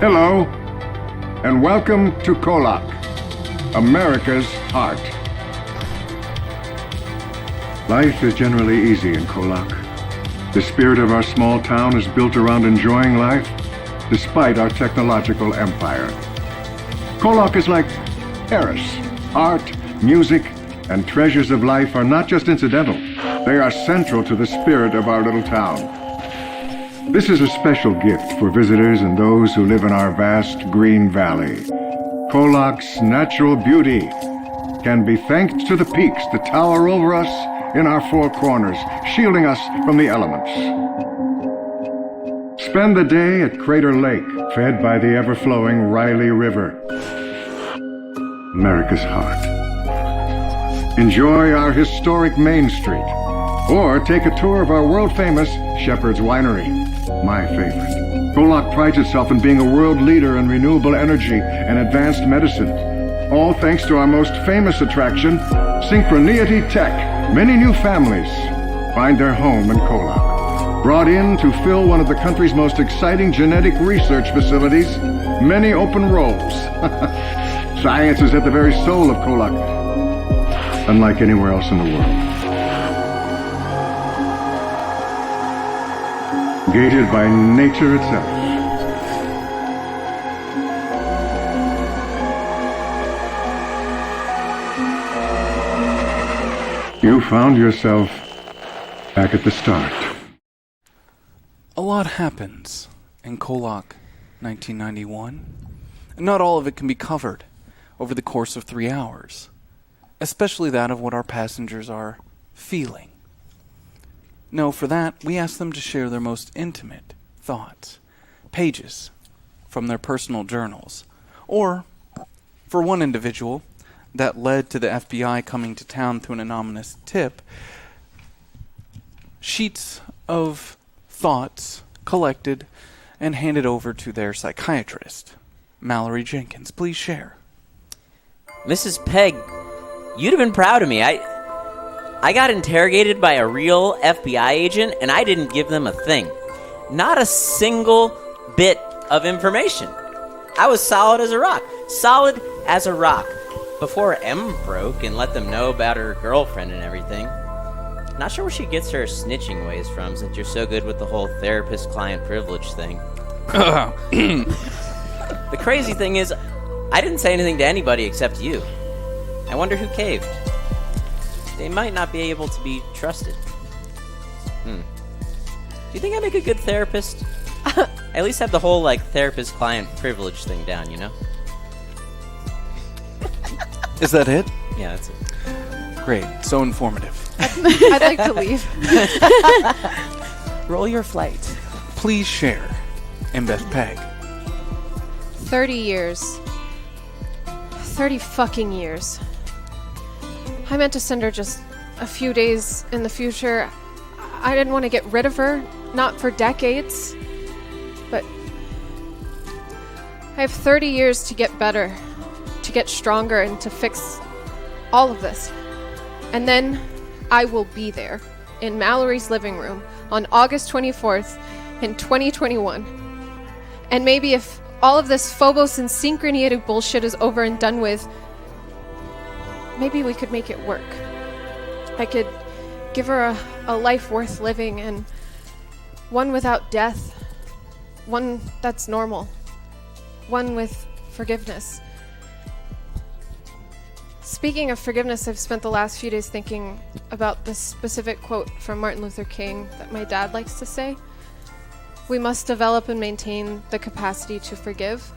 Hello, and welcome to KOllOK, America's heart. Life is generally easy in KOllOK. The spirit of our small town is built around enjoying life, despite our technological empire. KOllOK is like Paris. Art, music, and treasures of life are not just incidental. They are central to the spirit of our little town. This is a special gift for visitors and those who live in our vast green valley. KOllOK's natural beauty can be thanked to the peaks that tower over us in our four corners, shielding us from the elements. Spend the day at Crater Lake, fed by the ever-flowing Riley River, America's heart. Enjoy our historic Main Street, or take a tour of our world-famous Shepherd's Winery, my favorite. KOllOK prides itself in being a world leader in renewable energy and advanced medicine, all thanks to our most famous attraction, Synchroneity Tech. Many new families find their home in KOllOK. Brought in to fill one of the country's most exciting genetic research facilities, many open roles. Science is at the very soul of KOllOK, unlike anywhere else in the world. Gated by nature itself. You found yourself back at the start. A lot happens in KOllOK 1991. Not all of it can be covered over the course of 3 hours, especially that of what our passengers are feeling. No, for that, we ask them to share their most intimate thoughts, pages from their personal journals, or, for one individual, that led to the FBI coming to town through an anonymous tip, sheets of thoughts collected and handed over to their psychiatrist. Mallory Jenkins, please share. Mrs. Pegg, you'd have been proud of me. I got interrogated by a real FBI agent, and I didn't give them a thing. Not a single bit of information. I was solid as a rock. Solid as a rock. Before M broke and let them know about her girlfriend and everything. Not sure where she gets her snitching ways from, since you're so good with the whole therapist-client privilege thing. The crazy thing is, I didn't say anything to anybody except you. I wonder who caved. They might not be able to be trusted. Do you think I make a good therapist? I at least have the whole, therapist-client privilege thing down, you know? Is that it? Yeah, that's it. Great. So informative. I'd like to leave. Roll your flight. Please share, Mbeth Peg. 30 years. 30 fucking years. I meant to send her just a few days in the future. I didn't want to get rid of her, not for decades. But I have 30 years to get better, to get stronger, and to fix all of this. And then I will be there in Mallory's living room on August 24th in 2021. And maybe if all of this Phobos and Synchroneity bullshit is over and done with, maybe we could make it work. I could give her a life worth living, and one without death. One that's normal. One with forgiveness. Speaking of forgiveness, I've spent the last few days thinking about this specific quote from Martin Luther King that my dad likes to say. We must develop and maintain the capacity to forgive.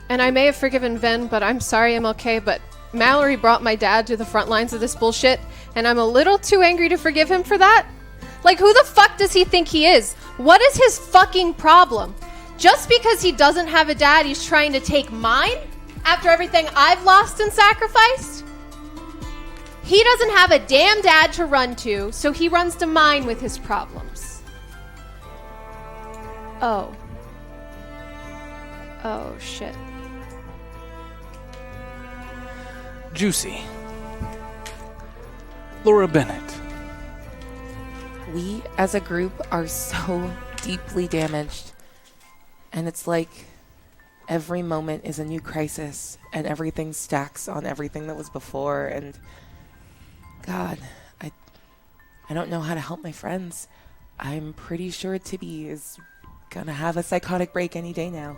And I may have forgiven Ven, but I'm sorry, MLK, but Mallory brought my dad to the front lines of this bullshit, and I'm a little too angry to forgive him for that. Like, who the fuck does he think he is? What is his fucking problem? Just because he doesn't have a dad, he's trying to take mine after everything I've lost and sacrificed? He doesn't have a damn dad to run to, so he runs to mine with his problems. Oh. Oh, shit. Juicy. Laura Bennett. We, as a group, are so deeply damaged. And it's like every moment is a new crisis, and everything stacks on everything that was before. And God, I don't know how to help my friends. I'm pretty sure Tibby is gonna have a psychotic break any day now.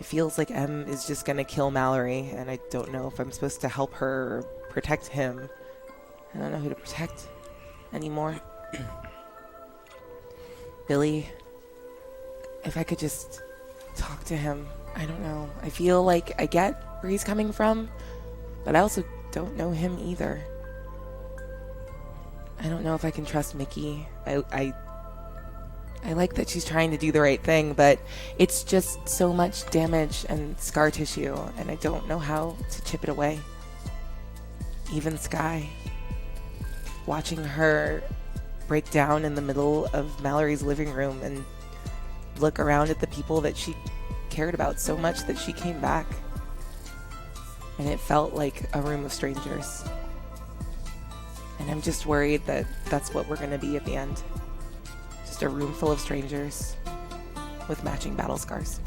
It feels like M is just gonna kill Mallory, and I don't know if I'm supposed to help her or protect him. I don't know who to protect anymore. Billy, if I could just talk to him. I don't know. I feel like I get where he's coming from, but I also don't know him either. I don't know if I can trust Mickey. I like that she's trying to do the right thing, but it's just so much damage and scar tissue, and I don't know how to chip it away. Even Sky. Watching her break down in the middle of Mallory's living room and look around at the people that she cared about so much that she came back. And it felt like a room of strangers. And I'm just worried that that's what we're going to be at the end. Just a room full of strangers with matching battle scars.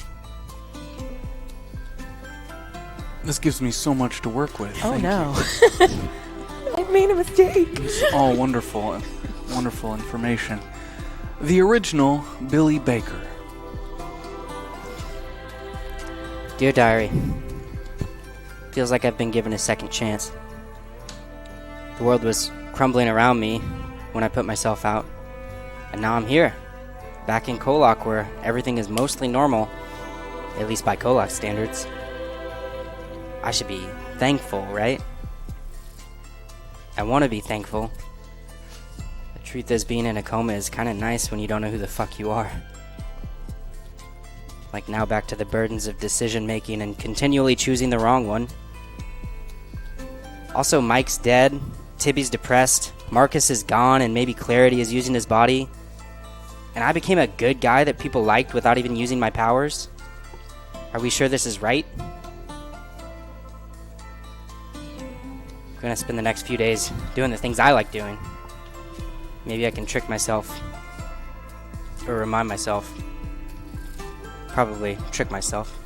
This gives me so much to work with. Oh Thank no. you. I made a mistake. It's all wonderful information. The original Billy Baker. Dear Diary, feels like I've been given a second chance. The world was crumbling around me when I put myself out, and now I'm here, back in KOllOK, where everything is mostly normal, at least by KOllOK standards. I should be thankful, right? I want to be thankful. The truth is, being in a coma is kind of nice when you don't know who the fuck you are. Like now back to the burdens of decision making and continually choosing the wrong one. Also, Mike's dead, Tibby's depressed, Marcus is gone, and maybe Clarity is using his body. And I became a good guy that people liked without even using my powers. Are we sure this is right? I'm gonna spend the next few days doing the things I like doing. Maybe I can trick myself. Or remind myself. Probably trick myself.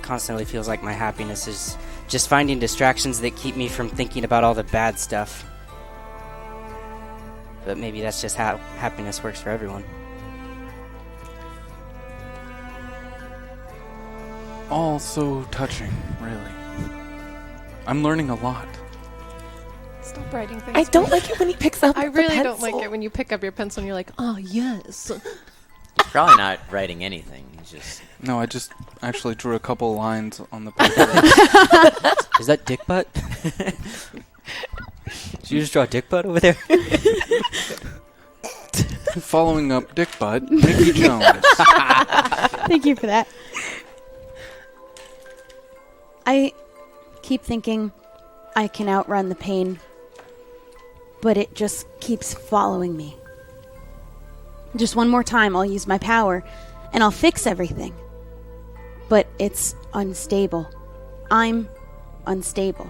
Constantly feels like my happiness is just finding distractions that keep me from thinking about all the bad stuff. But maybe that's just how happiness works for everyone. All so touching, really. I'm learning a lot. Stop writing things. I don't like it when he picks up I the really don't pencil. like it when you pick up your pencil and you're like, oh, yes. Probably not writing anything. He's just No, I just actually drew a couple lines on the paper. Is that dick butt? Did you just draw dick butt over there? Following up Dick Butt, Mickey Jones. Thank you for that. I keep thinking I can outrun the pain, but it just keeps following me. Just one more time, I'll use my power, and I'll fix everything. But it's unstable. I'm unstable.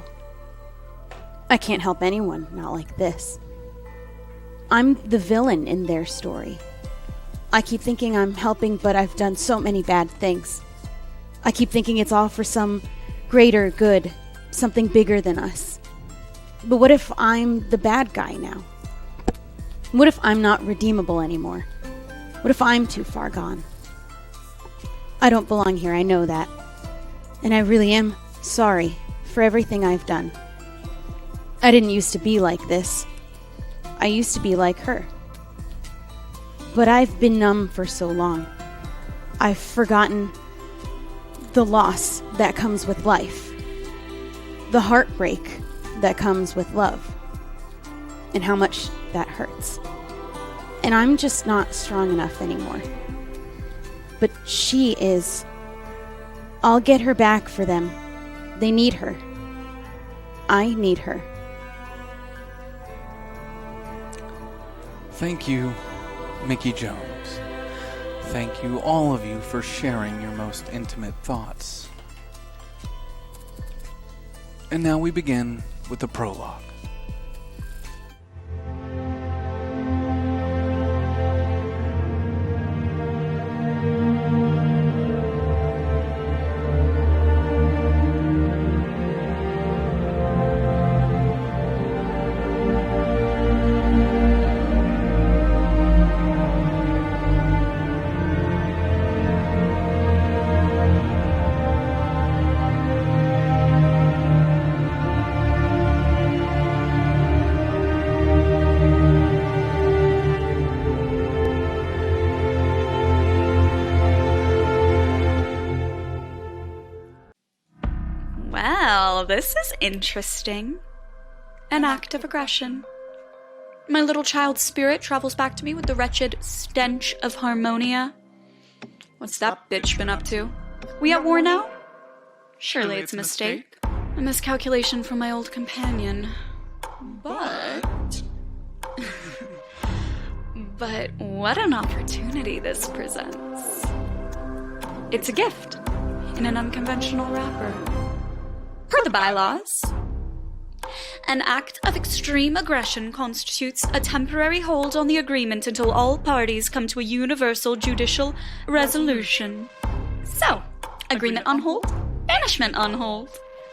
I can't help anyone, not like this. I'm the villain in their story. I keep thinking I'm helping, but I've done so many bad things. I keep thinking it's all for some greater good, something bigger than us. But what if I'm the bad guy now? What if I'm not redeemable anymore? What if I'm too far gone? I don't belong here, I know that. And I really am sorry for everything I've done. I didn't used to be like this. I used to be like her. But I've been numb for so long. I've forgotten the loss that comes with life. The heartbreak that comes with love. And how much that hurts. And I'm just not strong enough anymore. But she is. I'll get her back for them. They need her. I need her. Thank you, Mickey Jones. Thank you, all of you, for sharing your most intimate thoughts. And now we begin with the prologue. Well, this is interesting. An act of aggression. My little child's spirit travels back to me with the wretched stench of Harmonia. What's that bitch been up to? We at war now? Surely it's a mistake. A miscalculation from my old companion. But... but what an opportunity this presents. It's a gift in an unconventional wrapper. Per the bylaws, an act of extreme aggression constitutes a temporary hold on the agreement until all parties come to a universal judicial resolution. So, agreement on hold, banishment on hold.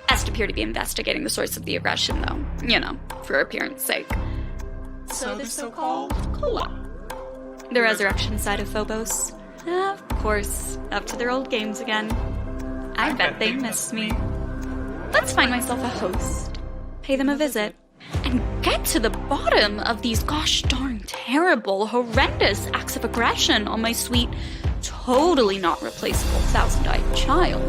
Est appear to be investigating the source of the aggression, though, you know, for appearance sake. So the so-called KOllOK. The resurrection side of Phobos. Of course, up to their old games again. I bet they miss me. Let's find myself a host, pay them a visit, and get to the bottom of these gosh darn terrible, horrendous acts of aggression on my sweet, totally not replaceable thousand-eyed child.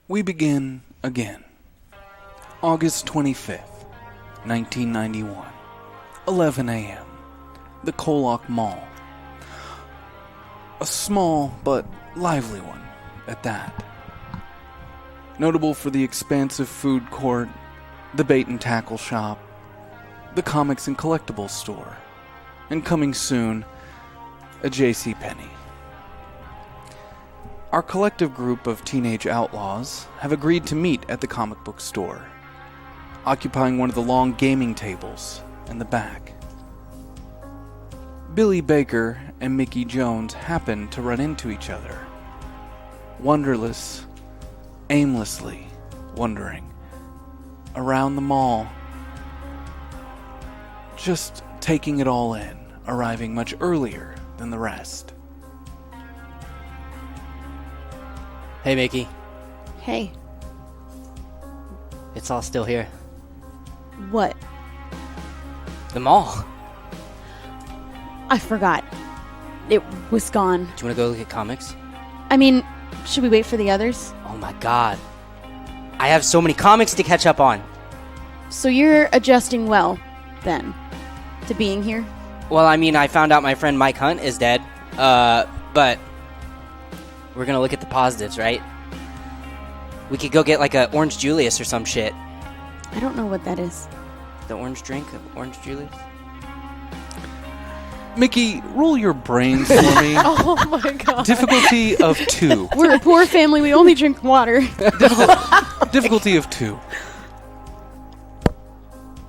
We begin again. August 25th, 1991. 11 a.m. The KOllOK Mall. A small but lively one at that. Notable for the expansive food court, the bait and tackle shop, the comics and collectibles store, and coming soon, a JCPenney. Our collective group of teenage outlaws have agreed to meet at the comic book store, occupying one of the long gaming tables in the back. Billy Baker and Mickey Jones happen to run into each other, wonderless, aimlessly wandering around the mall, just taking it all in, arriving much earlier than the rest. Hey, Mickey. Hey, It's all still here. what? The mall. I forgot. It was gone. Do you want to go look at comics? I mean, should we wait for the others? Oh my god. I have so many comics to catch up on. So you're adjusting well, then, to being here? Well, I mean, I found out my friend Mike Hunt is dead. But we're gonna look at the positives, right? We could go get like a Orange Julius or some shit. I don't know what that is. The orange drink of Orange Julius? Mickey, roll your brains for me. Oh my god. Difficulty of 2. We're a poor family, we only drink water. Difficulty of 2.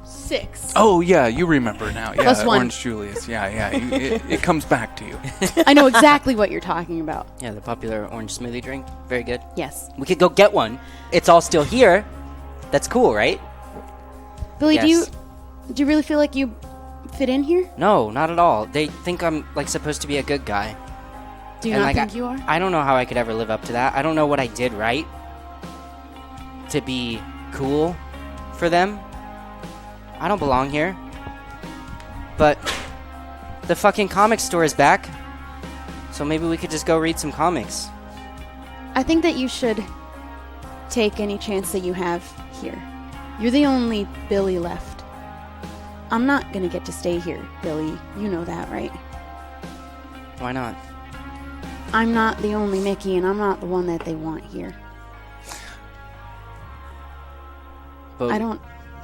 6. Oh, yeah, you remember now. Yeah, Plus 1. Orange Julius. Yeah. It comes back to you. I know exactly what you're talking about. Yeah, the popular orange smoothie drink. Very good. Yes. We could go get one. It's all still here. That's cool, right? Billy, Yes. do you really feel like you fit in here? No, not at all. They think I'm like supposed to be a good guy. Do you And, not like, think you are? I don't know how I could ever live up to that. I don't know what I did right to be cool for them. I don't belong here. But the fucking comic store is back. So maybe we could just go read some comics. I think that you should take any chance that you have here. You're the only Billy left. I'm not gonna get to stay here, Billy. You know that, right? Why not? I'm not the only Mickey, and I'm not the one that they want here. But I don't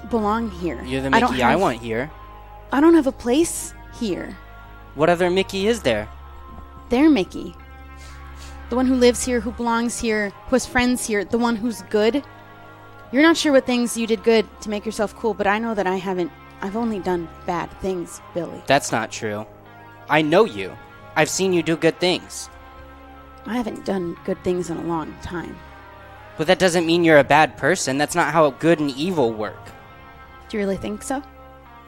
belong here. You're the I don't Mickey I have- want here. I don't have a place here. What other Mickey is there? They're Mickey. The one who lives here, who belongs here, who has friends here, the one who's good. You're not sure what things you did good to make yourself cool, but I know that I haven't. I've only done bad things, Billy. That's not true. I know you. I've seen you do good things. I haven't done good things in a long time. But that doesn't mean you're a bad person. That's not how good and evil work. Do you really think so?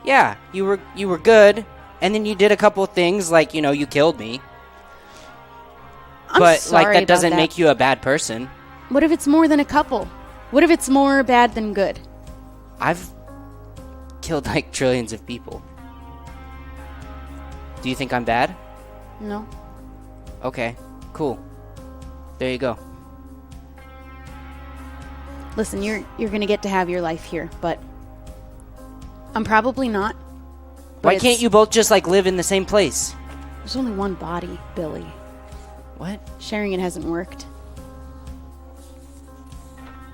Yeah, you were good, and then you did a couple things like, you killed me. I'm But sorry like that doesn't about make you a bad person. What if it's more than a couple? What if it's more bad than good? I've killed like trillions of people. Do you think I'm bad? No. Okay, cool. There you go. Listen, you're gonna get to have your life here, but I'm probably not. But Why can't you both just like live in the same place? There's only one body, Billy. What? Sharing it hasn't worked.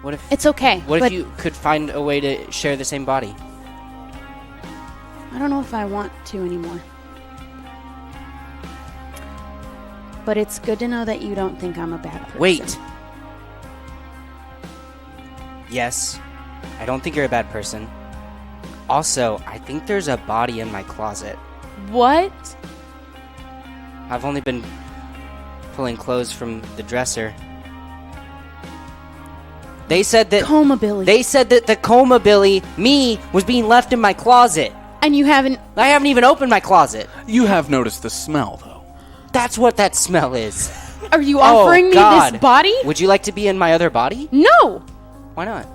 What if It's okay. What but if you could find a way to share the same body? I don't know if I want to anymore. But it's good to know that you don't think I'm a bad person. Wait. Yes, I don't think you're a bad person. Also, I think there's a body in my closet. What? I've only been pulling clothes from the dresser. They said that Coma Billy. They said that the coma Billy, me, was being left in my closet. And you haven't. I haven't even opened my closet. You have noticed the smell, though. That's what that smell is. Are you offering me God. this body? Would you like to be in my other body? No! Why not?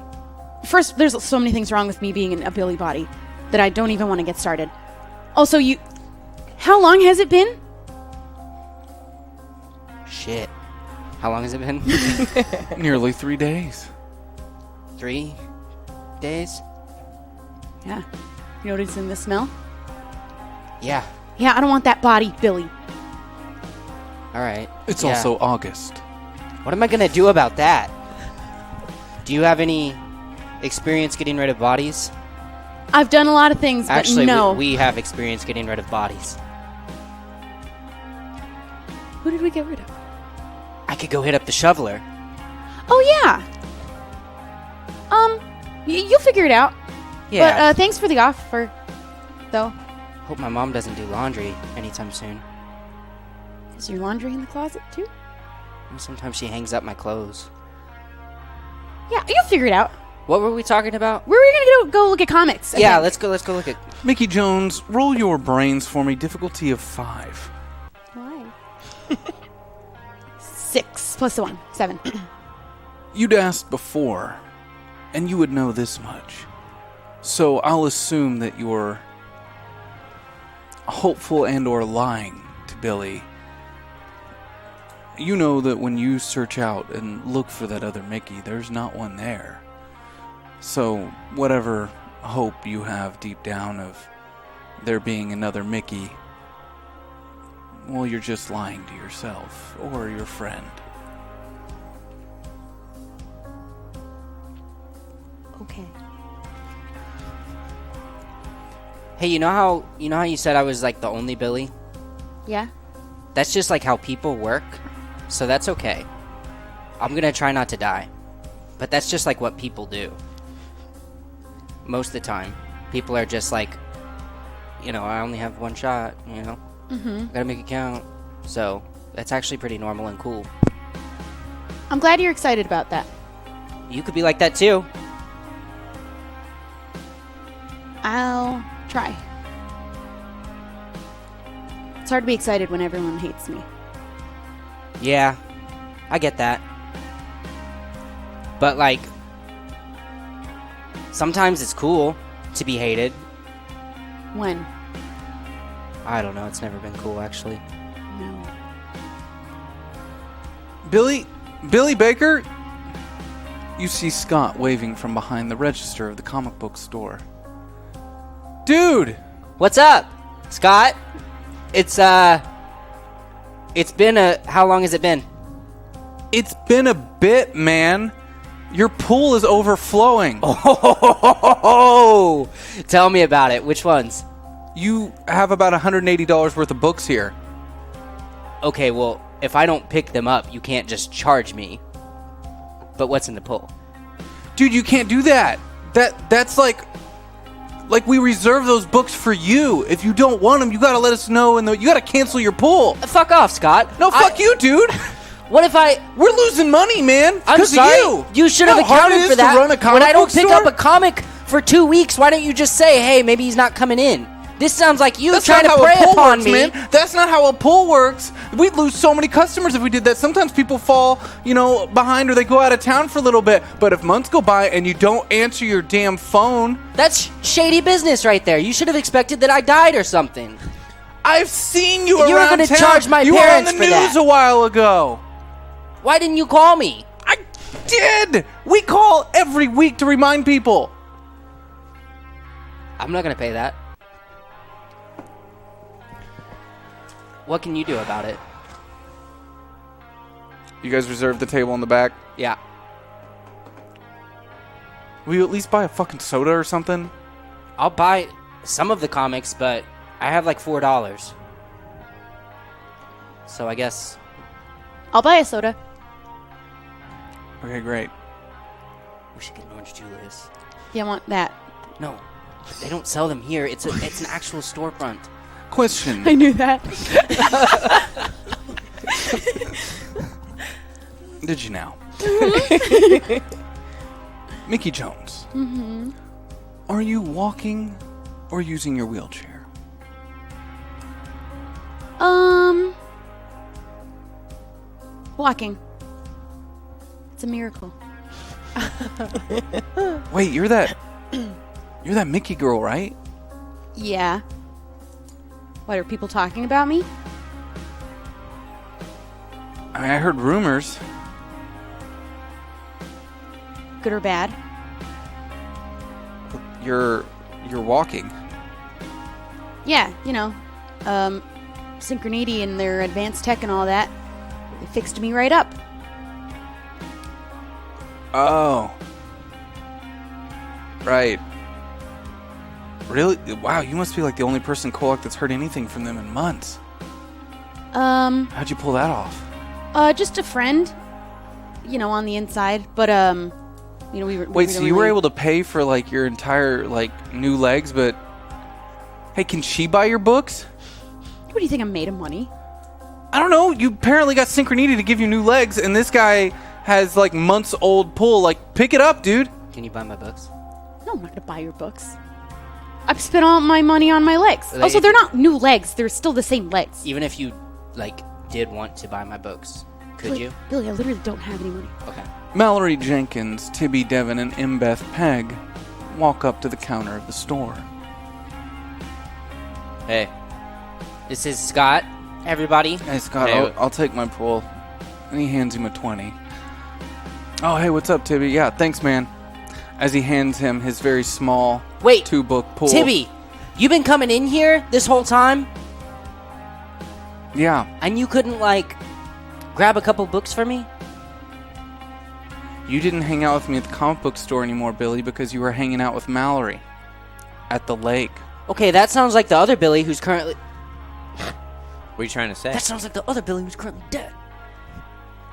First, there's so many things wrong with me being in a Billy body that I don't even want to get started. Also, how long has it been? Shit. How long has it been? Nearly 3 days. 3 days? Yeah. You noticing the smell? Yeah. Yeah, I don't want that body, Billy. Alright. It's Yeah. also August. What am I gonna do about that? Do you have any experience getting rid of bodies? I've done a lot of things, but Actually, no. we have experience getting rid of bodies. Who did we get rid of? I could go hit up the shoveler. Oh, yeah. You'll figure it out. Yeah. But thanks for the offer, though. Hope my mom doesn't do laundry anytime soon. Is your laundry in the closet, too? Sometimes she hangs up my clothes. Yeah, you'll figure it out. What were we talking about? Where are we going to go look at comics? I Yeah, think. let's go look at... Mickey Jones, roll your brains for me. Difficulty of 5. Why? 6 plus 1. 7. You'd asked before, and you would know this much. So I'll assume that you're hopeful and or lying to Billy. You know that when you search out and look for that other Mickey, there's not one there. So whatever hope you have deep down of there being another Mickey, well, you're just lying to yourself or your friend. Okay. Hey, you know how you said I was like the only Billy? Yeah? That's just like how people work. So that's okay. I'm gonna try not to die. But that's just like what people do. Most of the time. People are just like, I only have one shot, Mm-hmm. Gotta make it count. So, that's actually pretty normal and cool. I'm glad you're excited about that. You could be like that too. I'll try. It's hard to be excited when everyone hates me. Yeah, I get that. But like, sometimes it's cool to be hated. When? I don't know, it's never been cool actually. No. Billy Baker? You see Scott waving from behind the register of the comic book store. Dude! What's up, Scott? It's been how long has it been? It's been a bit, man. Your pool is overflowing. Oh, tell me about it. Which ones? You have about $180 worth of books here. Okay, well, if I don't pick them up, you can't just charge me. But what's in the pull? Dude, you can't do that. That's like we reserve those books for you. If you don't want them, you gotta let us know, and you gotta cancel your pull. Fuck off, Scott. No, fuck you, dude. What if We're losing money, man. I'm Because sorry. of you. You should have How hard it accounted is for to run a that. comic When I don't book pick store? up a comic for 2 weeks, why don't you just say, hey, maybe he's not coming in? This sounds like you That's trying not to how prey a pull upon works, me. man. That's not how a pull works. We'd lose so many customers if we did that. Sometimes people fall, behind, or they go out of town for a little bit. But if months go by and you don't answer your damn phone, That's shady business right there. You should have expected that I died or something. I've seen you You were around gonna town. charge my you were on parents the for news that. a while ago. Why didn't you call me? I did. We call every week to remind people. I'm not going to pay that. What can you do about it? You guys reserved the table in the back. Yeah. Will you at least buy a fucking soda or something? I'll buy some of the comics, but I have like $4. So I guess... I'll buy a soda. Okay, great. We should get an Orange Julius. Yeah, I want that. No, they don't sell them here. It's an actual storefront. Question. I knew that. Did you now? Mickey Jones. Mm-hmm. Are you walking or using your wheelchair? Walking. It's a miracle. Wait, you're that Mickey girl, right? Yeah. What, are people talking about me? I mean, I heard rumors. Good or bad? You're walking. Yeah, Synchronity and their advanced tech and all that. They fixed me right up. Oh. Right. Really? Wow, you must be like the only person in KOllOK that's heard anything from them in months. How'd you pull that off? Just a friend, on the inside, but we were. Wait, so you were able to pay for like your entire new legs, but hey, can she buy your books? What do you think? I'm made of money? I don't know. You apparently got Synchronity to give you new legs, and this guy has months old pull. Pick it up, dude. Can you buy my books? No, I'm not gonna buy your books. I've spent all my money on my legs. Like, Also, they're not new legs. They're still the same legs. Even if you did want to buy my books, could you? Billy, I literally don't have any money. Okay. Mallory Jenkins, Tibby Devon, and Mbeth Peg walk up to the counter of the store. Hey. This is Scott. Everybody. Hey, Scott, Hey. I'll take my pull. And he hands him a 20. Oh, hey, what's up, Tibby? Yeah, thanks, man. As he hands him his very small Wait, 2-book pull. Tibby, you been coming in here this whole time? Yeah. And you couldn't, grab a couple books for me? You didn't hang out with me at the comic book store anymore, Billy, because you were hanging out with Mallory at the lake. Okay, that sounds like the other Billy who's currently... What are you trying to say? That sounds like the other Billy who's currently dead.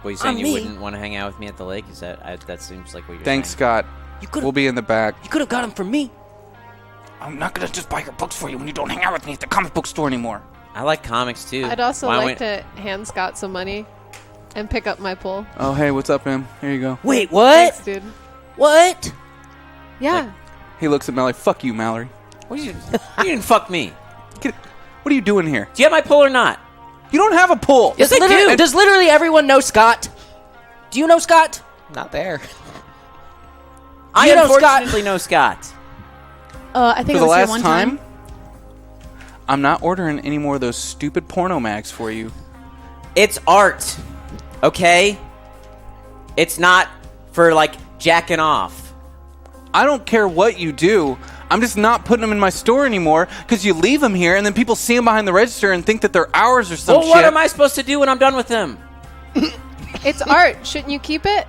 What are you saying? on You me. wouldn't want to hang out with me at the lake? Is that seems like what you're Thanks, saying? Scott. You could We'll be in the back. You could have got him from me. I'm not going to just buy your books for you when you don't hang out with me at the comic book store anymore. I like comics too. I'd also Why like don't to hand Scott some money and pick up my pull. Oh, hey, what's up, man? Here you go. Wait, what? Thanks, dude. What? Yeah. He looks at Mallory. Fuck you, Mallory. What you didn't fuck me. What are you doing here? Do you have my pull or not? You don't have a pull. Yes, I do. Does literally everyone know Scott? Do you know Scott? Not there. I You know Scott. unfortunately know Scott. I think For it the was here last one time, I'm not ordering any more of those stupid porno mags for you. It's art, okay? It's not for jacking off. I don't care what you do. I'm just not putting them in my store anymore because you leave them here and then people see them behind the register and think that they're ours or some Well, shit. what am I supposed to do when I'm done with them? It's art. Shouldn't you keep it?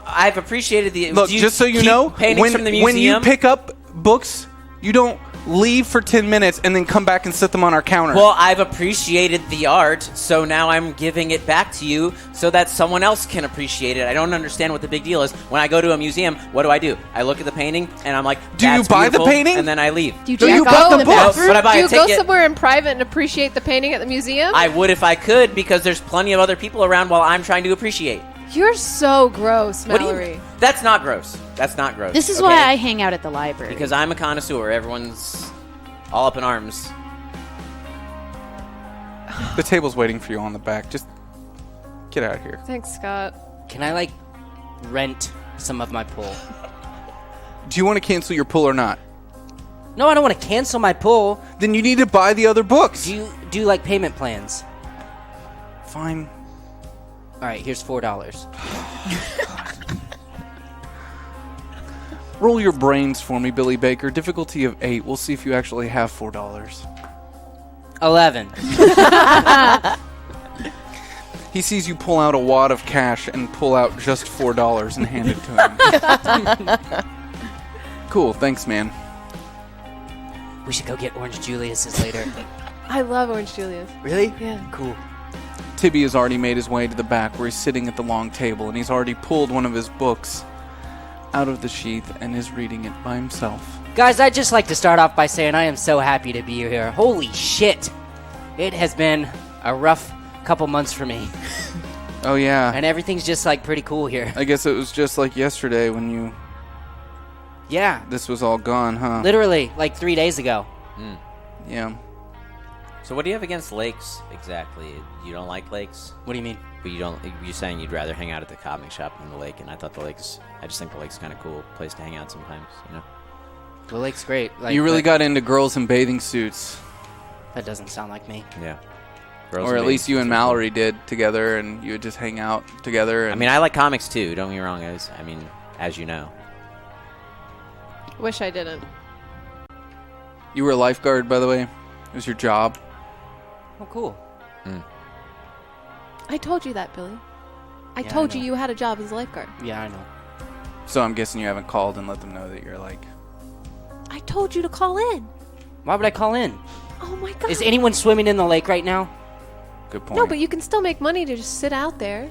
I've appreciated the. Look, do just so you keep know, paintings from the when you museum? pick up books, you don't leave for 10 minutes, and then come back and set them on our counter. Well, I've appreciated the art, so now I'm giving it back to you so that someone else can appreciate it. I don't understand what the big deal is. When I go to a museum, what do? I look at the painting, and I'm like, do you buy the painting? And then I leave. Do you buy the books? But I buy Do a you go ticket. somewhere in private and appreciate the painting at the museum? I would if I could, because there's plenty of other people around while I'm trying to appreciate. You're so gross, What do you- Mallory. That's not gross. That's not gross. This is okay? why I hang out at the library. Because I'm a connoisseur. Everyone's all up in arms. The table's waiting for you on the back. Just get out of here. Thanks, Scott. Can I, like, rent some of my pull? Do you want to cancel your pull or not? No, I don't want to cancel my pull. Then you need to buy the other books. Do you do, like, payment plans? Fine. All right, here's $4. Roll your brains for me, Billy Baker. Difficulty of 8. We'll see if you actually have $4. 11. He sees you pull out a wad of cash and pull out just $4 and hand it to him. Cool, thanks, man. We should go get Orange Julius's later. I love Orange Julius. Really? Yeah. Cool. Tibby has already made his way to the back where he's sitting at the long table, and he's already pulled one of his books out of the sheath and is reading it by himself. Guys, I'd just like to start off by saying I am so happy to be here. Holy shit. It has been a rough couple months for me. Oh, yeah. And everything's just, like, pretty cool here. I guess it was just like yesterday when you... Yeah. This was all gone, huh? Literally, like 3 days ago. Yeah. So what do you have against lakes exactly? You don't like lakes? What do you mean? But you're saying you'd rather hang out at the comic shop than the lake, and I just think the lake's kind of cool place to hang out sometimes, you know? The lake's great. Like, You really but got into girls in bathing suits. That doesn't sound like me. Yeah. Or at least you and Mallory did together, and you would just hang out together. And I mean, I like comics too, don't get me wrong, as you know. Wish I didn't. You were a lifeguard, by the way? It was your job? Oh, cool. I told you that, Billy. I Yeah, told I you know. you had a job as a lifeguard. Yeah, I know. So I'm guessing you haven't called and let them know that you're like... I told you to call in. Why would I call in? Oh my god. Is anyone swimming in the lake right now? Good point. No, but you can still make money to just sit out there.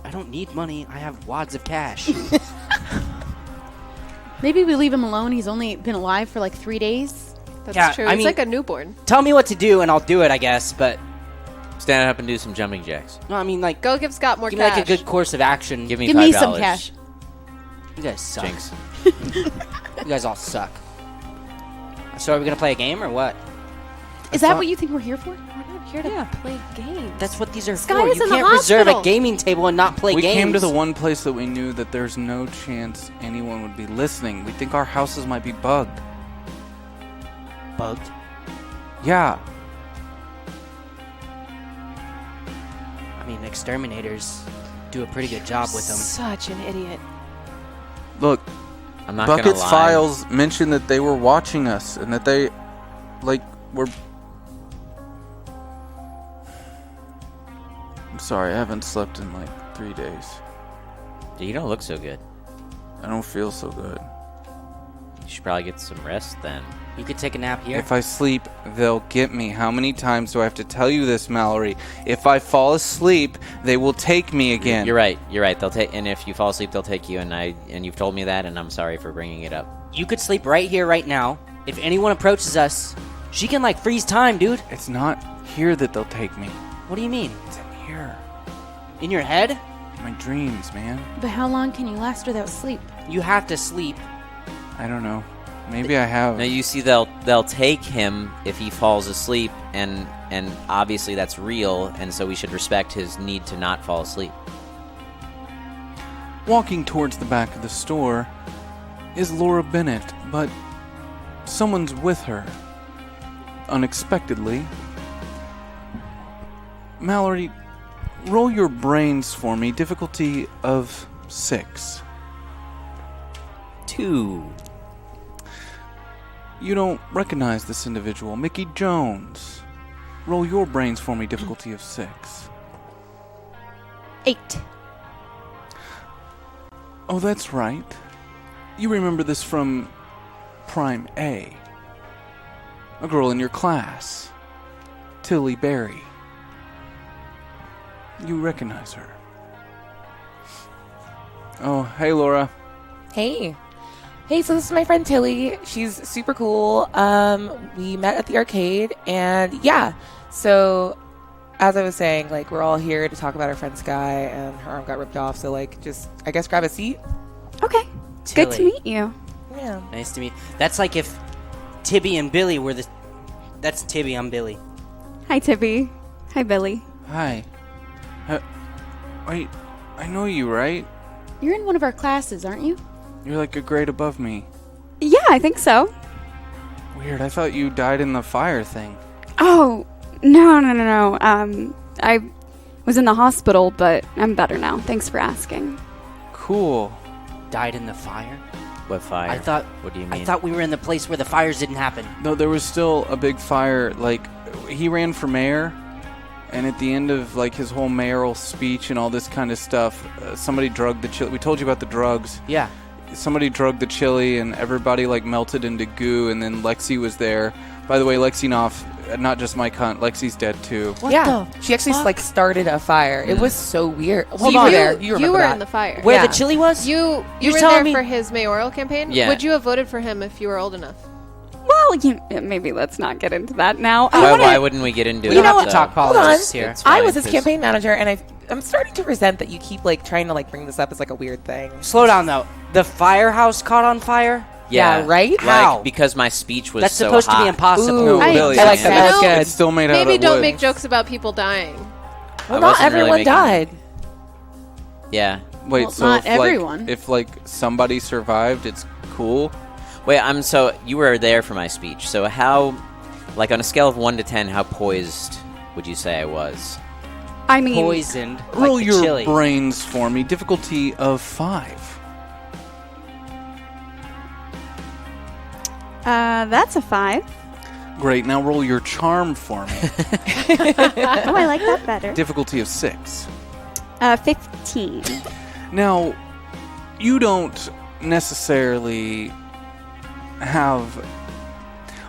I don't need money. I have wads of cash. Maybe we leave him alone. He's only been alive for like 3 days. That's Yeah, true. I It's mean- like a newborn. Tell me what to do and I'll do it, I guess. But, Stand up and do some jumping jacks. no, I mean, like, Go give Scott more give me cash. like a good course of action. Give me Give $5. me some cash. You guys suck. Jinx. You guys all suck. So are we going to play a game or what? Is that what you think we're here for? We're not here to play games. That's what these are Sky for. is You in the can't reserve a hospital. gaming table and not play We games. came to the one place that we knew that there's no chance anyone would be listening. We think our houses might be bugged. Bugged? Yeah. I mean, exterminators do a pretty good job with them. Such an idiot. Look, I'm not gonna Bucket's lie. files mentioned that they were watching us and that they, like, were... I'm sorry, I haven't slept in like 3 days. You don't look so good. I don't feel so good. You should probably get some rest then. You could take a nap here. If I sleep, they'll get me. How many times do I have to tell you this, Mallory? If I fall asleep, they will take me again. You're right. They'll take, and if you fall asleep, they'll take you. And you've told me that, and I'm sorry for bringing it up. You could sleep right here, right now. If anyone approaches us, she can, like, freeze time, dude. It's not here that they'll take me. What do you mean? It's in here. In your head? My dreams, man. But how long can you last without sleep? You have to sleep. I don't know. Maybe I have. Now you see, they'll take him if he falls asleep, and obviously that's real, and so we should respect his need to not fall asleep. Walking towards the back of the store is Laura Bennett, but someone's with her. Unexpectedly. Mallory, roll your brains for me. Difficulty of 6. 2. You don't recognize this individual. Mickey Jones. Roll your brains for me. Difficulty of 6. 8. Oh, that's right. You remember this from Prime A. A girl in your class. Tilly Berry. You recognize her. Oh, hey, Laura. Hey. Hey, so this is my friend Tilly. She's super cool. We met at the arcade, and yeah. So, as I was saying, like, we're all here to talk about our friend Sky, and her arm got ripped off. So, like, just, I guess, grab a seat. Okay. Good to Tilly. meet you. Yeah. Nice to meet. That's like if Tibby and Billy were the. That's Tibby. I'm Billy. Hi, Tibby. Hi, Billy. Hi. Wait, I know you, right? You're in one of our classes, aren't you? You're like a grade above me. Yeah, I think so. Weird, I thought you died in the fire thing. Oh, no. I was in the hospital, but I'm better now. Thanks for asking. Cool. Died in the fire? What fire? I thought. What do you mean? I thought we were in the place where the fires didn't happen. No, there was still a big fire. Like, he ran for mayor, and at the end of, like, his whole mayoral speech and all this kind of stuff, somebody drugged the chili. We told you about the drugs. Yeah. Somebody drugged the chili, and everybody, like, melted into goo, and then Lexi was there. By the way, Lexi Knopf, not just my cunt, Lexi's dead, too. She actually like started a fire. It was so weird. Hold you, on there. You remember you were that. in the fire. Where Yeah. the chili was? You You're were telling there me- for his mayoral campaign? Yeah. Would you have voted for him if you were old enough? Well, maybe let's not get into that now. Why wouldn't we get into We it? don't have to though? talk Hold on. politics here. It's I fine, was his 'cause- campaign manager, and I'm starting to resent that you keep like trying to like bring this up as like a weird thing. Slow down, though. The firehouse caught on fire? Yeah, right? Like, How? because my speech was That's so supposed to hot. be impossible. No, I- Billy, I like it's- that. That's good. It's still made out Maybe of don't wood. make jokes about people dying. Well, I not wasn't really everyone making- died. Yeah. Wait, Well, so not if, everyone. if, like, somebody survived, it's cool? Wait, so you were there for my speech. So how, like, on a scale of 1 to 10, how poised would you say I was? I mean, Poisoned. Roll like the your chili. brains for me. Difficulty of 5. that's a 5. Great, now roll your charm for me. Oh, I like that better. Difficulty of 6. 15. Now, you don't necessarily have...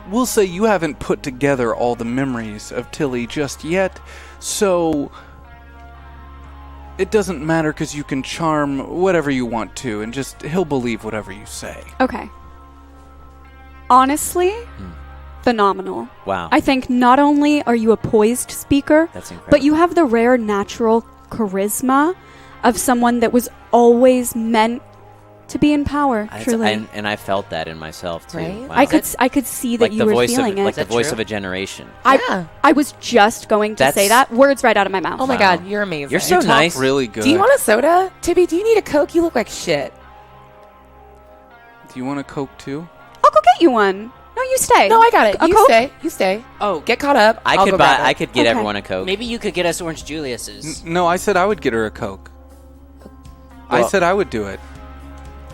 We'll say you haven't put together all the memories of Tilly just yet, so... It doesn't matter because you can charm whatever you want to, and just he'll believe whatever you say. Okay. Honestly, phenomenal. Wow. I think not only are you a poised speaker, That's incredible. but you have the rare natural charisma of someone that was always meant to be in power. Truly, and I felt that in myself, too. Right? Wow. I could see that like you the were voice feeling of, it. Like the Is that voice true? of a generation. I was just going to say That's- that. Words right out of my mouth. Oh my Wow. God, you're amazing. You're so You talk nice. really good. Do you want a soda, Tibby? Do you need a Coke? You look like shit. Do you want a Coke too? I'll go get you one. No, you stay. No, I got it. A You Coke? stay. You stay. Oh, Get caught up. I'll go grab it. I could get Okay. everyone a Coke. maybe you could get us Orange Julius's. No, I said I would get her a Coke. I Well- said I would do it.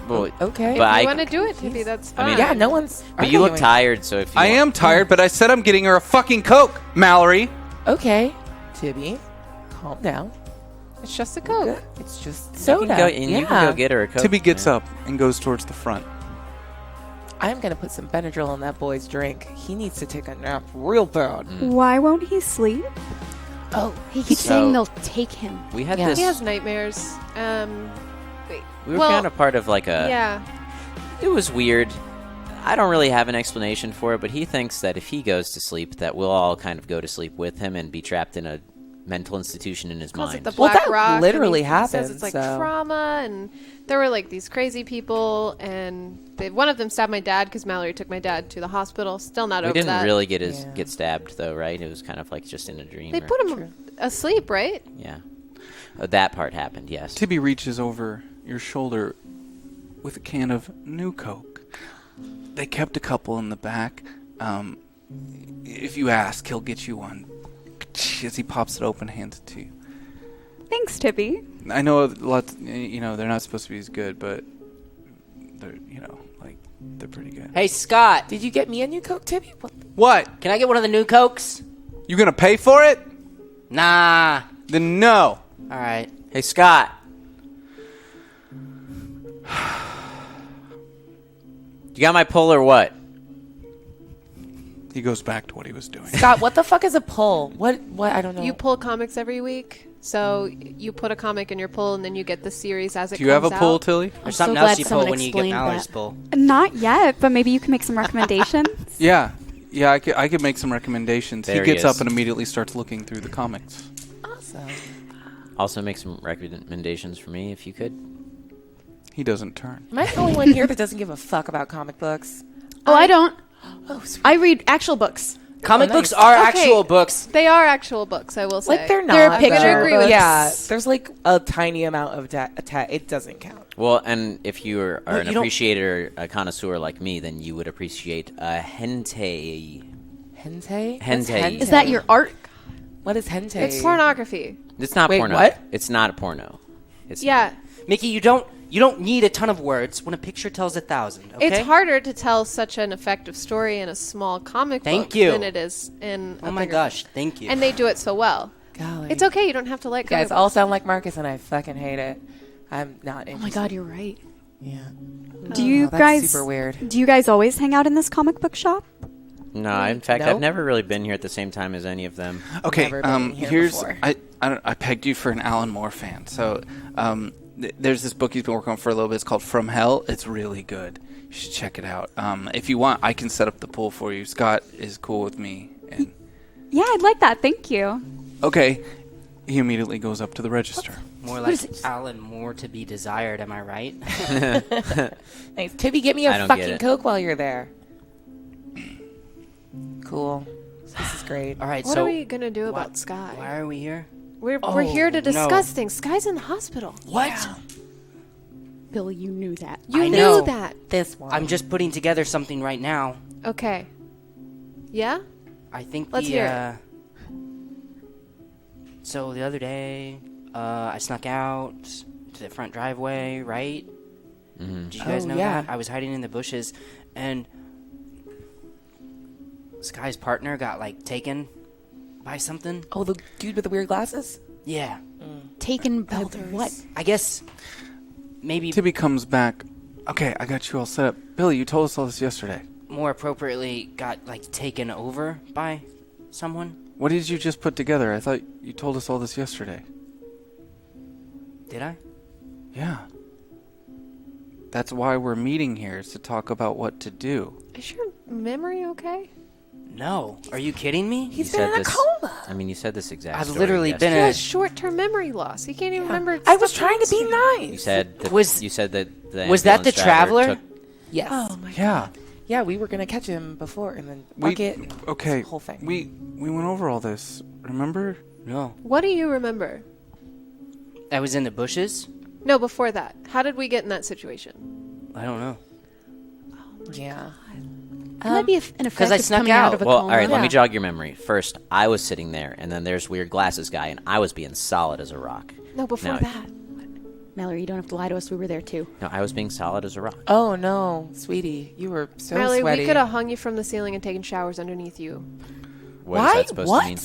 Well, Okay. But If I- you want to do it, Tippy, that's I fine. mean- Yeah, no one's. But you look arguing. tired, so if you I want- am tired, but I said I'm getting her a fucking Coke, Mallory. Okay, Tibby, calm down. It's just a Good. Coke. It's just You soda. can go, and yeah. you can go get her a Coke. Tibby gets man. up and goes towards the front. I'm gonna put some Benadryl in that boy's drink. He needs to take a nap real bad. Why won't he sleep? Oh, He keeps So- saying they'll take him. We had Yeah. this. He has nightmares. We were well, kind of part of like a. yeah. It was weird. I don't really have an explanation for it, but he thinks that if he goes to sleep, that we'll all kind of go to sleep with him and be trapped in a mental institution in his Calls it mind. the Well, Black that Rock, and literally he happened, says it's like so- trauma, and there were like these crazy people, and one of them stabbed my dad because Mallory took my dad to the hospital. Still not We over didn't that. really get Yeah. get stabbed though, right? It was kind of like just in a dream. They or- put him asleep, right? Yeah. That part happened. Yes. Tibby reaches over your shoulder with a can of new Coke. They kept a couple in the back. If you ask, he'll get you one. As he pops it open, hands it to you. Thanks, Tippy. I know lots, they're not supposed to be as good, but they're, they're pretty good. Hey, Scott, did you get me a new Coke, Tibby? What? What? can I get one of the new Cokes? You gonna pay for it? Nah. Then no. All right. Hey, Scott. You got my pull or what? He goes back to what he was doing. Scott, what the fuck is a pull? What? I don't know. You pull comics every week. So you put a comic in your pull, and then you get the series as it comes out. Do you have a pull, Tilly? There's so something glad else you pull someone when you get explained Mallory's that. pull. Not yet, but maybe you can make some recommendations. Yeah, I could make some recommendations. There he he gets is. up and immediately starts looking through the comics. Awesome. Also make some recommendations for me if you could. He doesn't turn. Am I the only one here that doesn't give a fuck about comic books? Oh, I don't. Oh, sweet. I read actual books. Comic nice. books are Okay. actual books. They are actual books, I will say. Like they're not. They're I'm gonna picture agree with Yeah, this. there's like a tiny amount of it doesn't count. Well, and if you are Well, an you don't- appreciator, a connoisseur like me, then you would appreciate a hentai. Hentai? Hentai. What's hentai? Is that your art? What is hentai? It's pornography. It's not Wait, porno. what? It's not a porno. It's Yeah. Mickey, you don't need a ton of words when a picture tells 1,000. Okay? It's harder to tell such an effective story in a small comic Thank book you. than it is in a Oh my bigger gosh, thank you. And they do it so well. Golly. It's okay. You don't have to like You guys comic all books. sound like Marcus, and I fucking hate it. I'm not Oh interested. my god, you're right. Yeah. Do you that's guys super weird. Do you guys always hang out in this comic book shop? No, in fact, No? I've never really been here at the same time as any of them. Okay, Never been here here's before. I pegged you for an Alan Moore fan. So there's this book he's been working on for a little bit. It's called From Hell. It's really good. You should check it out. If you want, I can set up the pool for you. Scott is cool with me. And Yeah, I'd like that. Thank you. okay, he immediately goes up to the register. More like Alan Moore to be desired, am I right? Nice. Tibby, get me I a don't get fucking it. Coke while you're there. Cool. This is great. All right, What so are we gonna do why- about Sky? why are we here? We're Oh, here to no. discuss things. Sky's in the hospital. What? Bill, you knew that. You I knew know. that. This one. I'm just putting together something right now. Okay. Yeah? I think Let's hear it. So the other day, I snuck out to the front driveway, right? Mm-hmm. Did you guys Oh, know yeah. that? I was hiding in the bushes, and Sky's partner got, like, taken by something. Oh, the dude with the weird glasses? Yeah. Taken by what? I guess maybe Tibby comes back. Okay, I got you all set up. Billy, you told us all this yesterday. more appropriately got, like, taken over by someone. What did you just put together? I thought you told us all this yesterday. Did I? Yeah. That's why we're meeting here, is to talk about what to do. Is your memory okay? No. Are you kidding me? He's You been said in a this- coma. I mean, you said this exact I've story literally been He in has short-term memory loss. He can't even remember. I was stuff trying to be happens to you. You nice. said that, Was- you said that the was that the ambulance driver traveler? took- Yes. Oh my Yeah. Yeah, we were gonna catch him before, and then We bucket. okay. Whole thing. We went over all this. Remember? No. What do you remember? I was in the bushes? No, before that. How did we get in that situation? I don't know. Yeah. It might be an effect 'cause I of snuck coming out of a Well, coma. all right, let me Yeah. jog your memory. First, I was sitting there, and then there's Weird Glasses guy, and I was being solid as a rock. No, before No. that. Mallory, you don't have to lie to us. We were there too. No, I was being solid as a rock. Oh no, sweetie, you were so Marley, sweaty. we could have hung you from the ceiling and taken showers underneath you. What Why? is that supposed what? to mean?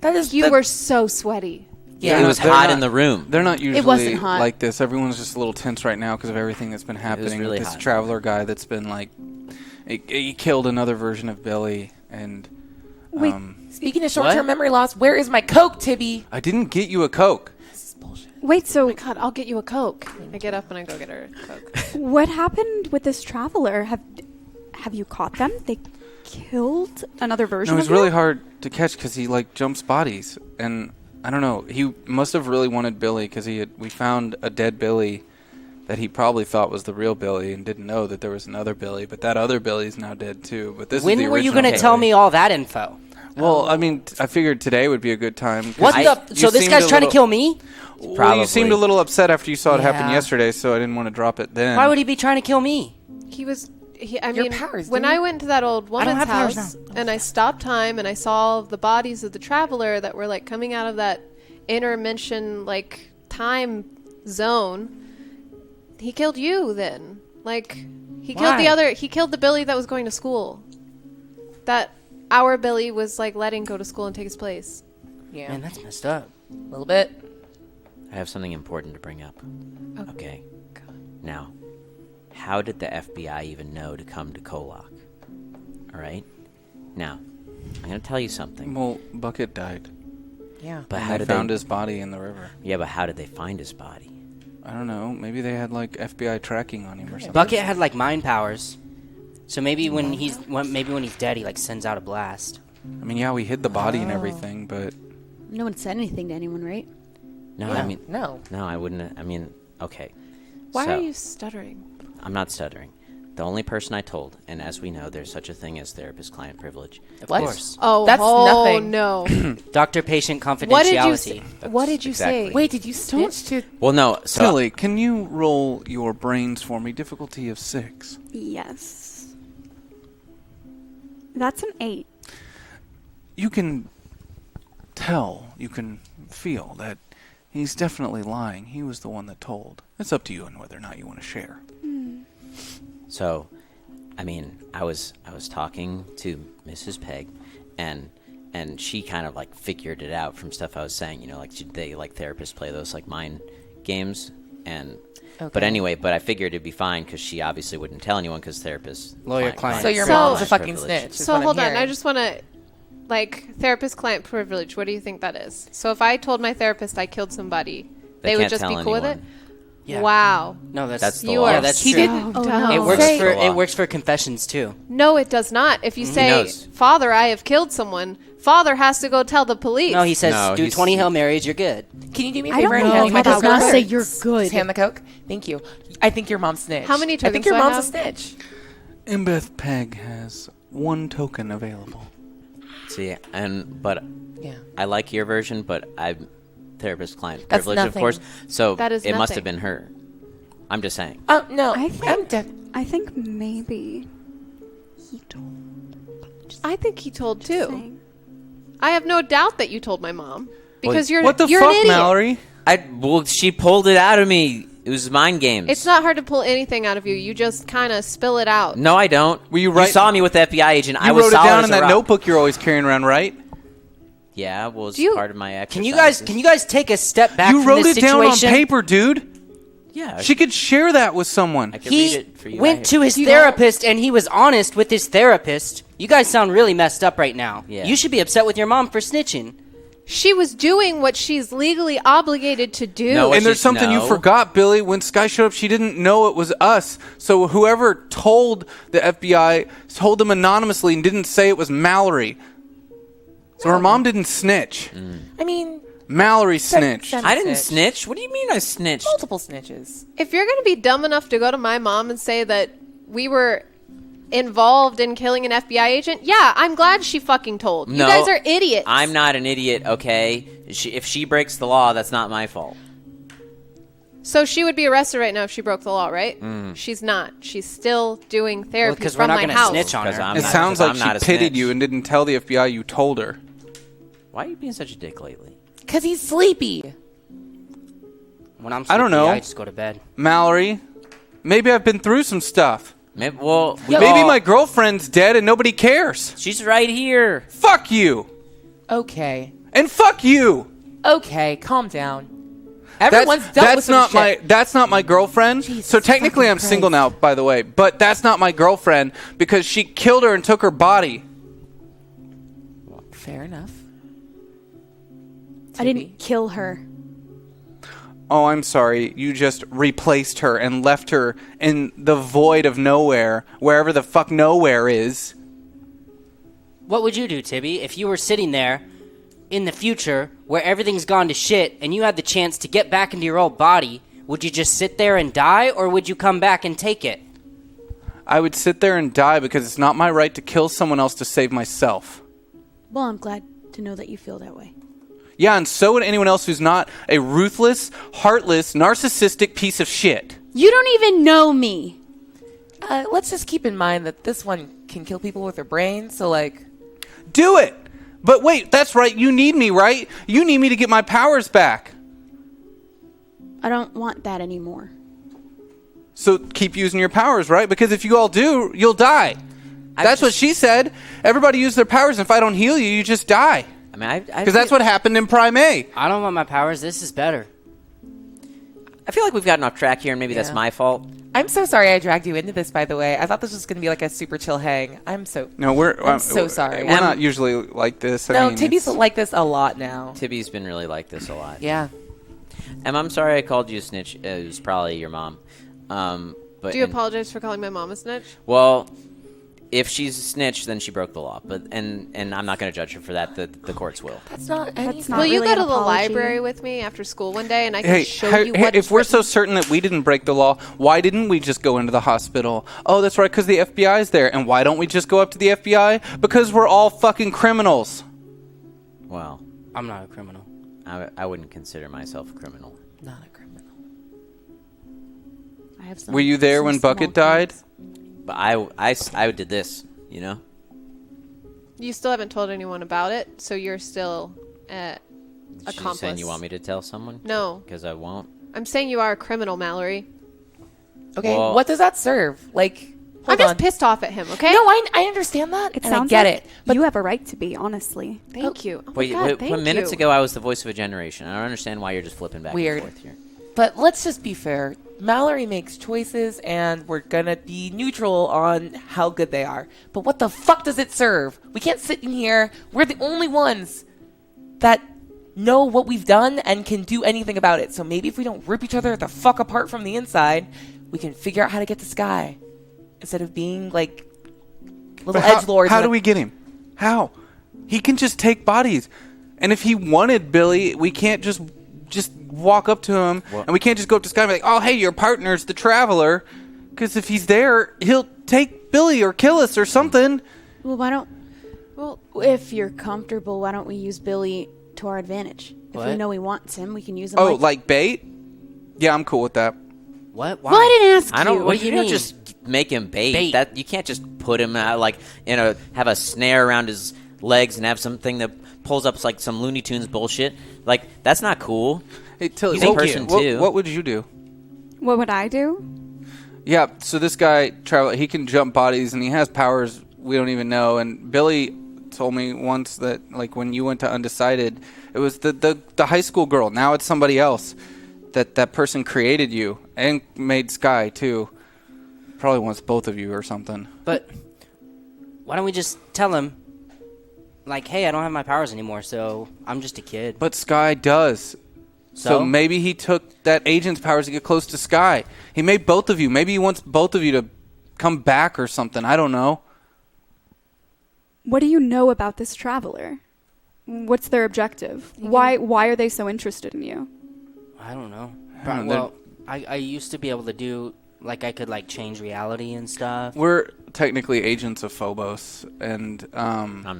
That is You the- were so sweaty. Yeah. It was They're hot not- in the room. They're not usually wasn't hot. like this. Everyone's just a little tense right now because of everything that's been happening really with this hot. traveler guy that's been like, he killed another version of Billy, and Wait. Speaking of short-term What? memory loss, where is my Coke, Tibby? I didn't get you a Coke. This is bullshit. Wait, so Oh my God, I'll get you a Coke. I get up and I go get her a Coke. what happened with this traveler? Have you caught them? They killed another version No, of it's really you? hard to catch because he like jumps bodies, and I don't know. He must have really wanted Billy because we found a dead Billy that he probably thought was the real Billy and didn't know that there was another Billy. But that other Billy's now dead too. But this When is the were you original going to tell Billy. me all that info? Well, I mean, I figured today would be a good time. 'cause What you- the? you So this seemed guy's a trying to little- kill me? Well, you seemed a Probably. little upset after you saw it happen Yeah. yesterday, so I didn't want to drop it then. Why would he be trying to kill me? He was. Your powers, when dude. I went to that old I don't woman's have powers house and I stopped time and I saw all of the bodies of the traveler that were like coming out of that intermention like time zone, he killed you then. Like he killed the Why? other. He killed the Billy that was going to school. That our Billy was like letting go to school and take his place. Yeah, Man, that's messed up. a little bit. I have something important to bring up. Okay. Now, how did the FBI even know to come to KOllOK? All right? Now, I'm going to tell you something. Well, Bucket died. Yeah. But And how they did found they... his body in the river. Yeah, but how did they find his body? I don't know. Maybe they had like FBI tracking on him or something. Bucket had like mind powers, so maybe when he's dead, he like sends out a blast. I mean, yeah, we hid the body and everything, but No one said anything to anyone, right? No, Yeah. I mean... No. No, I wouldn't... I mean, okay. Why So, are you stuttering? I'm not stuttering. The only person I told, and as we know, there's such a thing as therapist-client privilege. Of What? course, Oh, That's nothing. no. doctor-patient confidentiality. What did you say? What did you exactly. say? Wait, did you snitch to... Well, no, so... Tilly, can you roll your brains for me? Difficulty of 6. Yes. That's an 8. You can tell, you can feel that he's definitely lying. He was the one that told. It's up to you on whether or not you want to share. So, I mean, I was talking to Mrs. Peg, and she kind of like figured it out from stuff I was saying. You know, like they like therapists play those like mind games, and but anyway, but I figured it'd be fine because she obviously wouldn't tell anyone because therapists Lawyer-client. So your So- mom's a fucking privilege. snitch. is So what I'm hold on, hearing. I just want to, like, therapist-client privilege. What do you think that is? So if I told my therapist I killed somebody, they would can't just be tell cool with it? anyone. Yeah. Wow. No, That's the You law. are Yeah, that's He true. didn't... dumb. It works Say- for That's the law. confessions too. No, it does not. If you say, knows. Father, I have killed someone, Father has to go tell the police. No, he says No, do he's- 20 Hail Marys, you're good. Can you do me a I don't favor and know. hand me my He does Coke not real say quick? you're good. Just hand the Coke. Thank you. I think your mom snitched. How many I think tokens your do I mom's a have? snitch. Imbeth Peg has 1 token available. See, but Yeah. I like your version, but I'm therapist-client That's privilege, of nothing. course. So That is it must nothing. have been her. I'm just saying. Oh, no. I think, I'm I think maybe he told. I think he told too. Saying. I have no doubt that you told my mom. Because you're What the you're fuck, an idiot. Mallory? Well, she pulled it out of me. It was mind games. It's not hard to pull anything out of you. You just kind of spill it out. No, I don't. Were you You right- saw me with the FBI agent. I You was wrote it solid down as in a that rock. notebook you're always carrying around, right? Yeah, well, it's Do you- part of my exercises. Can you guys take a step back You from wrote this it down on situation? paper, dude. Yeah. She could share that with someone. I could read He it for you. went to his therapist and he was honest with his therapist. You guys sound really messed up right now. Yeah. You should be upset with your mom for snitching. She was doing what she's legally obligated to do. No, And there's she's- something you no. forgot, Billy. When Sky showed up, she didn't know it was us. So whoever told the FBI told them anonymously and didn't say it was Mallory. So her mom didn't snitch. I mean, Mallory snitched. Sen- I didn't snitch. What do you mean I snitched? multiple snitches. If you're going to be dumb enough to go to my mom and say that we were involved in killing an FBI agent, yeah, I'm glad she fucking told. No, you guys are idiots. I'm not an idiot, okay? If she breaks the law, that's not my fault. So she would be arrested right now if she broke the law, right? She's not. She's still doing therapy Because we're from not my going to house. snitch on Because her. I'm It not- sounds because like I'm not she a pitied snitch. you and didn't tell the FBI you told her. Why are you being such a dick lately? Because he's sleepy. When I'm I don't sleepy, know. I just go to bed. Mallory, maybe I've been through some stuff. Maybe, well, Maybe my girlfriend's dead and nobody cares. she's right here. Fuck you. Okay. And fuck you. Okay, calm down. Everyone's dealt with That's some not shit. that's not my girlfriend. Jesus so technically fucking I'm single Christ. now, by the way. But that's not my girlfriend because she killed her and took her body. Fair enough. I didn't kill her. Oh, I'm sorry. You just replaced her and left her in the void of nowhere, wherever the fuck nowhere is. What would you do, Tibby, if you were sitting there in the future where everything's gone to shit and you had the chance to get back into your old body? Would you just sit there and die, or would you come back and take it? I would sit there and die because it's not my right to kill someone else to save myself. Well, I'm glad to know that you feel that way. Yeah, and so would anyone else who's not a ruthless, heartless, narcissistic piece of shit. You don't even know me. Let's just keep in mind that this one can kill people with her brain, so, like... Do it! But wait, that's right, you need me, right? You need me to get my powers back. I don't want that anymore. So keep using your powers, right? Because if you all do, you'll die. That's what she said. Everybody use their powers, and if I don't heal you, you just die. I mean, Because that's what happened in Prime A. I don't want my powers. This is better. I feel like we've gotten off track here, and maybe that's Yeah. my fault. I'm so sorry I dragged you into this, by the way. I thought this was going to be like a super chill hang. I'm so sorry. We're not usually like this. No, Tibby's like this a lot now. Tibby's been really like this a lot. Yeah. I'm sorry I called you a snitch. It was probably your mom. But Do you apologize for calling my mom a snitch? Well, if she's a snitch, then she broke the law. But and I'm not going to judge her for that. The courts will. That's not anything. Will you really go an to the apology. library with me after school one day and I can show you Hey, what if we're so certain that we didn't break the law, why didn't we just go into the hospital? Oh, that's right, because the FBI's there. And why don't we just go up to the FBI? Because we're all fucking criminals. Well, I'm not a criminal. I wouldn't consider myself a criminal. Not a criminal. I have some, Were you there some when small Bucket died? things. But I did this, you know? You still haven't told anyone about it, so you're still She's accomplice. saying you want me to tell someone? No. Because I won't. I'm saying you are a criminal, Mallory. Okay, Well- what does that serve? Like, I'm hold just on. pissed off at him, okay? No, I understand that, It and I sounds get like it. But you have a right to be, honestly. Thank you. Oh my Wait, God, thank minutes you. ago I was the voice of a generation. I don't understand why you're just flipping back Weird. and forth here. But let's just be fair. Mallory makes choices, and we're gonna be neutral on how good they are. But what the fuck does it serve? We can't sit in here. We're the only ones that know what we've done and can do anything about it. So maybe if we don't rip each other the fuck apart from the inside, we can figure out how to get to Sky instead of being like little edgelords. How do we get him? How? He can just take bodies. And if he wanted Billy, we can't just walk up to him, and we can't just go up to Sky and be like, oh, hey, your partner's the Traveler. Because if he's there, he'll take Billy or kill us or something. Well, why don't... Well, if you're comfortable, why don't we use Billy to our advantage? If we What? know he wants him, we can use him Oh, like bait? Yeah, I'm cool with that. What? Why? Well, I didn't ask I don't. you. What do you don't mean? just make him bait. Bait. That you can't just put him out like have a snare around his legs and have something that pulls up like some Looney Tunes bullshit. Like that's not cool. Hey, Tilly, He's a person, too. What would you do? What would I do? Yeah, so this guy, Traveler, he can jump bodies, and he has powers we don't even know. And Billy told me once that, like, when you went to Undecided, it was the high school girl. Now it's somebody else. That person created you and made Sky, too. Probably wants both of you or something. But why don't we just tell him, like, hey, I don't have my powers anymore, so I'm just a kid. But Sky does. So maybe he took that agent's powers to get close to Sky. He made both of you. Maybe he wants both of you to come back or something. I don't know. What do you know about this traveler? What's their objective? Why are they so interested in you? I don't know. I don't know, Well, I used to be able to do, like, I could, like, change reality and stuff. We're technically agents of Phobos, and I'm not. I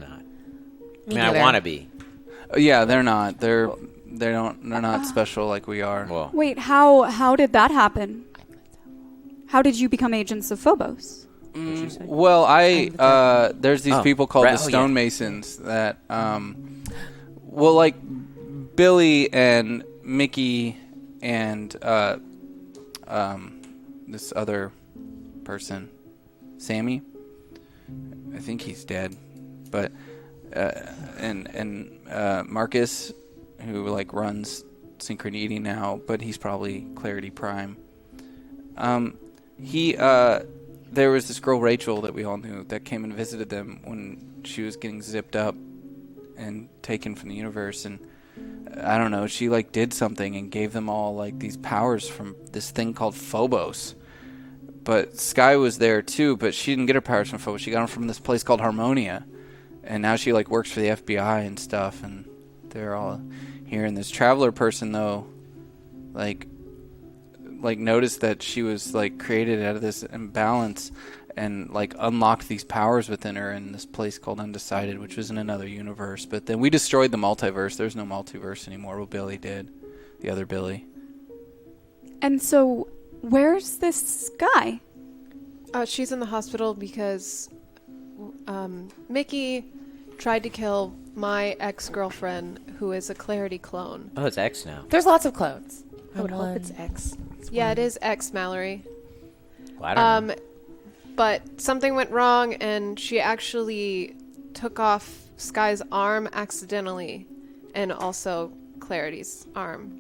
mean, neither. I want to be. yeah, they're not. They're not special like we are. Well, Wait, how did that happen? How did you become agents of Phobos? Well, there's these people called the oh, yeah. Stonemasons that, well, like Billy and Mickey and this other person, Sammy. I think he's dead, but and Marcus, who like runs Synchronity now, but he's probably Clarity Prime. There was this girl Rachel that we all knew that came and visited them when she was getting zipped up and taken from the universe, and I don't know, she like did something and gave them all like these powers from this thing called Phobos. But Sky was there too, but she didn't get her powers from Phobos. She got them from this place called Harmonia, and now she like works for the FBI and stuff, and they're all here. And this Traveler person though, like noticed that she was like created out of this imbalance and like unlocked these powers within her in this place called Undecided, which was in another universe. But then we destroyed the multiverse. There's no multiverse anymore. Well, Billy did. The other Billy. And so, where's this guy? She's in the hospital because Mickey tried to kill my ex-girlfriend, who is a Clarity clone. oh, it's X now. There's lots of clones. I would hope it's X. Yeah, it is ex-Mallory. Well, I don't know. But something went wrong, and she actually took off Sky's arm accidentally, and also Clarity's arm.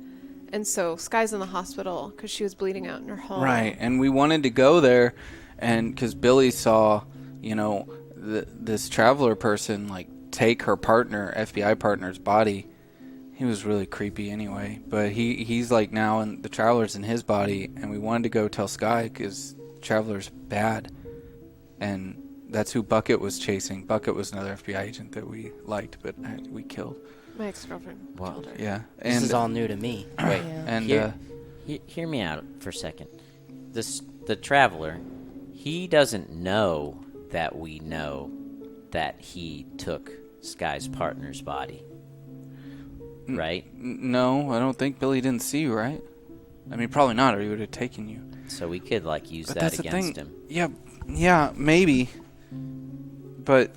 And so Sky's in the hospital because she was bleeding out in her home. Right, and we wanted to go there, and because Billy saw, this traveler person like take her partner, FBI partner's body. He was really creepy anyway, but he's like now, and the traveler's in his body, and we wanted to go tell Sky because traveler's bad, and that's who Bucket was chasing. Bucket was another FBI agent that we liked, but we killed. My ex-girlfriend killed her. Yeah, This and is all new to me. Wait, and hear me out for a second. The traveler, he doesn't know that we know that he took Sky's partner's body, right? no, I don't think Billy didn't see you, right? I mean, probably not, or he would have taken you. So we could use But that that's the against thing. him. Yeah, maybe. But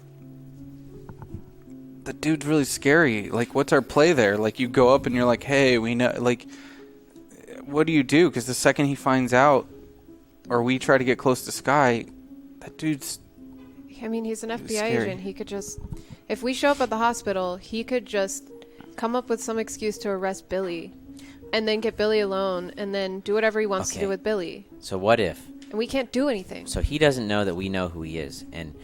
the dude's really scary. Like, what's our play there? Like, you go up and you're like, hey, we know. Like, what do you do? Because the second he finds out, or we try to get close to Sky, that dude's. I mean, he's an FBI scary. agent. He could just, if we show up at the hospital, he could just come up with some excuse to arrest Billy, and then get Billy alone, and then do whatever he wants to do with Billy. So what if? And we can't do anything. So he doesn't know that we know who he is, and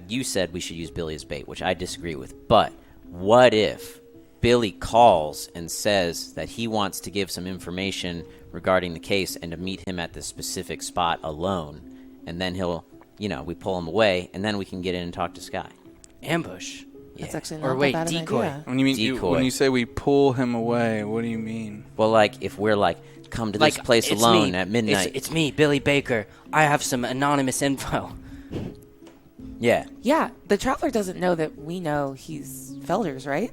you said we should use Billy as bait, which I disagree with. But what if Billy calls and says that he wants to give some information regarding the case and to meet him at this specific spot alone, and then he'll, we pull him away, and then we can get in and talk to Sky. Ambush. That's actually Or not wait, that bad decoy. An idea. When you mean Decoy. when you say we pull him away, what do you mean? Well, if we're come to this place it's alone me. at midnight. It's me, Billy Baker. I have some anonymous info. Yeah. Yeah, the traveler doesn't know that we know he's Felder's, right?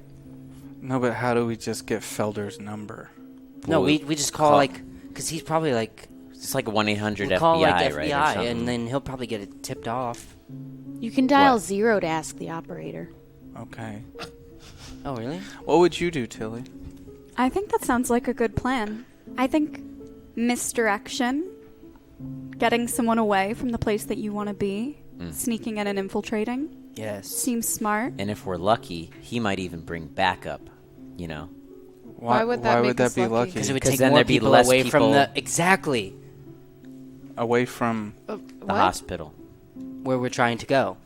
No, but how do we just get Felder's number? No, Well, we just call because he's probably It's like a 1-800 we'll FBI, call right? or FBI, something. and then he'll probably get it tipped off. You can dial What? 0 to ask the operator. Okay. Oh, really? What would you do, Tilly? I think that sounds like a good plan. I think misdirection, getting someone away from the place that you want to be, sneaking in and infiltrating, Yes. seems smart. And if we're lucky, he might even bring backup, Why would that make us be lucky? lucky? Because it would 'Cause take then more there'd be people less away from people- the exactly Away from the What? hospital. where we're trying to go.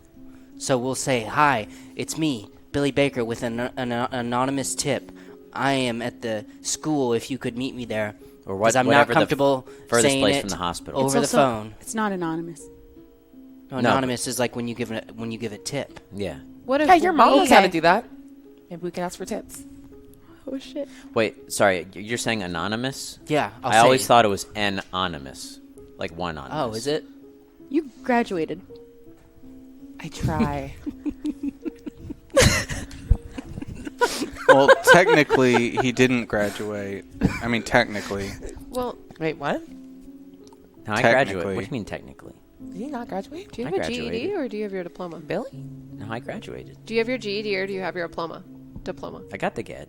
So we'll say, "Hi, it's me, Billy Baker, with an anonymous tip. I am at the school. If you could meet me there, Or because I'm not whatever the comfortable furthest saying place it from the hospital. over the also- phone. It's not anonymous. No, No, anonymous is like when you give a tip. Yeah. What if Yeah, your mom knows how to Okay. do that. Maybe we can ask for tips. Oh shit. Wait, sorry, you're saying anonymous? Yeah, I always thought it was anonymous. Like one anonymous. Oh, is it? You graduated. I try. Well, technically, he didn't graduate. I mean, technically. Well, Wait, what? No, I graduated. Technically. What do you mean technically? Did he not graduate? do you I have a GED graduated. or do you have your diploma? Billy? No, I graduated. Do you have your GED or do you have your diploma? Diploma. I got the GED.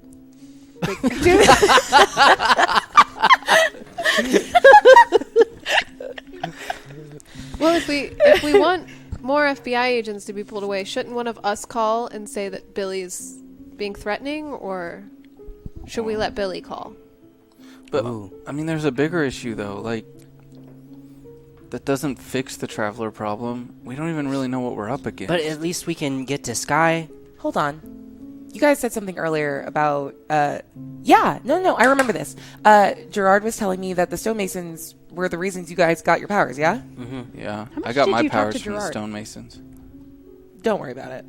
Well, if we want more FBI agents to be pulled away, shouldn't one of us call and say that Billy's being threatening, or should we let Billy call? But Ooh. I mean, there's a bigger issue though. Like, that doesn't fix the traveler problem. We don't even really know what we're up against. But at least we can get to Sky. Hold on. You guys said something earlier about, no, I remember this. Gerard was telling me that the stonemasons were the reasons you guys got your powers, yeah? Yeah, How much I got did my you talk powers to from the Gerard? stonemasons. Don't worry about it.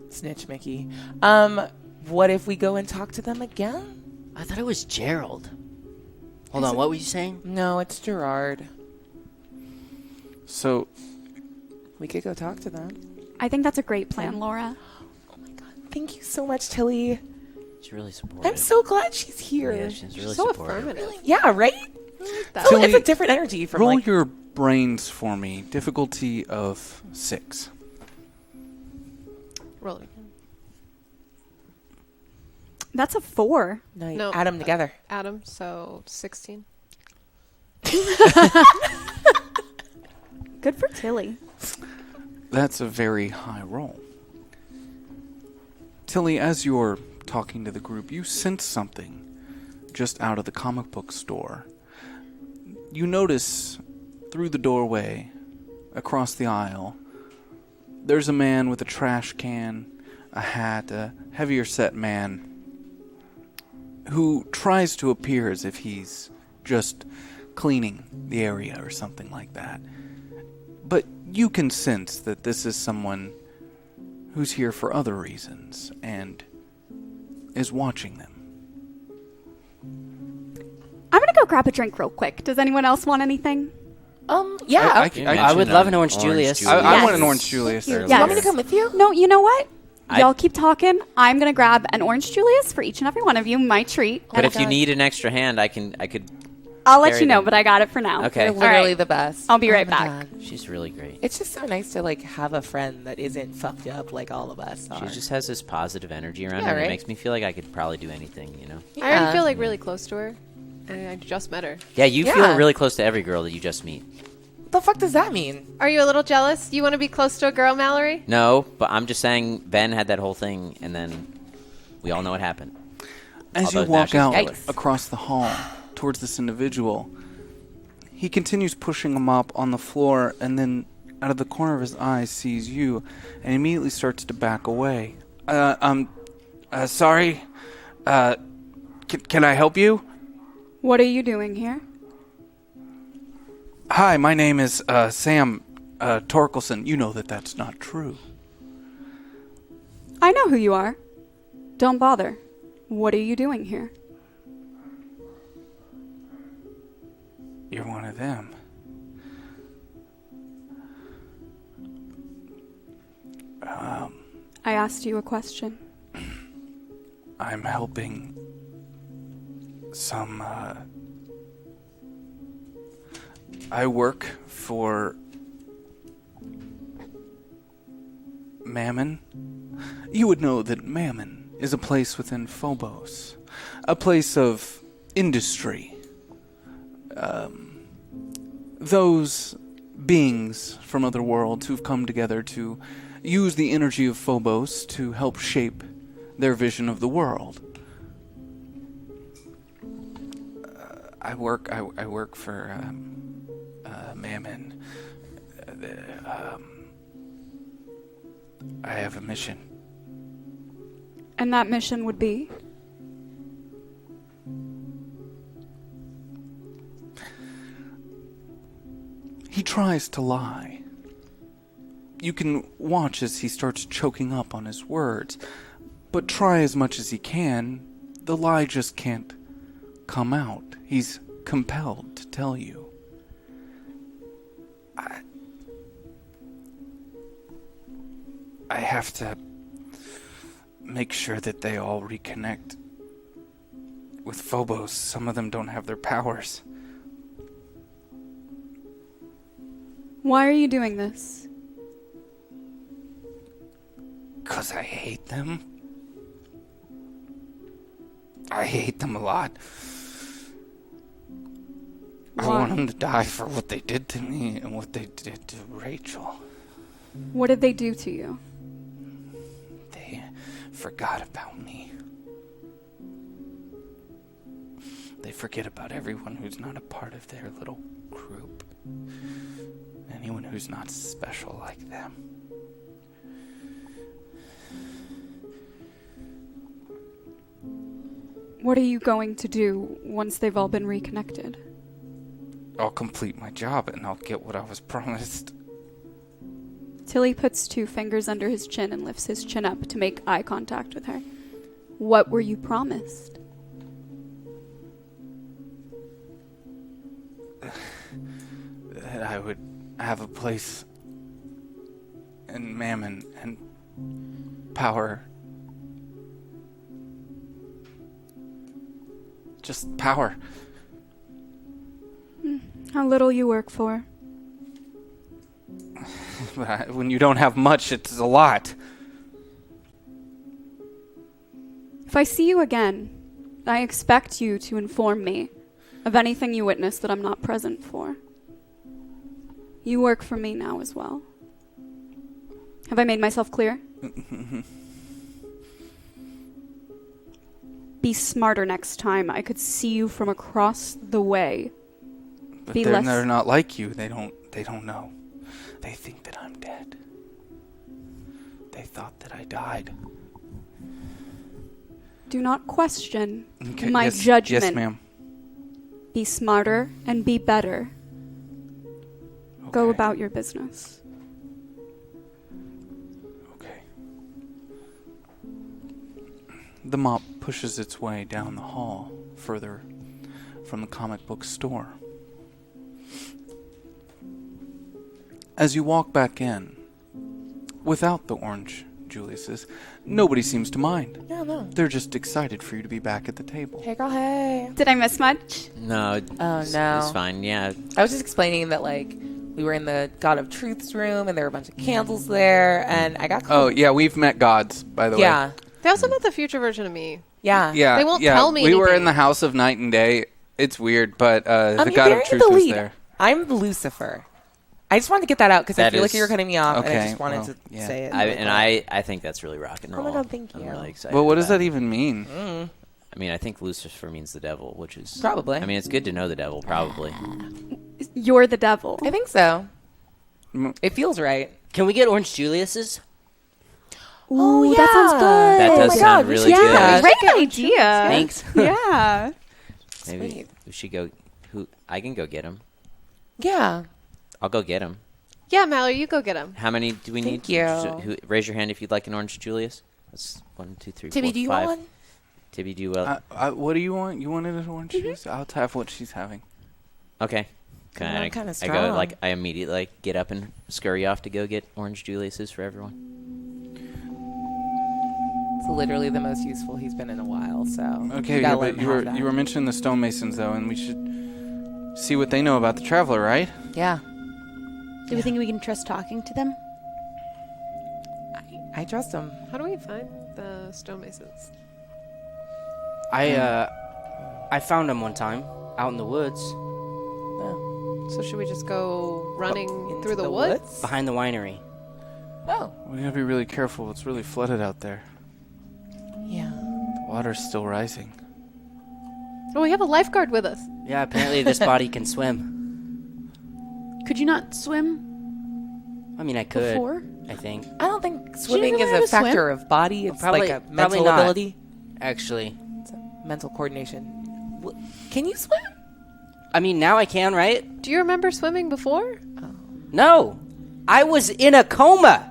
Snitch, Mickey. What if we go and talk to them again? I thought it was Gerald. Hold Is on, it- what were you saying? No, it's Gerard. So, We could go talk to them. I think that's a great plan, Laura. Oh my god. Thank you so much, Tilly. She's really supportive. I'm so glad she's here. Yeah, she's really So supportive. affirmative. Yeah, right? That- So it's a Tilly, different energy from roll like your brains for me. Difficulty of 6. Roll it. That's a 4. No. add them together. Adam, so 16. Good for Tilly. That's a very high roll. Tilly, as you're talking to the group, you sense something. just out of the comic book store. You notice through the doorway, across the aisle, there's a man with a trash can, a hat, a heavier set man who tries to appear as if he's just cleaning the area or something like that. But you can sense that this is someone who's here for other reasons and is watching them. I'm gonna go grab a drink real quick. Does anyone else want anything? Yeah. I would love an Orange Julius. I Yes. want an Orange Julius. You want me to come with you? No, you know what? Y'all keep talking. I'm gonna grab an Orange Julius for each and every one of you. My treat. But if you need an extra hand, I could. I'll let carry you know, them. but I got it for now. Okay. You're All literally right. the best. I'll be right my back. God. She's really great. It's just so nice to like have a friend that isn't fucked up like all of us are. She just has this positive energy around Yeah, her. right? It makes me feel like I could probably do anything, you know? I already feel like really close to her. And I just met her. Yeah, you Yeah. feel really close to every girl that you just meet. What the fuck does that mean? Are you a little jealous? You want to be close to a girl, Mallory? No, but I'm just saying Ben had that whole thing, and then we all know what happened. As you Although now walk she's out jealous. across the hall towards this individual, he continues pushing a mop on the floor and then out of the corner of his eye sees you and immediately starts to back away. Sorry. Can I help you? What are you doing here? Hi, my name is Sam Torkelson. You know that that's not true. I know who you are. Don't bother. What are you doing here? You're one of them. I asked you a question. I'm helping some, I work for Mammon. You would know that Mammon is a place within Phobos. A place of industry. Those beings from other worlds who've come together to use the energy of Phobos to help shape their vision of the world. I work for Mammon. I have a mission. And that mission would be? He tries to lie. You can watch as he starts choking up on his words, but try as much as he can, the lie just can't come out. He's compelled to tell you. I have to make sure that they all reconnect with Phobos. Some of them don't have their powers. Why are you doing this? 'Cause I hate them. I hate them a lot. I Why? want them to die for what they did to me and what they did to Rachel. What did they do to you? They forgot about me. They forget about everyone who's not a part of their little group. Anyone who's not special like them. What are you going to do once they've all been reconnected? I'll complete my job and I'll get what I was promised. Tilly puts 2 fingers under his chin and lifts his chin up to make eye contact with her. What were you promised? That I would have a place in Mammon and power. Just power. How little you work for. But when you don't have much, it's a lot. If I see you again, I expect you to inform me of anything you witness that I'm not present for. You work for me now as well. Have I made myself clear? Be smarter next time. I could see you from across the way. But Be they're less- not like you. They don't know. They think that I'm dead. They thought that I died. Do not question Okay, my yes, judgment. Yes, ma'am. Be smarter and be better. Go Okay. about your business. Okay. The mop pushes its way down the hall, further from the comic book store. As you walk back in, without the orange Julius's, nobody seems to mind. Yeah, no. They're just excited for you to be back at the table. Hey, girl, hey. Did I miss much? No. Oh, It's no. fine. Yeah. I was just explaining that, like, we were in the God of Truth's room, and there were a bunch of candles there, and I got Oh, called. yeah, we've met gods, by the way. Yeah. They also met the future version of me. Yeah. Yeah, They won't yeah. tell me We were in anything. the House of Night and Day. It's weird, but the you're God of bearing Truth the was lead. there. I'm Lucifer. I just wanted to get that out because I That feel like is- you were cutting me off, and I Okay, just wanted well, to yeah. say it. I think that's really rock and Oh roll. my God, thank I'm you. really excited. Well, what does about that it. even mean? I mean, I think Lucifer means the devil, which is Probably. I mean, it's good to know the devil, probably. You're the devil. I think so. Mm. It feels right. Can we get Orange Julius's? Ooh, yeah. that sounds good. That Oh does my sound God, we really should good. do that. Great idea. Thanks. Yeah. Maybe Sweet. we should go. I can go get him. Yeah. I'll go get him. Yeah, Mallory, you go get him. How many do we Thank need? you. Raise your hand if you'd like an orange Julius. That's 1, 2, 3, Tibby, 4, do you 5. want one? Tibby, do you? What do you want? You wanted an orange juice? I'll have what she's having. Okay. I'm I kinda I go strong. I immediately get up and scurry off to go get orange Julius's for everyone. It's literally the most useful he's been in a while, so. Okay, gotta yeah, let but him you have that. were mentioning the stonemasons though, and we should see what they know about the traveler, right? Yeah. Do we think we can trust talking to them? I trust him. How do we find the stonemasons? I found him one time out in the woods So should we just go running Into through the woods? behind the winery. Oh. We gotta be really careful. It's really flooded out there. Yeah. The water's still rising. Oh, we have a lifeguard with us. Yeah, apparently this body can swim. Could you not swim I mean, I could. before? I think. I don't think swimming know is how a to swim? factor of body. It's Probably- like a probably mental not. ability. Actually, It's a mental coordination. Can you swim? I mean, now I can, right? Do you remember swimming before? No, I was in a coma.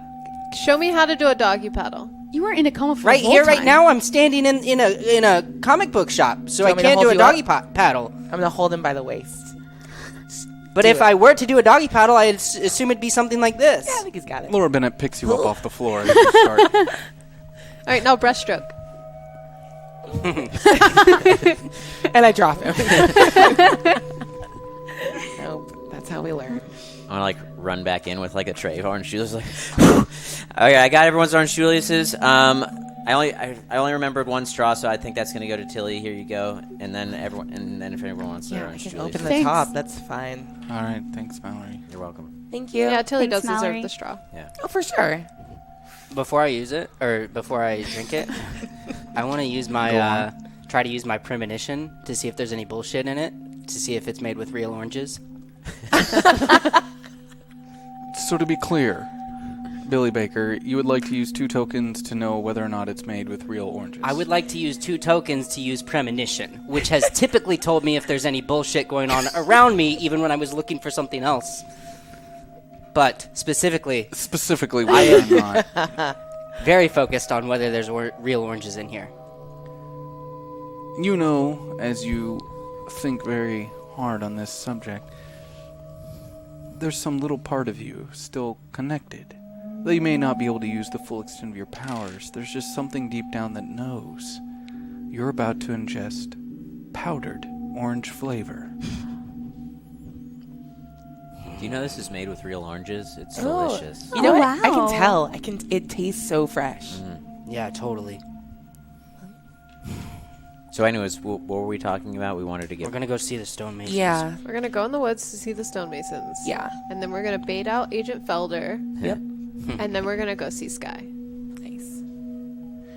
Show me how to do a doggy paddle. You were in a coma for Right the whole here, right time. now, I'm standing in a comic book shop, so Do you I want me to can't do hold a you up? doggy paddle. I'm gonna hold him by the waist. But Do if it. I were to do a doggy paddle, I'd assume it'd be something like this. Yeah, I think he's got it. Laura Bennett picks you up off the floor as you start. All right, now breaststroke. And I drop him. Nope. That's how we learn. I'm gonna run back in with a tray of orange Julius. Okay, I got everyone's orange Julius's. I only remembered one straw, so I think that's gonna go to Tilly. Here you go, and then everyone, and then if anyone wants their Yeah, I orange can Julius, open the Thanks. top. That's fine. All right, thanks, Mallory. you're welcome. Thank you. Yeah, Tilly Thanks, does deserve Mallory. the straw. Oh, for sure. Before I use it, or before I drink it, I want to use Go my on. try to use my premonition to see if there's any bullshit in it, to see if it's made with real oranges. So to be clear, Billy Baker, you would like to use 2 tokens to know whether or not it's made with real oranges. I would like to use 2 tokens to use premonition, which has typically told me if there's any bullshit going on around me, even when I was looking for something else. But specifically, Specifically, whether or not. very focused on whether there's real oranges in here. You know, as you think very hard on this subject, there's some little part of you still connected. Though you may not be able to use the full extent of your powers, there's just something deep down that knows you're about to ingest powdered orange flavor. Do you know this is made with real oranges? It's Oh. delicious. You know Oh, what? I wow. can tell. It tastes so fresh. Yeah, totally. So, anyways, what were we talking about? We wanted to get. We're gonna go see the stonemasons. Yeah. We're gonna go in the woods to see the stonemasons. Yeah. And then we're gonna bait out Agent Felder. Yep. And then we're gonna go see Sky. Nice.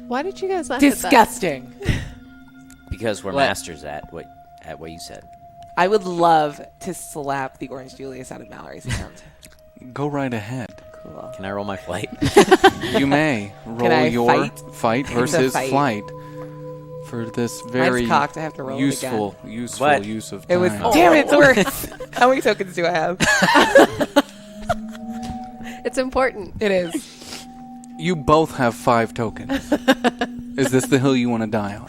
Why did you guys not hit that? Disgusting. Because we're What? masters at what you said. I would love to slap the Orange Julius out of Mallory's hand. Go right ahead. Cool. Can I roll my flight? You may roll I your fight? fight versus fight. flight for this very Mine's cocked. I have to roll it useful What? use of It was. time. Damn it, it's worse. How many tokens do I have? It's important. It is. You both have 5 tokens. Is this the hill you want to die on?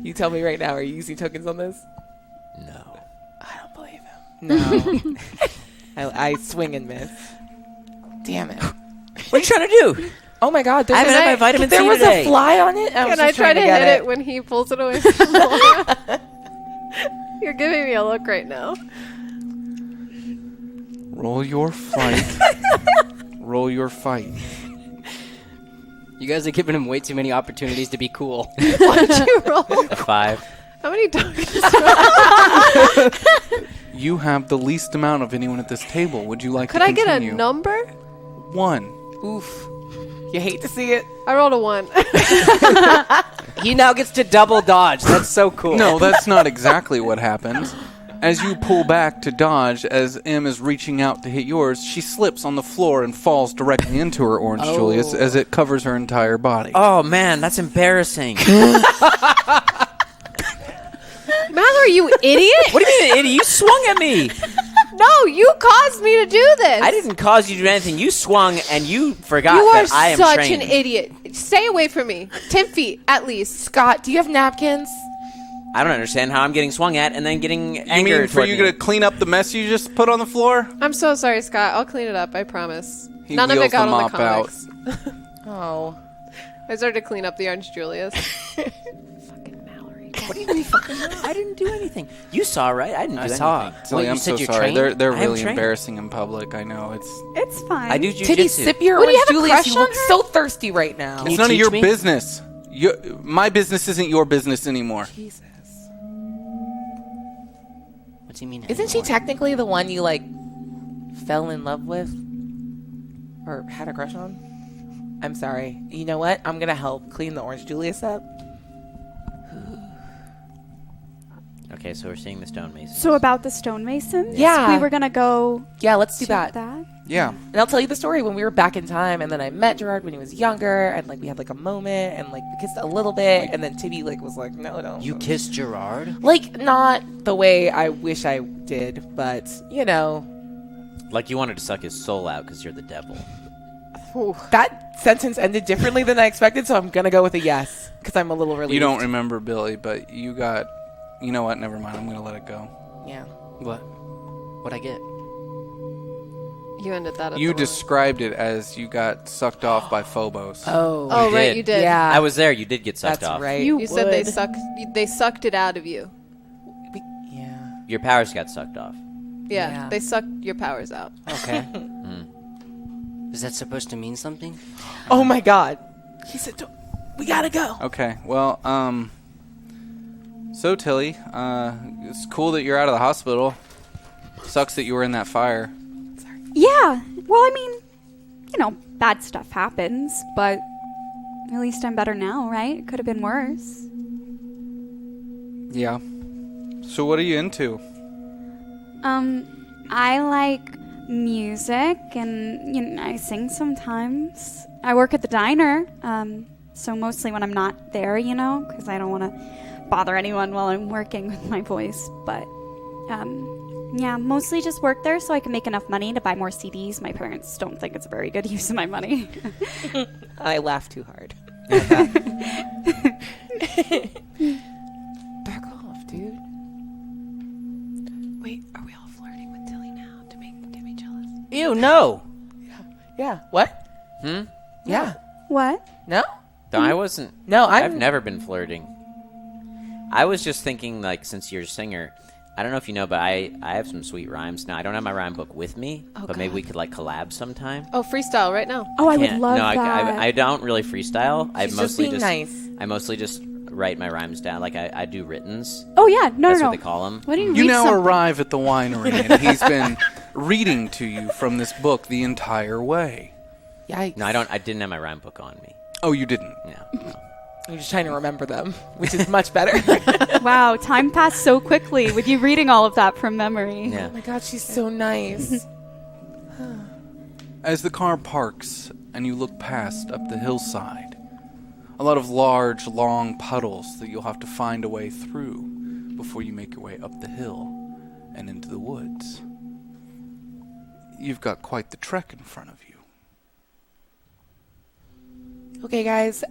You tell me right now. Are you using tokens on this? No. I don't believe him. No. I swing and miss. Damn it. What are you trying to do? Oh my god. I haven't had my vitamin C There was today. a fly on it. Can I try to hit it when he pulls it away from Laura? You're giving me a look right now. Roll your fight. Roll your fight. You guys are giving him way too many opportunities to be cool. Why'd you roll? A 5. How many tokens? You have the least amount of anyone at this table. Would you like Could to I continue? get a number? 1. Oof. You hate to see it. I rolled a 1. He now gets to double dodge. That's so cool. No, that's not exactly what happens. As you pull back to dodge, as M is reaching out to hit yours, she slips on the floor and falls directly into her Orange Julius as it covers her entire body. Oh man, that's embarrassing. Mallory, you idiot! What do you mean, idiot? You swung at me. No, you caused me to do this. I didn't cause you to do anything. You swung and you forgot You are that I am such trained. an idiot. Stay away from me. 10 feet, at least. Scott, do you have napkins? I don't understand how I'm getting swung at and then getting You anger mean for toward you me. to clean up the mess you just put on the floor? I'm so sorry, Scott. I'll clean it up, I promise. He None of wheels it got the on the mop out. comics. Oh. I started to clean up the Orange Julius. What do you mean fucking no? I didn't do anything. You saw, right? I didn't do I anything. saw it. Silly, you I'm said so you're sorry. trained? They're I am really trained. embarrassing in public. I know it's It's fine. I do Titty, jujitsu. sip your What, do you Orange have a Julius. crush You on look her? so thirsty right now. it's you none of teach your me? business. My business isn't your business anymore. Jesus. What's he mean? Isn't she anymore? technically the one you, like, fell in love with? Or had a crush on? I'm sorry. You know what? I'm going to help clean the Orange Julius up. Okay, so we're seeing the stonemasons. So about the stonemasons? Yeah. We were going to go Yeah, let's do check that. Yeah. And I'll tell you the story when we were back in time, and then I met Gerard when he was younger, and, like, we had, like, a moment, and, like, we kissed a little bit, and then Tibby, like, was like, no, don't. You kissed Gerard? Like, not the way I wish I did, but, you know. Like you wanted to suck his soul out because you're the devil. That sentence ended differently than I expected, so I'm going to go with a yes, because I'm a little relieved. You don't remember Billy, but you got. You know what? Never mind. I'm gonna let it go. Yeah. What? What'd I get? You ended that up. You described it as you got sucked off by Phobos. Oh. Oh, You right, did. you did. Yeah. I was there. You did get sucked That's off. right. You You said they would. sucked it out of you. Yeah. Your powers got sucked off. Yeah, Yeah. they sucked your powers out. Okay. Is that supposed to mean something? Oh my god. He said, we gotta go. Okay. Well, So Tilly, it's cool that you're out of the hospital. Sucks that you were in that fire. Yeah. Well, I mean, you know, bad stuff happens, but at least I'm better now, right? It could have been worse. Yeah. So what are you into? I like music and, you know, I sing sometimes. I work at the diner, so mostly when I'm not there, you know, because I don't want to bother anyone while I'm working with my voice. But, yeah, mostly just work there so I can make enough money to buy more CDs. My parents don't think it's a very good use of my money. I laugh too hard. Back off, dude. Wait, are we all flirting with Tilly now to make Timmy jealous? Ew, no. Yeah. What? Yeah. What? No? No, I wasn't. No, I've never been flirting. I was just thinking, like, since you're a singer, I don't know if you know, but I have some sweet rhymes. Now, I don't have my rhyme book with me, but maybe we could, like, collab sometime. Oh, freestyle right now. Oh, I would Can't- love no, that. I don't really freestyle. I She's just mostly being nice. I mostly just write my rhymes down. Like, I do writtens. Oh, yeah. No, That's no, what no. they call them. Why do you You read now something? arrive at the winery, and he's been reading to you from this book the entire way. Yikes. No, I didn't have my rhyme book on me. Oh, you didn't. No. I'm just trying to remember them, which is much better. Wow, time passed so quickly with you reading all of that from memory. Yeah. Oh my god, she's so nice. As the car parks and you look past up the hillside, a lot of large, long puddles that you'll have to find a way through before you make your way up the hill and into the woods. You've got quite the trek in front of you. Okay, guys,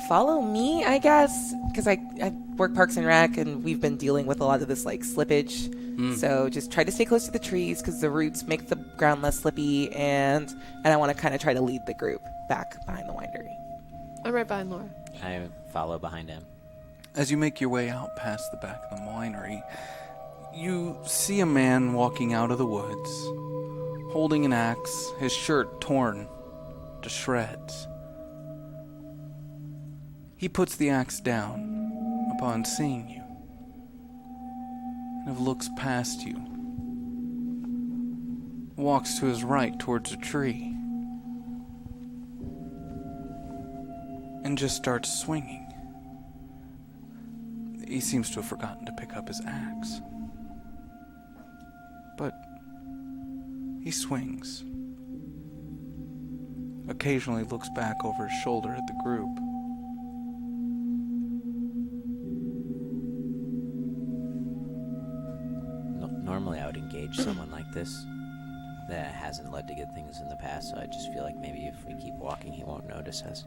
follow me, I guess, because I work Parks and Rec, and we've been dealing with a lot of this, like, slippage. So just try to stay close to the trees, because the roots make the ground less slippy, and I want to kind of try to lead the group back behind the winery. I'm right behind Laura. I follow behind him. As you make your way out past the back of the winery, you see a man walking out of the woods, holding an axe, his shirt torn to shreds. He puts the axe down upon seeing you, and looks past you, walks to his right towards a tree, and just starts swinging. He seems to have forgotten to pick up his axe, but he swings. Occasionally looks back over his shoulder at the group. Normally I would engage someone like this. That hasn't led to good things in the past, so I just feel like maybe if we keep walking, he won't notice us.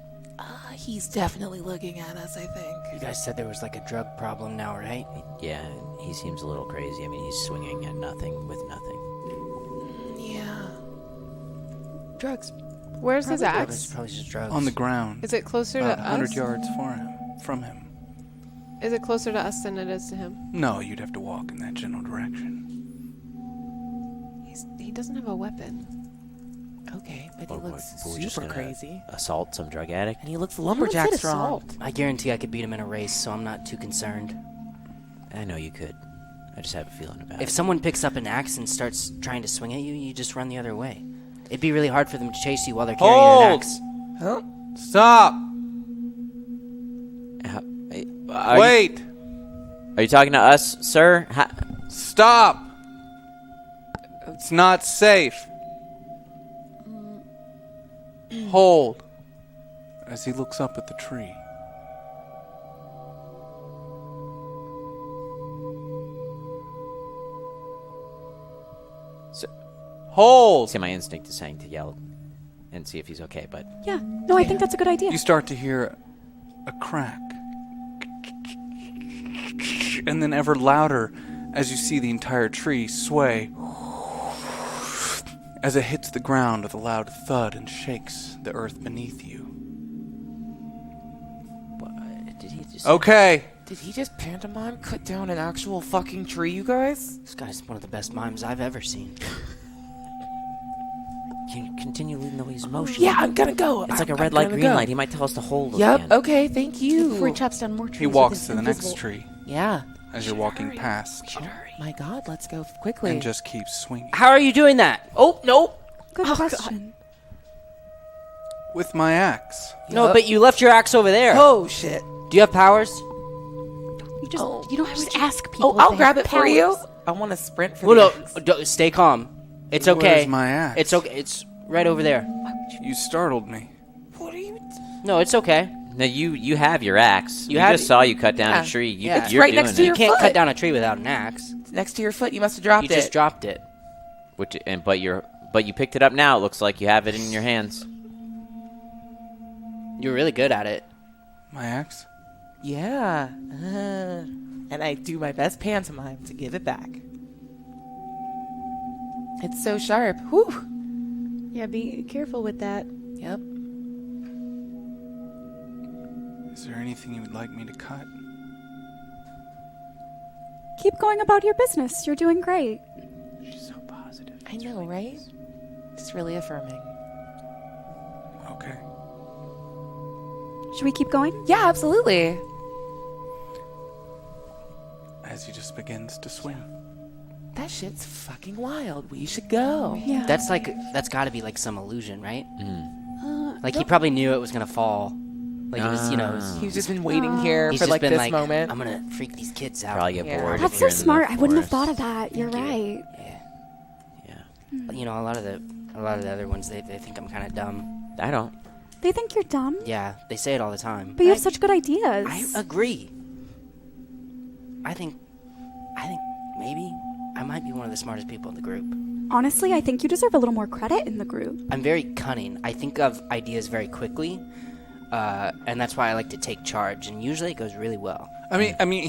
He's definitely looking at us, I think. You guys said there was like a drug problem now, right? Yeah, he seems a little crazy. I mean, he's swinging at nothing with nothing. Yeah. Drugs. Where's his It's axe? probably just drugs. On the ground, Is it closer about to 100 us? yards from him. Is it closer to us than it is to him? No, you'd have to walk in that general direction. He doesn't have a weapon. Okay, but he Or looks what, we're just super gonna crazy. Assault some drug addict? And he looks lumberjack said strong. assault. I guarantee I could beat him in a race, so I'm not too concerned. I know you could. I just have a feeling about If it. someone picks up an axe and starts trying to swing at you, you just run the other way. It'd be really hard for them to chase you while they're carrying an Hold! axe. Oh, Stop! Wait! Are you talking to us, sir? Stop! It's not safe. Hold. As he looks up at the tree. Hold! See, my instinct is saying to yell and see if he's okay, but Yeah. No, I think that's a good idea. You start to hear a crack. And then ever louder as you see the entire tree sway as it hits the ground with a loud thud and shakes the earth beneath you. did he just... Okay. did he just pantomime cut down an actual fucking tree, you guys? This guy's one of the best mimes I've ever seen. Can you continue leading the way he's motion? Yeah, I'm gonna go. It's like a I'm red light, gonna green go. light. He might tell us to hold Yep, again. okay, thank you. Before he chops down more trees. He with walks his to the next invisible- tree Yeah. as you're walking past My god, let's go quickly. and just keeps swinging. How are you doing that? Oh, nope. Good Oh, question. With my axe. No, Yup. but you left your axe over there. Oh, shit. Do you have powers? You just Oh, you don't just ask people. Oh, if I'll they grab have it for you. powers. I want to sprint for Well, the no, axe. stay calm. It's okay. Where's my axe? It's okay. It's right over there. You startled me. What are you... No, it's okay. No, you have your axe. You We have just it- saw you cut down Yeah. a tree. You, Yeah. It's you're right doing next to it. your You can't foot. cut down a tree without an axe. Next to your foot, you must have dropped You just it. dropped it. But you picked it up now. It looks like you have it in your hands. You're really good at it. My axe? Yeah. And I do my best pantomime to give it back. It's so sharp. Whew. Yeah, be careful with that. Yep. Is there anything you would like me to cut? Keep going about your business. You're doing great. She's so positive. I know, right? It's really affirming. Okay. Should we keep going? Yeah, absolutely. As he just begins to swing. That shit's fucking wild. We should go. Yeah. That's got to be like some illusion, right? Mm. Like he probably knew it was gonna fall. Like, it was, you know, He's just been waiting here he's for just like been this like, moment. I'm gonna freak these kids out. Probably get bored. That's if so you're in the smart. I wouldn't have forest. thought of that. You're right. Yeah. You know, a lot of the other ones, they think I'm kind of dumb. I don't. They think you're dumb, Yeah, they say it all the time. but you have such good ideas. I agree. I think maybe I might be one of the smartest people in the group. Honestly, I think you deserve a little more credit in the group. I'm very cunning. I think of ideas very quickly, and that's why I like to take charge. And usually it goes really well. I mean,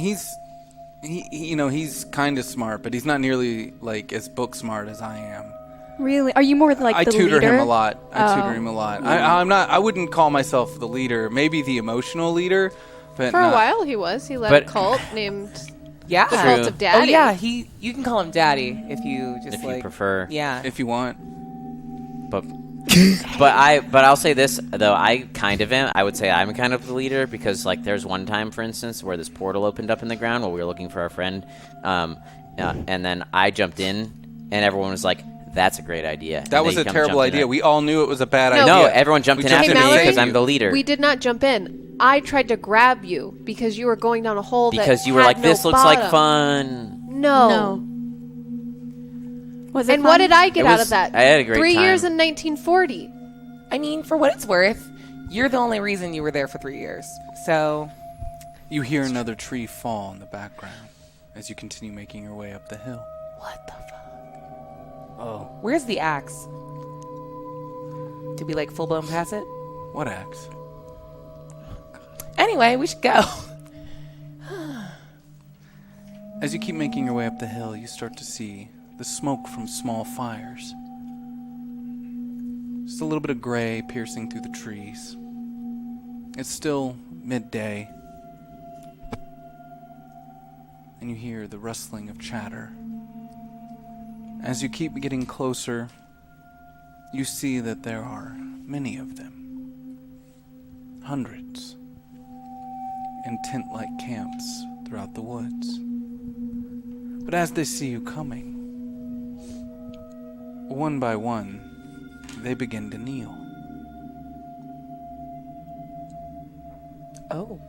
he's kind of smart, but he's not nearly like as book smart as I am. Really? Are you more like I the tutor leader? him a lot. I tutor Oh. him a lot. I'm not. I wouldn't call myself the leader. Maybe the emotional leader, but For a not- while, he was. He led But- a cult named Yeah. the Cult of Daddy. Oh yeah, you can call him Daddy if you just If like you prefer. Yeah. if you want. But I'll say this though, I kind of am. I would say I'm kind of the leader because like there's one time, for instance, where this portal opened up in the ground while we were looking for our friend, and then I jumped in, and everyone was like, "That's a great idea." That was a terrible idea. We all knew it was a bad idea. No, everyone jumped We in jumped after in me to save because I'm you. the leader. We did not jump in. I tried to grab you because you were going down a hole Because that you were had like, no "This looks like bottom." fun." No. Was it And what fun? did I get It out was- of that? I had a great 3 time. years in 1940. I mean, for what it's worth, you're the only reason you were there for 3 years. So You hear another tree fall in the background as you continue making your way up the hill. what the fuck? Oh, Where's the axe? Did we like full blown pass it? What axe? Anyway, we should go. As you keep making your way up the hill, you start to see the smoke from small fires. Just a little bit of gray piercing through the trees. It's still midday. And you hear the rustling of chatter. As you keep getting closer, you see that there are many of them. Hundreds. In tent-like camps throughout the woods. But as they see you coming, one by one, they begin to kneel. Oh,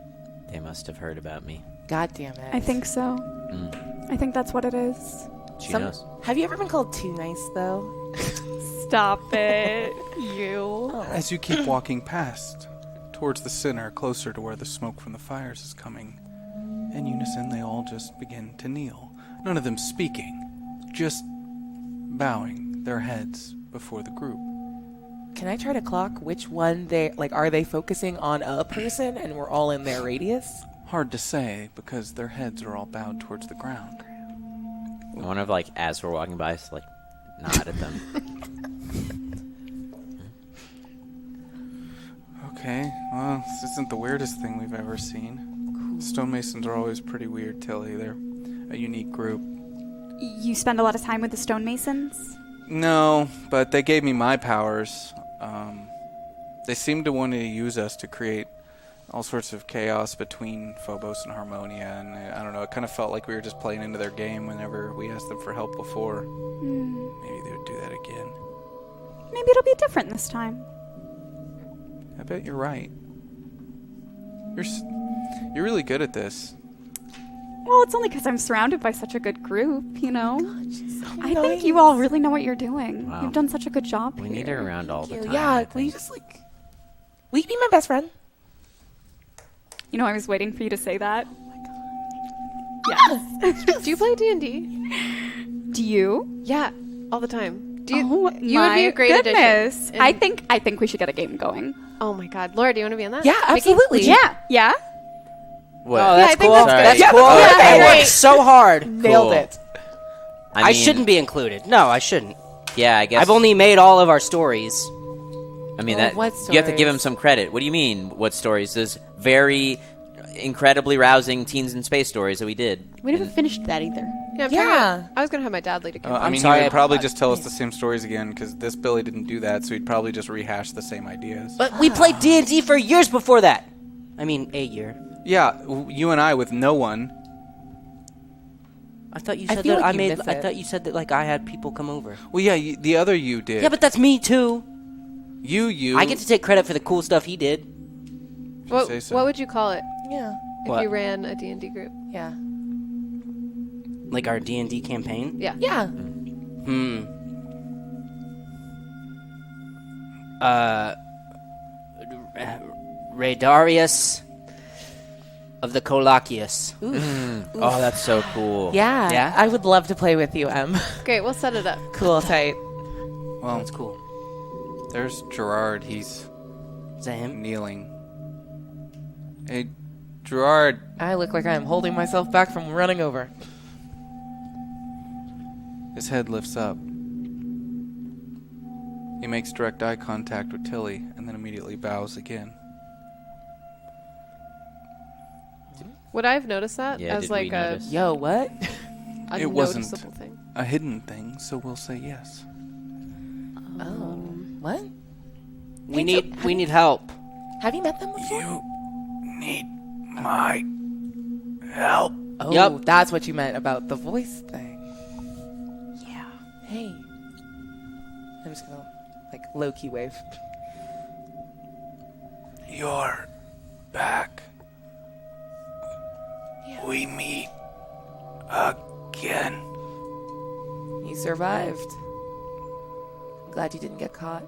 They must have heard about me. god damn it. I think so. I think that's what it is. She knows. Have you ever been called too nice though? Stop it. You. As you keep walking past, towards the center, closer to where the smoke from the fires is coming, in unison they all just begin to kneel. None of them speaking, just bowing their heads before the group. Can I try to clock which one they like? Are they focusing on a person and we're all in their radius? Hard to say because their heads are all bowed towards the ground. I want to like as we're walking by, just, like nod at them. Okay, well, this isn't the weirdest thing we've ever seen. Stonemasons are always pretty weird, Tilly. They're a unique group. You spend a lot of time with the stonemasons? No, but they gave me my powers. They seemed to want to use us to create all sorts of chaos between Phobos and Harmonia, and I don't know, it kind of felt like we were just playing into their game whenever we asked them for help before. Maybe they would do that again. Maybe it'll be different this time. I bet you're right. You're really good at this. Well, it's only because I'm surrounded by such a good group, you know? I nice. think you all really know what you're doing. Wow. You've done such a good job We here. need her around all the time. Yeah, I will you think. just like? Will you be my best friend? You know, I was waiting for you to say that. Do you play D&D? Do you? Yeah, all the time. Do you? Oh, you would be a great goodness. addition. I think we should get a game going. Oh my God, Laura, do you want to be on that? Yeah, absolutely. Yeah. Yeah? What? Oh, I that's think cool. that's good. That's cool. Yeah, I great. worked so hard. Nailed Cool. it. I mean, shouldn't be included. No, I shouldn't. Yeah, I guess. I've only made all of our stories. I mean Well, that. what You have to give him stories? some credit. What do you mean? What stories? Those very incredibly rousing teens in space stories that we did. We never finished that either. Yeah, I'm Yeah. trying to- I was gonna have my dad lead a game. I I'm mean, sorry, he would probably I- just tell us the same stories again, because this Billy didn't do that, so he'd probably just rehash the same ideas. But we played D&D for years before that. I mean, a year. Yeah, you and I with no one. I thought you I said feel that like I you made. miss I it. thought you said that like I had people come over. Well, yeah, the other you did. Yeah, but that's me too. You. I get to take credit for the cool stuff he did. If you say so. What would you call it Yeah. if What? you ran a D&D group? Yeah. Like our D&D campaign? Yeah. Yeah. Radarius of the Kolakius. Oh, that's so cool. Yeah. Yeah? I would love to play with you, Em. Great, we'll set it up. Cool, tight. Well, That's cool. there's Gerard. He's Is that him? kneeling. Hey, Gerard. I look like I'm holding myself back from running over. His head lifts up. He makes direct eye contact with Tilly and then immediately bows again. Would I have noticed that Yeah, as did like we a notice? Yo, what? It wasn't unnoticeable thing? a hidden thing, so we'll say yes. Oh. What? We need help. Have you met them before? You need my help. Oh, Yup. that's what you meant about the voice thing. Yeah. Hey. I'm just gonna, like, low-key wave. You're back. Yeah. We meet again. You survived. I'm glad you didn't get caught.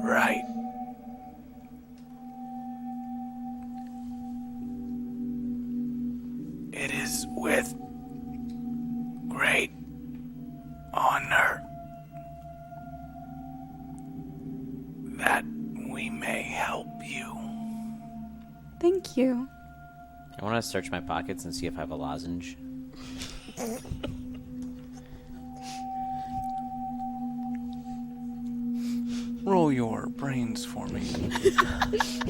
Right. It is with great honor that we may help you. Thank you. I want to search my pockets and see if I have a lozenge. Roll your brains for me.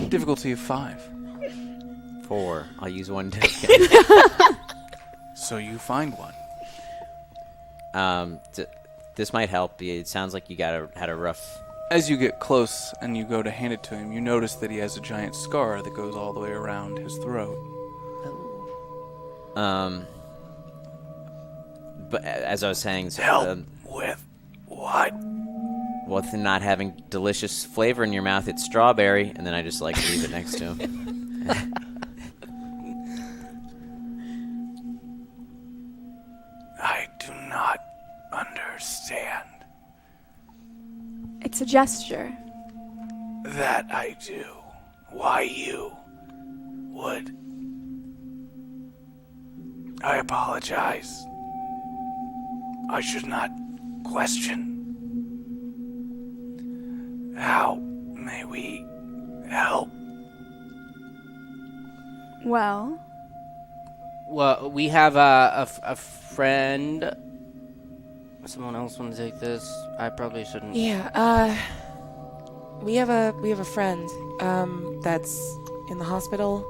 Difficulty of 5. 4. I'll use one token. So you find one. This might help. It sounds like you had a rough. As you get close and you go to hand it to him, you notice that he has a giant scar that goes all the way around his throat. But as I was saying, so, Help with what? with not having delicious flavor in your mouth, it's strawberry, and then I just like leave it next to him. I do not understand. It's a gesture. That I do. Why you would. I apologize. I should not question. How may we help? Well, Well, we have a friend. Someone else want to take this? I probably shouldn't. Yeah, we have a friend, that's in the hospital,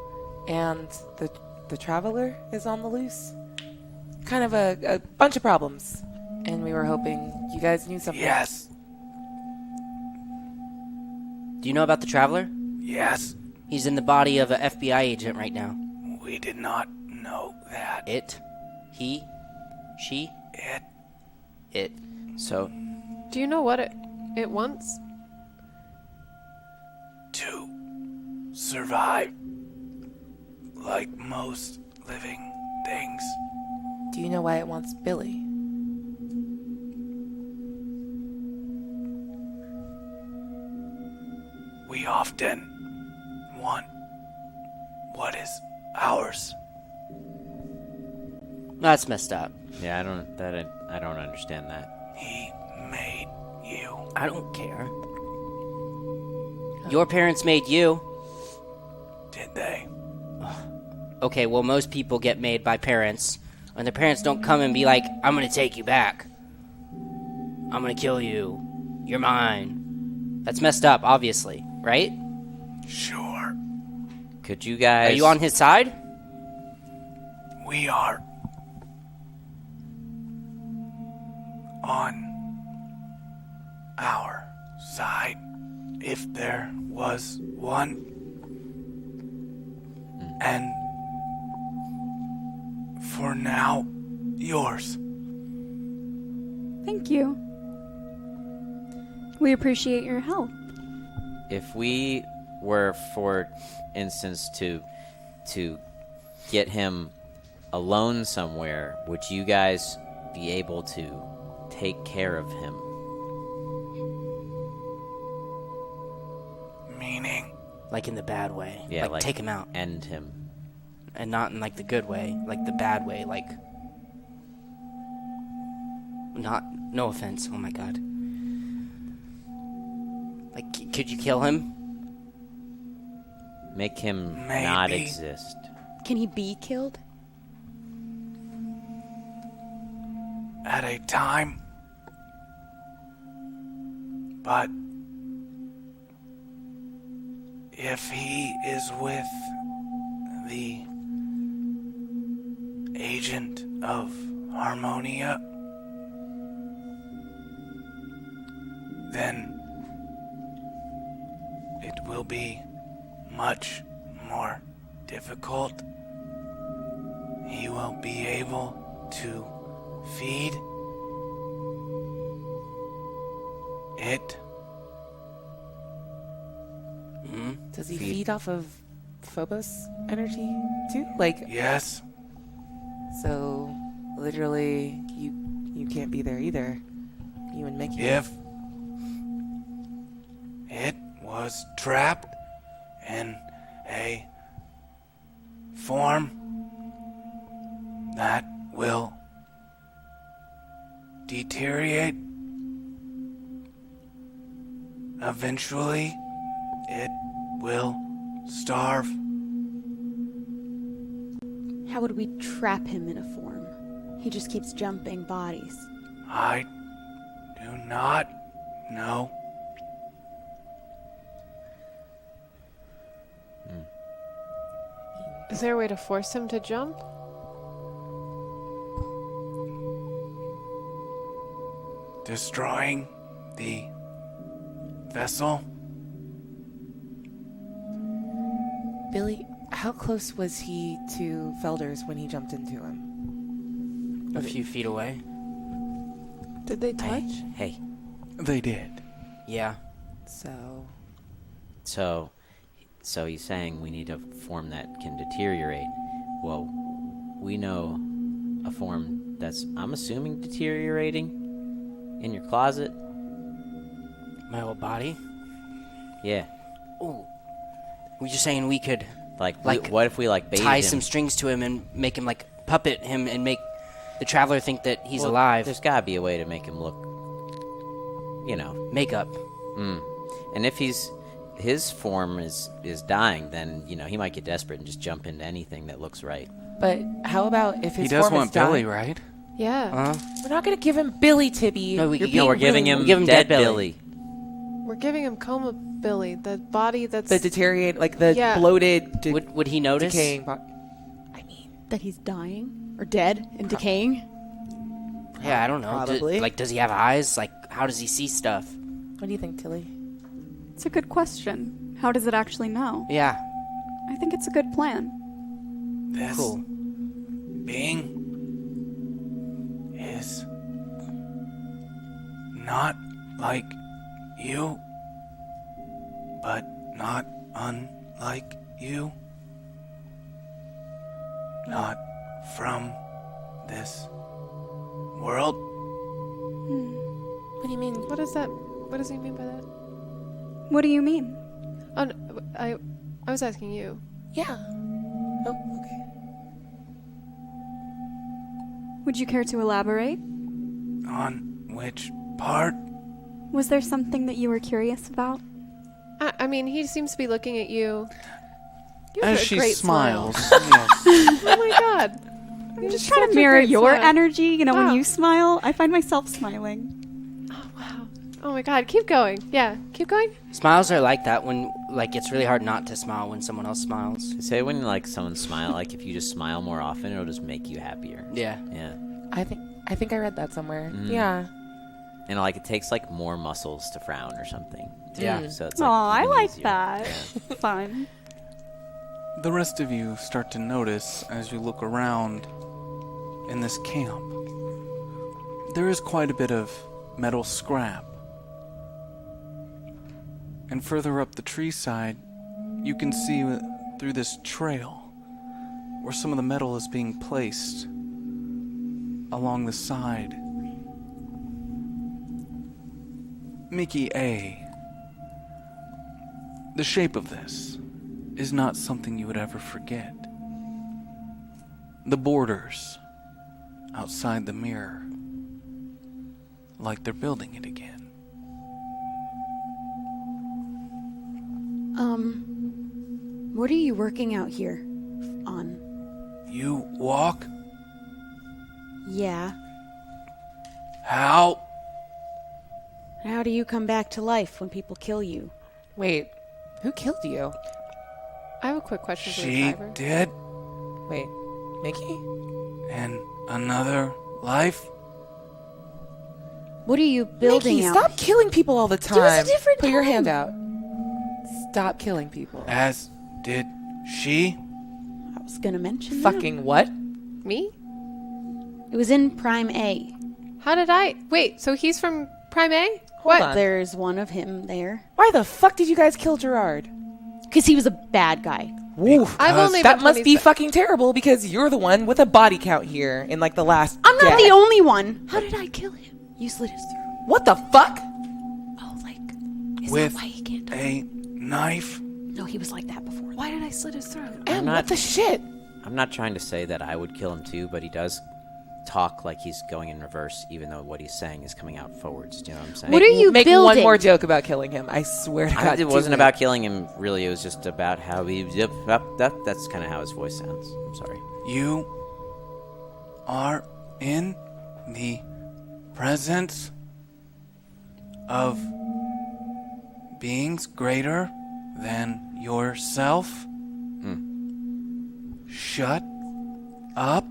and the traveler is on the loose. Kind of a bunch of problems, and we were hoping you guys knew something. Yes, Do you know about the Traveler? yes. He's in the body of an FBI agent right now. We did not know that. It, he, she, it. So, Do you know what it wants? To survive like most living things. Do you know why it wants Billy? We often want what is ours. That's messed up. yeah, I don't understand that. He made you. I don't care. Your parents made you. Did they? Okay, well, most people get made by parents, and their parents don't come and be like, I'm gonna take you back. I'm gonna kill you. You're mine. That's messed up, obviously, right? Sure. Could you guys? Are you on his side? We are on our side, if there was one. And for now, yours. thank you. We appreciate your help. If we were, for instance, to get him alone somewhere, would you guys be able to take care of him? Meaning? Like in the bad way. Yeah, like take him out. End him. And not in like the good way, like the bad way, like... No offense, oh my god. Like, could you kill him? Make him Maybe. not exist. Can he be killed? At a time. But if he is with the agent of Harmonia, then it will be much more difficult. He will be able to feed it. Does he feed off of Phobos energy too? Like, Yes. so literally, you can't be there either. You and Mickey. If it was trapped in a form that will deteriorate, eventually it will starve. How would we trap him in a form? He just keeps jumping bodies. I do not know. Is there a way to force him to jump? Destroying the vessel. Billy, how close was he to Felder's when he jumped into him? A few feet away. Did they touch? Hey. They did. Yeah. So, So he's saying we need a form that can deteriorate. Well, we know a form that's, I'm assuming, deteriorating in your closet. My whole body? Yeah. Ooh. Were you saying we could Like Like, what if we like bathe tie him? some strings to him and make him like puppet him and make the traveler think that he's Well, alive? There's gotta be a way to make him look, Makeup. And if his form is dying, then he might get desperate and just jump into anything that looks right. but how about if his He does form want is dying? Billy, right? Yeah. We're not gonna give him Billy, Tibby. No, we- You're no, being We're giving really him, We'll give him dead dead Billy. Billy. We're giving him coma Billy, the body that's the deteriorate, like the Yeah. bloated, Would he notice? decaying body. I mean, That he's dying? Or dead and decaying? Yeah, I don't know. Probably. Does he have eyes? Like, how does he see stuff? what do you think, Tilly? It's a good question. How does it actually know? Yeah. I think it's a good plan. This Cool. being is not like you, but not unlike you. Not from this world. What do you mean? What is that? What does he mean by that? What do you mean? Oh, no, I was asking you. Yeah. Oh, okay. Would you care to elaborate? On which part? Was there something that you were curious about? I mean, he seems to be looking at you. You have As a she great smiles. smile. Yes. Oh my god. I'm just trying to mirror your energy. Wow. When you smile, I find myself smiling. Oh wow. Oh my god. Keep going. Yeah. Keep going. Smiles are like that when, like, it's really hard not to smile when someone else smiles. They say when someone smile, like if you just smile more often, it'll just make you happier. Yeah. Yeah. I think I read that somewhere. Mhm. Yeah. And it takes more muscles to frown or something. Yeah. So it's Aw, I even like easier. that. Yeah. Fun. The rest of you start to notice as you look around in this camp. There is quite a bit of metal scrap And further up the tree side, you can see through this trail where some of the metal is being placed along the side. Mickey A., the shape of this is not something you would ever forget. The borders outside the mirror, like they're building it again. What are you working out here on? You walk? Yeah. How? How do you come back to life when people kill you? Wait, who killed you? I have a quick question for the She driver. did? Wait, Mickey? In another life? What are you building Mickey, out? stop killing people all the time. It was a different Put your time. hand out. Stop killing people. As did she? I was gonna mention Fucking what? Me? that. It was in Prime A. How did I? Wait, so he's from Prime A? Hold on. There's one of him there. Why the fuck did you guys kill Gerard? Because he was a bad guy. Woof. I've only That been must told be he's fucking terrible because you're the one with a body count here in like the last I'm not death. the only one. How did I kill him? You slit his throat. What the fuck? Oh, like, is With that why he can't die? a knife? No, he was like that before. Why did I slit his throat? And not- what the shit? I'm not trying to say that I would kill him too, but he does talk like he's going in reverse, even though what he's saying is coming out forwards. Do you know what I'm saying? What are you Make building? one more joke about killing him. I swear to God. It wasn't do about killing him, really. It was just about how he... That's kind of how his voice sounds. I'm sorry. You are in the presence of beings greater than yourself? Shut up.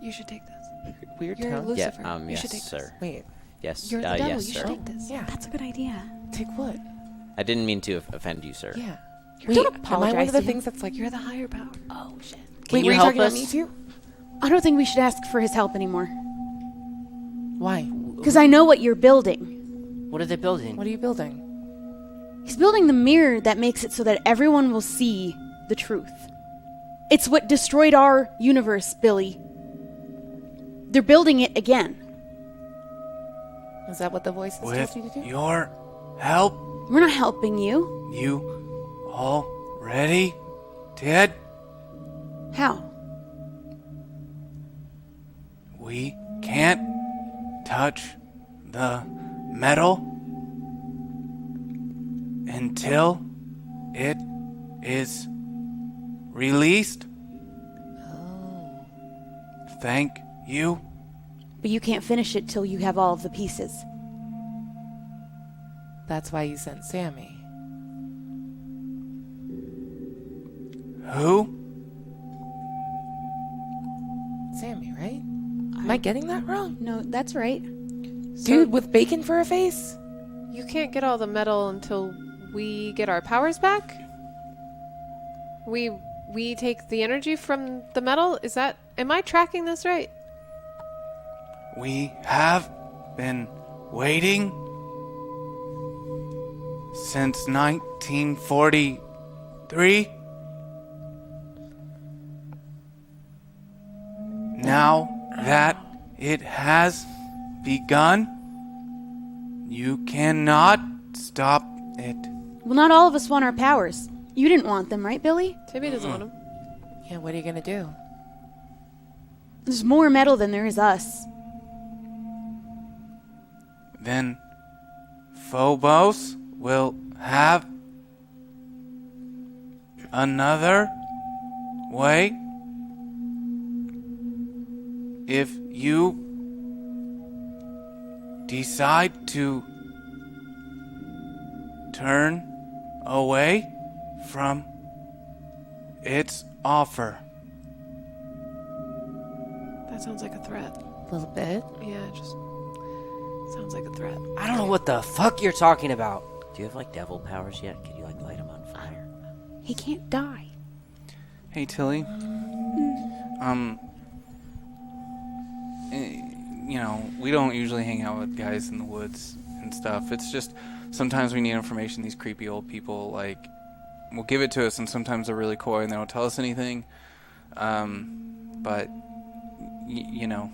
You should take this. Weird You're tone. Lucifer. Yeah, you yes, should take sir. this. Wait, Yes, You're the devil. yes, You sir. should take this. yeah. That's a good idea. Take what? I didn't mean to offend you, sir. Yeah. Don't Am I one apologize of the to him. things that's like, You're the higher power. Oh, shit. wait, you were you help talking about us? me too? I don't think we should ask for his help anymore. Why? Because I know what you're building. What are they building? What are you building? He's building the mirror that makes it so that everyone will see the truth. It's what destroyed our universe, Billy. They're building it again. Is that what the voice told With you to do? your help, We're not helping you. you already did. How? We can't touch the metal until it is released. Thank you. But you can't finish it till you have all of the pieces. That's why you sent Sammy. Who? Sammy, right? Am I getting that wrong? No, that's right. Dude with bacon for a face? You can't get all the metal until we get our powers back? We take the energy from the metal? Is that... Am I tracking this right? We have been waiting since 1943. Now that it has begun, you cannot stop it. Well, not all of us want our powers. You didn't want them, right, Billy? Tibby doesn't want them. Yeah, what are you gonna do? There's more metal than there is us. Then Phobos will have another way. If you decide to turn away from its offer. That sounds like a threat. A little bit. Yeah, it just sounds like a threat. I don't know what the fuck you're talking about. Do you have, like, devil powers yet? Could you, like, light him on fire? He can't die. Hey Tilly. You know, we don't usually hang out with guys in the woods and stuff. It's just sometimes we need information. These creepy old people, like, will give it to us, and sometimes they're really coy and they don't tell us anything. But, you know,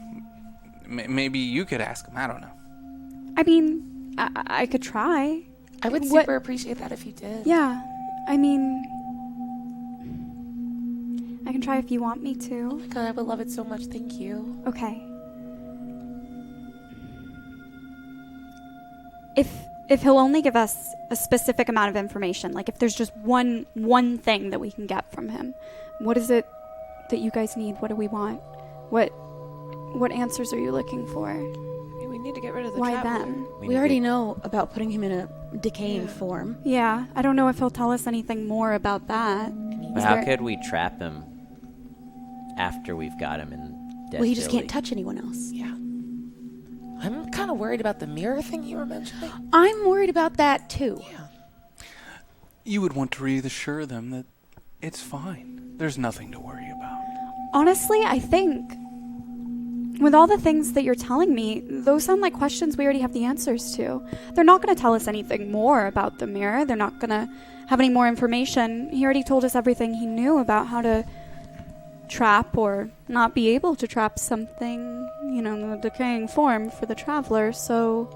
maybe you could ask them. I don't know. I mean, I could try. I would What- super appreciate that if you did. Yeah, I mean, I can try if you want me to. Oh my god, I would love it so much. Thank you. Okay. If he'll only give us a specific amount of information, like if there's just one thing that we can get from him, what is it that you guys need? What do we want? What answers are you looking for? We need to get rid of the Why traveler. them? We already know about putting him in a decaying form. Yeah, I don't know if he'll tell us anything more about that. But Is how there- could we trap him after we've got him in Death Well, he just Valley? can't touch anyone else. Yeah. I'm kind of worried about the mirror thing you were mentioning. I'm worried about that too. Yeah. You would want to reassure them that it's fine. There's nothing to worry about. Honestly, I think with all the things that you're telling me, those sound like questions we already have the answers to. They're not going to tell us anything more about the mirror. They're not going to have any more information. He already told us everything he knew about how to trap or not be able to trap something, you know, in the decaying form for the traveler. So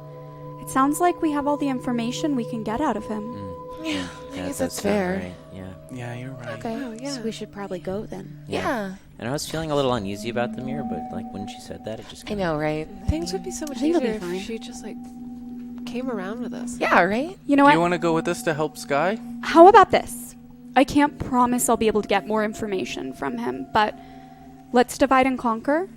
it sounds like we have all the information we can get out of him. Yeah, I guess that that's sounds fair. right, Yeah. Yeah, you're right. Okay. Oh, yeah. So we should probably go then. Yeah. And I was feeling a little uneasy about the mirror, but like when she said that, it just I know, right? Things would be so much I think it'll easier be fine. if she just, like, came around with us. Yeah, right? You know Do what? you want to go with us to help Sky? How about this? I can't promise I'll be able to get more information from him, but let's divide and conquer.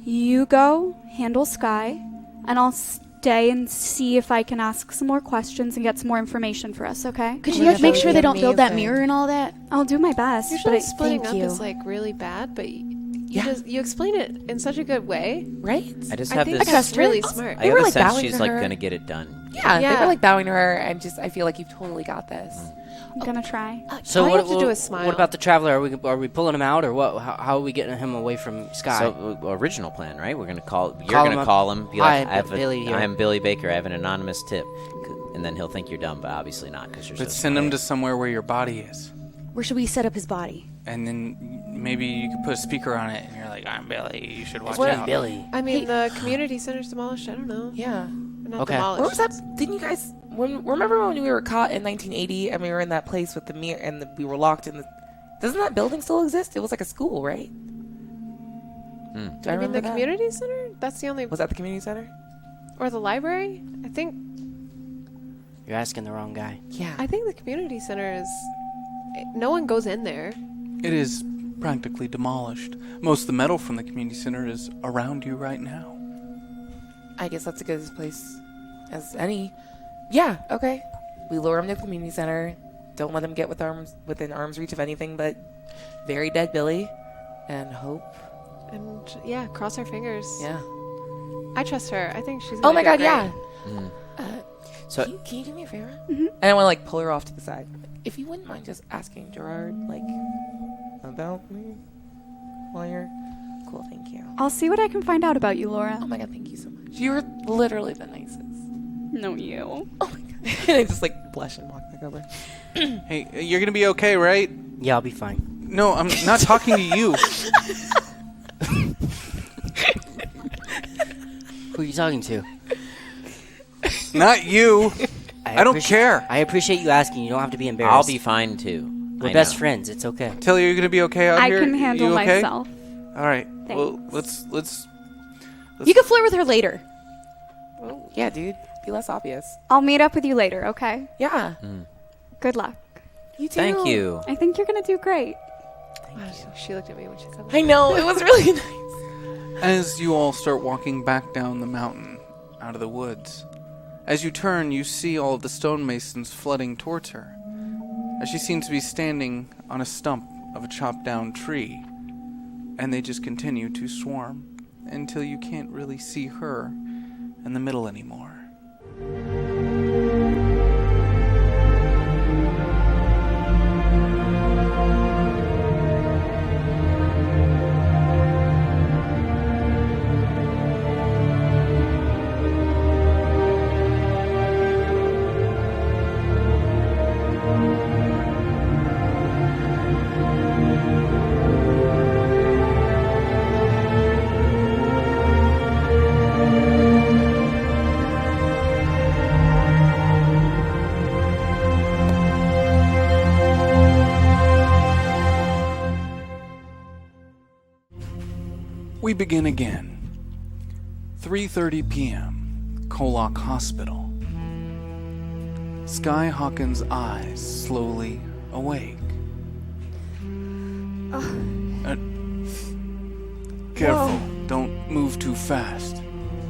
You go, handle Sky, and I'll stay and see if I can ask some more questions and get some more information for us, okay? Could Oh you my guys God, make that sure would they be don't build that amazing. mirror and all that? I'll do my best, Usually but splitting thank up you. is, like, really bad, but Yeah. you explain it in such a good way. Right? I just I have think this. that's trust her. really Also, smart. I They got were, the like, sense bowing she's to like her. gonna get it done. Yeah, they Yeah. were like bowing to her. I feel like you've totally got this. I'm gonna try. So all you what, have to do what- is smile. What about the traveler? Are we pulling him out, or what? How are we getting him away from Sky? So original plan, right? We're gonna call. You're Call him gonna up. call him. Be Hi, like, I have Billy here." I'm Billy Baker. I have an anonymous tip, and then he'll think you're dumb, but obviously not because you're. But so send him smart. to somewhere where your body is. Where should we set up his body? And then maybe you could put a speaker on it, and you're like, I'm Billy. You should watch What- out. Billy. I mean, the community center's demolished. I don't know. Yeah. Not Okay. demolished. Where was that? Didn't you guys remember when we were caught in 1980 and we were in that place with the mirror and we were locked in the? Doesn't that building still exist? It was like a school, right? Do I I mean, remember the that? community center? That's the only... Was that the community center? Or the library? I think You're asking the wrong guy. Yeah. the community center is... No one goes in there. It is practically demolished. Most of the metal from the community center is around you right now. I guess that's a good place as any. Yeah. Okay. We lure him to the community center. Don't let him get within arm's reach of anything but very dead Billy, and hope. And, yeah, cross our fingers. Yeah. I trust her. I think she's Oh gonna my do God. great. Yeah. So Can you do me a favor? And I want to like pull her off to the side. If you wouldn't mind just asking Gerard like about me while you're cool. Thank you. I'll see what I can find out about you, Laura. Oh my God. Thank you so much. You're literally the nicest. No, you. Oh my God. And I just like blush and walk back over. Hey, you're gonna be okay, right? Yeah, I'll be fine. No, I'm not talking to you. Who are you talking to? Not you. I don't care. I appreciate you asking. You don't have to be embarrassed. I'll be fine too. We're I best know. friends. It's okay. Tilly, you're gonna be okay out I here. can handle You okay? myself. All right. Well, Thanks. let's. You can flirt with her later. Yeah, dude. Be less obvious. I'll meet up with you later, okay? Yeah. Good luck. You too. Thank you. I think you're gonna do great. Wow, she looked at me when she said that. I know. It was really nice. As you all start walking back down the mountain, out of the woods, as you turn, you see all of the stonemasons flooding towards her, as she seems to be standing on a stump of a chopped down tree, and they just continue to swarm until you can't really see her in the middle anymore. We begin again. 3:30 p.m. KOllOK Hospital. Sky Hawkins' eyes slowly awake. Careful, don't move too fast.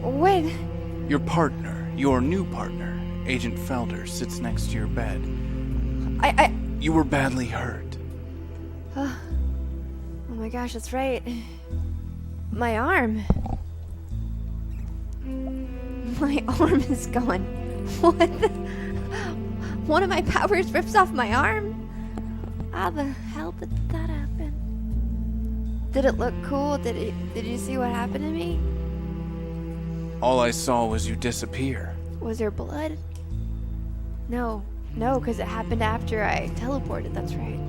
When? Your partner, your new partner, Agent Felder, sits next to your bed. You were badly hurt. Oh my gosh, that's right. My arm. My arm is gone. What the? One of my powers rips off my arm? How the hell did that happen? Did it look cool? Did you see what happened to me? All I saw was you disappear. Was there blood? No, because it happened after I teleported, that's right.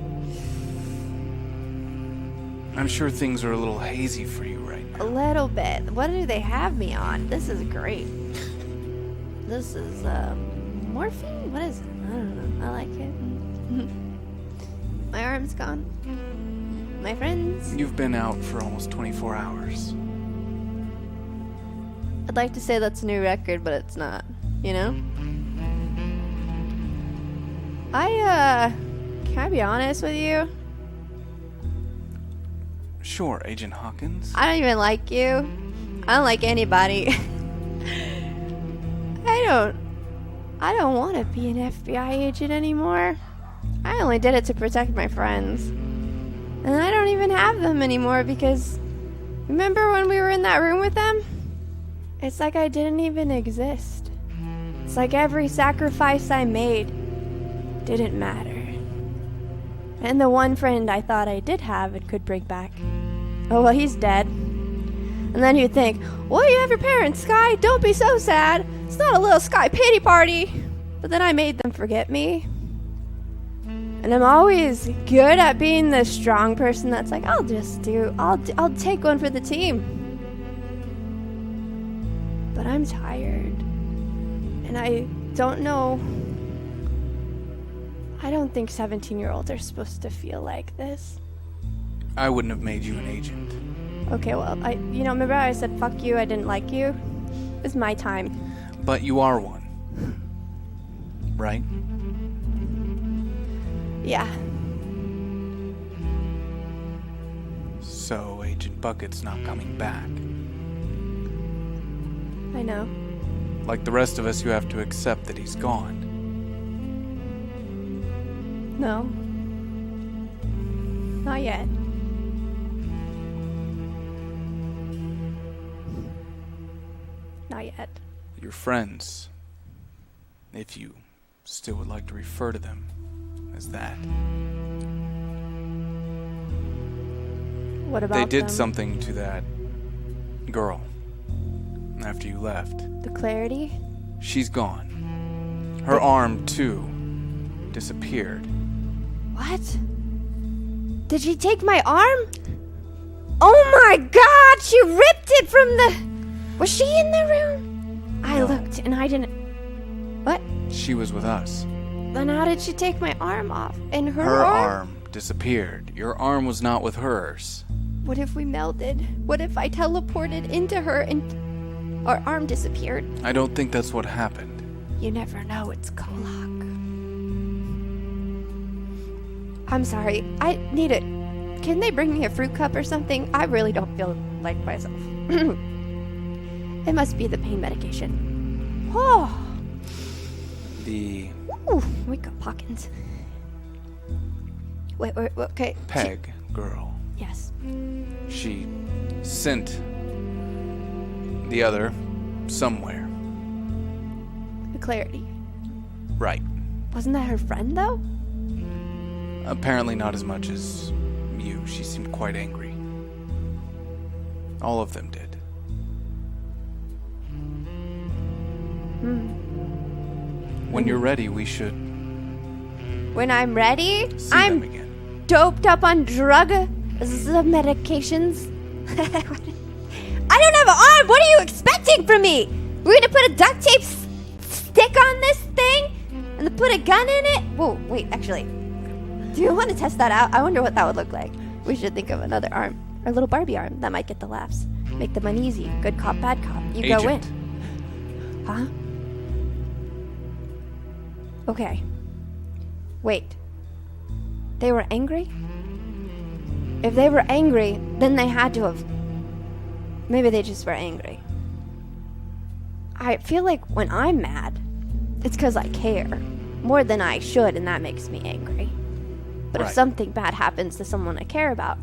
I'm sure things are a little hazy for you right now. A little bit. What do they have me on? This is great. This is, morphine? What is it? I don't know. I like it. My arm's gone. My friends. You've been out for almost 24 hours. I'd like to say that's a new record, but it's not. You know? Can I be honest with you? Sure, Agent Hawkins. I don't even like you. I don't like anybody. I don't want to be an FBI agent anymore. I only did it to protect my friends. And I don't even have them anymore because remember when we were in that room with them? It's like I didn't even exist. It's like every sacrifice I made didn't matter. And the one friend I thought I did have and could bring back, oh well, he's dead. And then you'd think, well, you have your parents, Sky, don't be so sad. It's not a little Sky pity party. But then I made them forget me. And I'm always good at being the strong person that's like, I'll take one for the team. But I'm tired. And I don't know. I don't think 17-year-olds are supposed to feel like this. I wouldn't have made you an agent. Okay, well, remember how I said, fuck you, I didn't like you? It's my time. But you are one. Right? Yeah. So, Agent Bucket's not coming back. I know. Like the rest of us, you have to accept that he's gone. No. Not yet. Not yet. Your friends, if you still would like to refer to them as that. What about They did them? something to that girl after you left. The clarity? She's gone. Her arm, too, disappeared. What? Did she take my arm? Oh my god, she ripped it from the... Was she in the room? I looked and I didn't... What? She was with us. Then how did she take my arm off? And her arm disappeared. Your arm was not with hers. What if we melded? What if I teleported into her and our arm disappeared? I don't think that's what happened. You never know, it's KOllOK. I'm sorry, I need it. Can they bring me a fruit cup or something? I really don't feel like myself. It must be the pain medication. Oh. Ooh, wake up, Hawkins. Wait, okay. Peg girl. Yes. She sent the other somewhere. The clarity. Right. Wasn't that her friend, though? Apparently not as much as you. She seemed quite angry. All of them did. When you're ready, we should When I'm ready? see I'm them again. doped up on medications. I don't have an arm. What are you expecting from me? We're gonna put a duct tape stick on this thing and then put a gun in it? Whoa, wait, actually. Do you want to test that out? I wonder what that would look like. We should think of another arm. Or little Barbie arm. That might get the laughs. Make them uneasy. Good cop, bad cop. You go in. Huh? Okay. Wait. They were angry? If they were angry, then they had to have... Maybe they just were angry. I feel like when I'm mad, it's because I care. More than I should, and that makes me angry. But if something bad happens to someone I care about,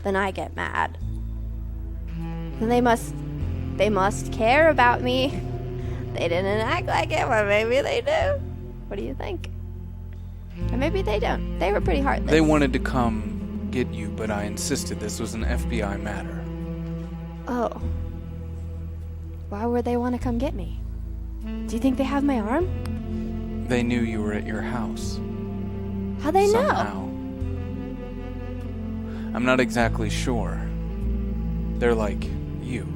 then I get mad. Then they must care about me. They didn't act like it, but maybe they do. What do you think? Or maybe they don't. They were pretty heartless. They wanted to come get you, but I insisted this was an FBI matter. Oh. Why would they want to come get me? Do you think they have my arm? They knew you were at your house. How'd they Somehow. know? I'm not exactly sure. They're like you.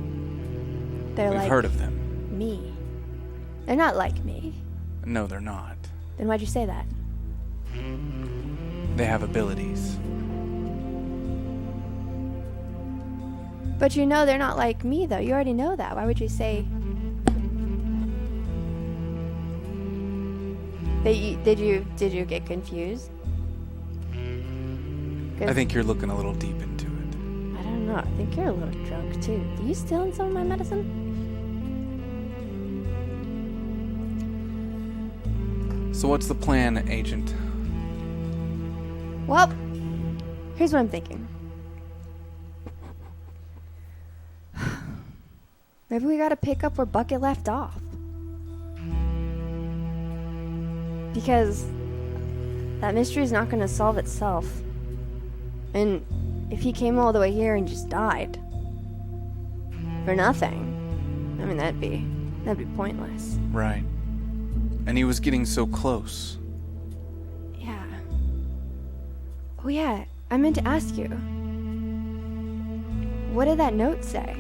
They're We've like heard of them. me. They're not like me. No, they're not. Then why'd you say that? They have abilities. But you know they're not like me, though. You already know that. Why would you say... Did you get confused? I think you're looking a little deep into it. I don't know. I think you're a little drunk, too. Are you stealing some of my medicine? So what's the plan, Agent? Well, here's what I'm thinking. Maybe we gotta pick up where Bucket left off. Because that mystery's not gonna solve itself. And if he came all the way here and just died for nothing, I mean that'd be pointless. Right. And he was getting so close. Yeah. Oh yeah, I meant to ask you. What did that note say?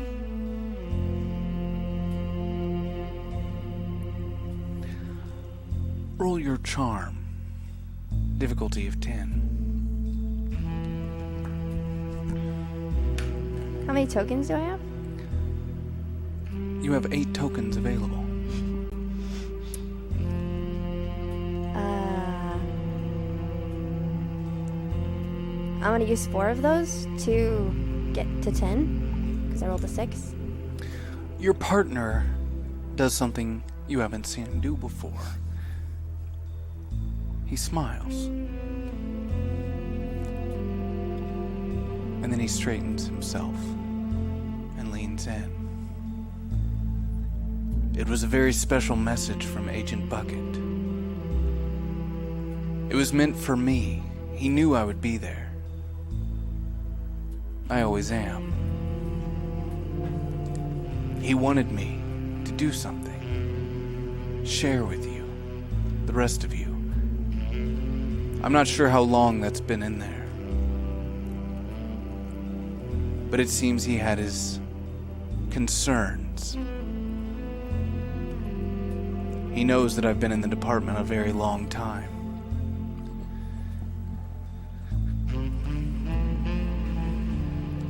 Roll your charm. Difficulty of 10. How many tokens do I have? You have 8 tokens available. I'm gonna use 4 of those to get to 10, because I rolled a 6. Your partner does something you haven't seen him do before. He smiles. And then he straightens himself and leans in. It was a very special message from Agent Bucket. It was meant for me. He knew I would be there. I always am. He wanted me to do something. Share with you. The rest of you. I'm not sure how long that's been in there. But it seems he had his concerns. He knows that I've been in the department a very long time.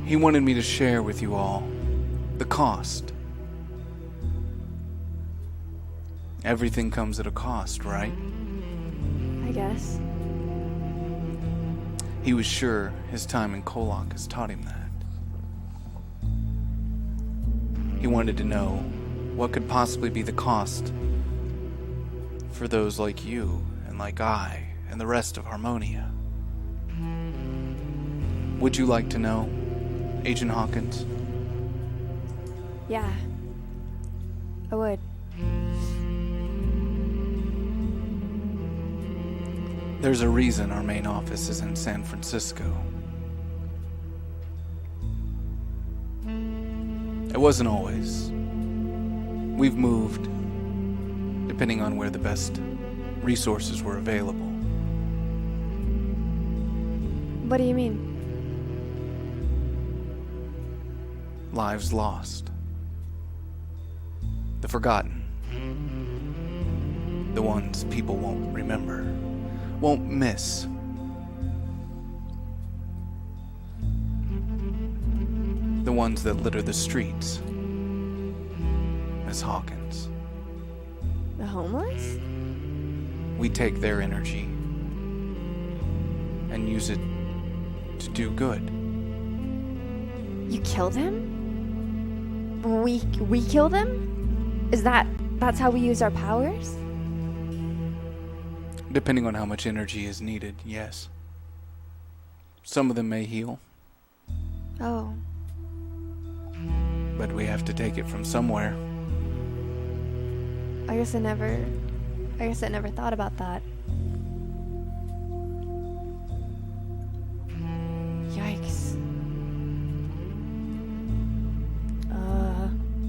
He wanted me to share with you all the cost. Everything comes at a cost, right? I guess. He was sure his time in KOllOK has taught him that. He wanted to know what could possibly be the cost for those like you and like I and the rest of Harmonia. Would you like to know, Agent Hawkins? Yeah. I would. There's a reason our main office is in San Francisco. It wasn't always. We've moved, depending on where the best resources were available. What do you mean? Lives lost. The forgotten. The ones people won't remember, won't miss. The ones that litter the streets. Miss Hawkins. The homeless? We take their energy and use it to do good. You kill them? We kill them? That's how we use our powers? Depending on how much energy is needed, yes. Some of them may heal, Oh. but we have to take it from somewhere. I guess I never thought about that. Yikes.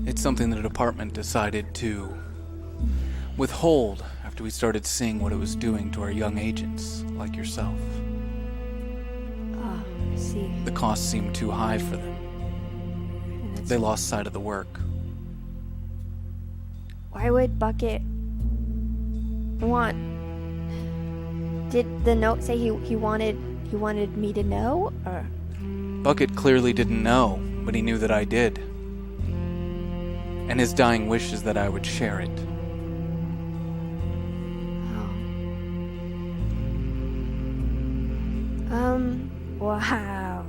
It's something the department decided to withhold after we started seeing what it was doing to our young agents, like yourself. I see. The cost seemed too high for them. They lost sight of the work. Why would Bucket want... Did the note say he wanted me to know, or... Bucket clearly didn't know, but he knew that I did. And his dying wish is that I would share it. Wow.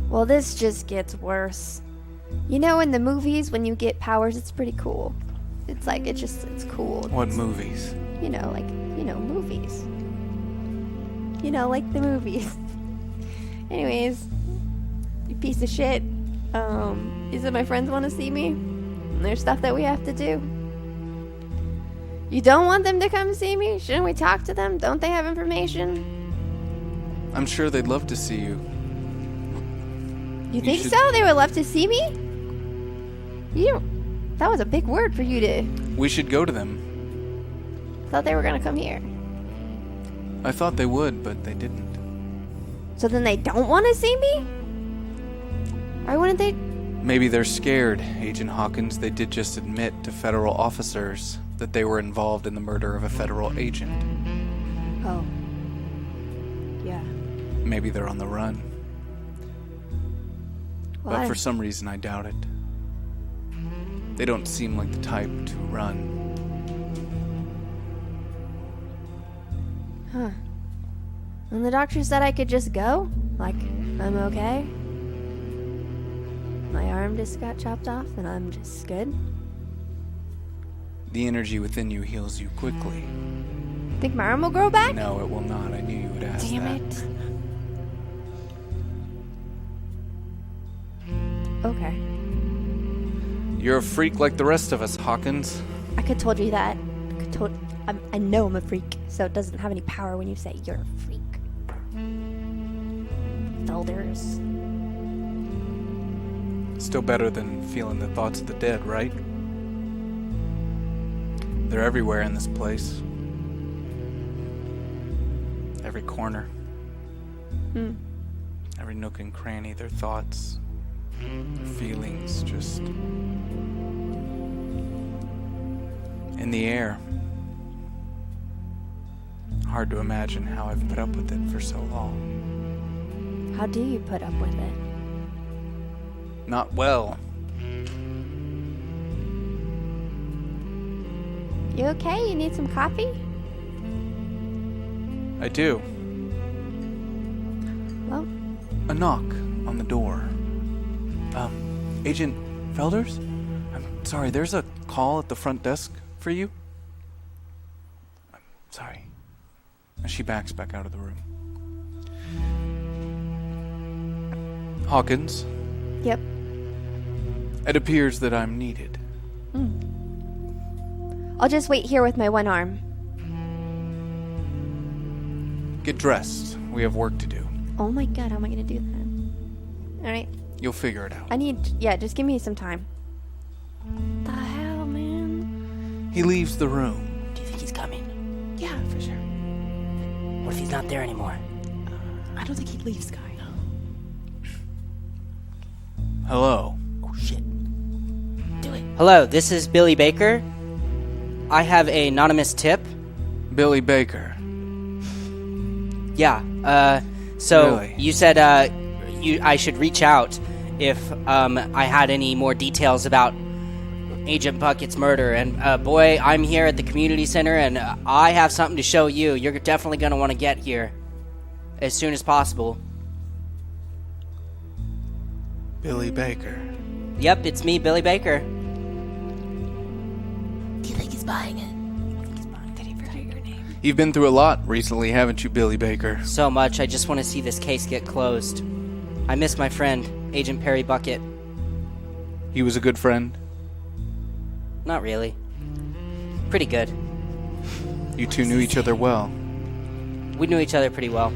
Well, this just gets worse. You know, in the movies, when you get powers, it's pretty cool. It's like, it's cool. What movies? Movies. Like the movies. Anyways, you piece of shit. You said my friends want to see me? And there's stuff that we have to do. You don't want them to come see me? Shouldn't we talk to them? Don't they have information? I'm sure they'd love to see you. You think so? They would love to see me? That was a big word for you to... We should go to them. Thought they were gonna come here. I thought they would, but they didn't. So then they don't want to see me? Why wouldn't they? Maybe they're scared, Agent Hawkins. They did just admit to federal officers that they were involved in the murder of a federal agent. Oh. Yeah. Maybe they're on the run. Well, But for some reason, I doubt it. They don't seem like the type to run. Huh. And the doctor said I could just go? Like, I'm okay? My arm just got chopped off and I'm just good? The energy within you heals you quickly. Think my arm will grow back? No, it will not. I knew you would ask Damn that. it. Okay. You're a freak like the rest of us, Hawkins. I could told you that. I know I'm a freak, so it doesn't have any power when you say you're a freak. Felders. Still better than feeling the thoughts of the dead, right? They're everywhere in this place. Every corner. Every nook and cranny, their thoughts, their feelings, just in the air. Hard to imagine how I've put up with it for so long. How do you put up with it? Not well. You okay? You need some coffee? I do. Well, A knock on the door. Agent Felders? I'm sorry, there's a call at the front desk for you? I'm sorry. And she backs back out of the room. Hawkins, yep. it appears that I'm needed. I'll just wait here with my one arm. Get dressed. We have work to do. Oh my god, how am I gonna do that? Alright. You'll figure it out. Just give me some time. What the hell, man? He leaves the room. Do you think he's coming? Yeah, for sure. What if he's not there anymore? I don't think he'd leave, Sky. Hello. Oh, shit. Do it. Hello, this is Billy Baker. I have a anonymous tip. Billy Baker. Yeah, so Really? you said I should reach out if I had any more details about Agent Bucket's murder. And boy, I'm here at the community center, and I have something to show you. You're definitely going to want to get here as soon as possible. Billy Baker. Yep, it's me, Billy Baker. Do you think he's buying it? Did he forget your name? You've been through a lot recently, haven't you, Billy Baker? So much. I just want to see this case get closed. I miss my friend, Agent Perry Bucket. He was a good friend. Not really. Pretty good. You two knew each other well. We knew each other pretty well.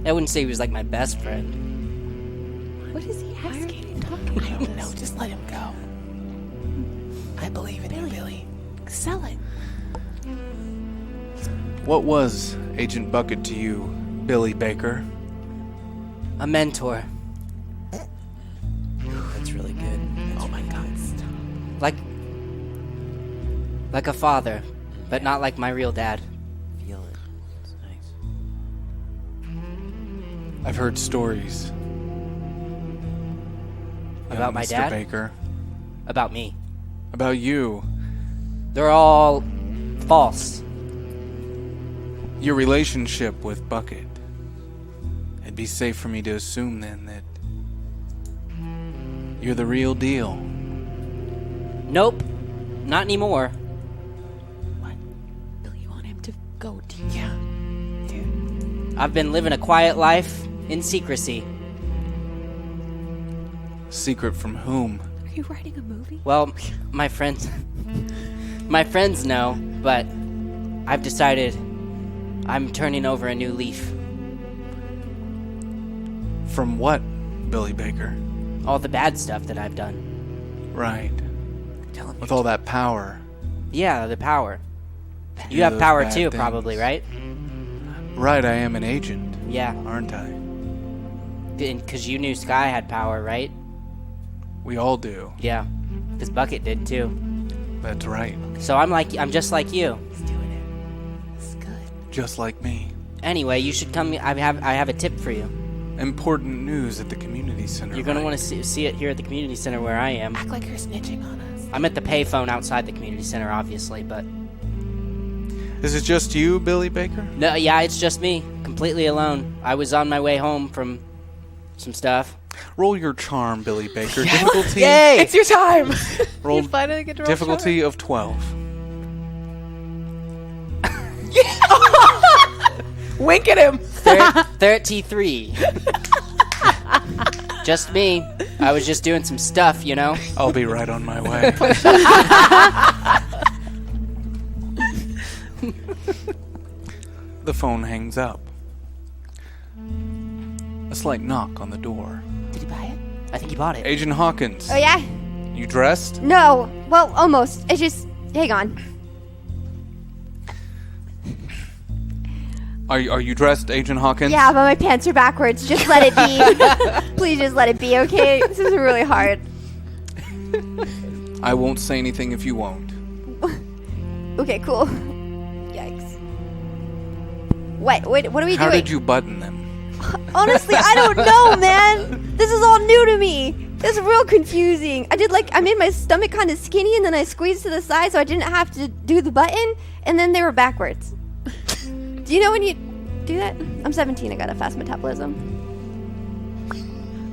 I wouldn't say he was like my best friend. What is he asking? I don't know. Just let him go. I believe in you, Billy. Sell it. What was Agent Bucket to you, Billy Baker? A mentor. That's really good. Oh my God. Like a father, but not like my real dad. Feel it. It's nice. I've heard stories. About my Mr. dad? Baker. About me. About you. They're all false. Your relationship with Bucket. It'd be safe for me to assume then that you're the real deal. Nope. Not anymore. Billy, you want him to go to... Yeah. Dude. I've been living a quiet life in secrecy. Secret from whom? Are you writing a movie? Well, my friends know, but I've decided I'm turning over a new leaf. From what, Billy Baker? All the bad stuff that I've done. Right. With all that power. Yeah, the power. You Do have those power bad too, things. probably, right? Right, I am an agent. Yeah. Aren't I? Because you knew Sky had power, right? We all do. Yeah. Because Bucket did too. That's right. So I'm just like you. He's doing it. It's good. Just like me. Anyway, you should come. I have a tip for you. Important news at the community center. You're gonna right? want to see it here at the community center where I am. Act like you're snitching on us. I'm at the payphone outside the community center, obviously, but Is it just you, Billy Baker? no, yeah, it's just me, completely alone. I was on my way home from some stuff. Roll your charm, Billy Baker. Difficulty. Yay! It's your time. Roll You finally get to roll difficulty of 12. Wink at him. 33. Just me. I was just doing some stuff, you know. I'll be right on my way. The phone hangs up. A slight knock on the door. Did he buy it? I think he bought it. Agent Hawkins. Oh, yeah? You dressed? No. Well, almost. It's just... Hang on. Are you dressed, Agent Hawkins? Yeah, but my pants are backwards. Just let it be. Please just let it be, okay? This is really hard. I won't say anything if you won't. Okay, cool. Yikes. What are we doing? How did you button them? Honestly, I don't know, man. This is all new to me. This is real confusing. I made my stomach kind of skinny, and then I squeezed to the side so I didn't have to do the button, and then they were backwards. Do you know when you do that? I'm 17. I got a fast metabolism.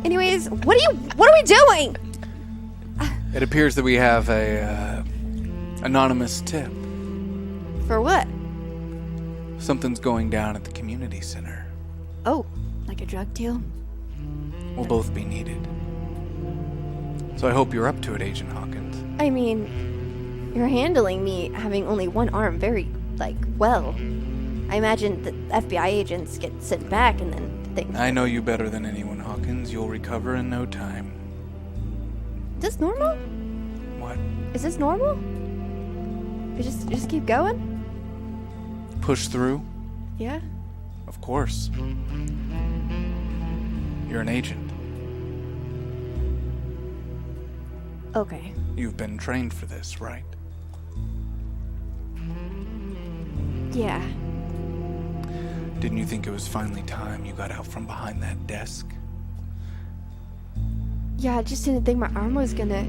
Anyways, what are we doing? It appears that we have a anonymous tip. For what? Something's going down at the community center. Oh, like a drug deal? We'll both be needed. So I hope you're up to it, Agent Hawkins. I mean, you're handling me having only one arm very, well. I imagine that FBI agents get sent back and then things. I know you better than anyone, Hawkins. You'll recover in no time. Is this normal? What? Is this normal? You just keep going? Push through? Yeah? Of course. You're an agent. Okay. You've been trained for this, right? Yeah. Didn't you think it was finally time you got out from behind that desk? Yeah, I just didn't think my arm was gonna...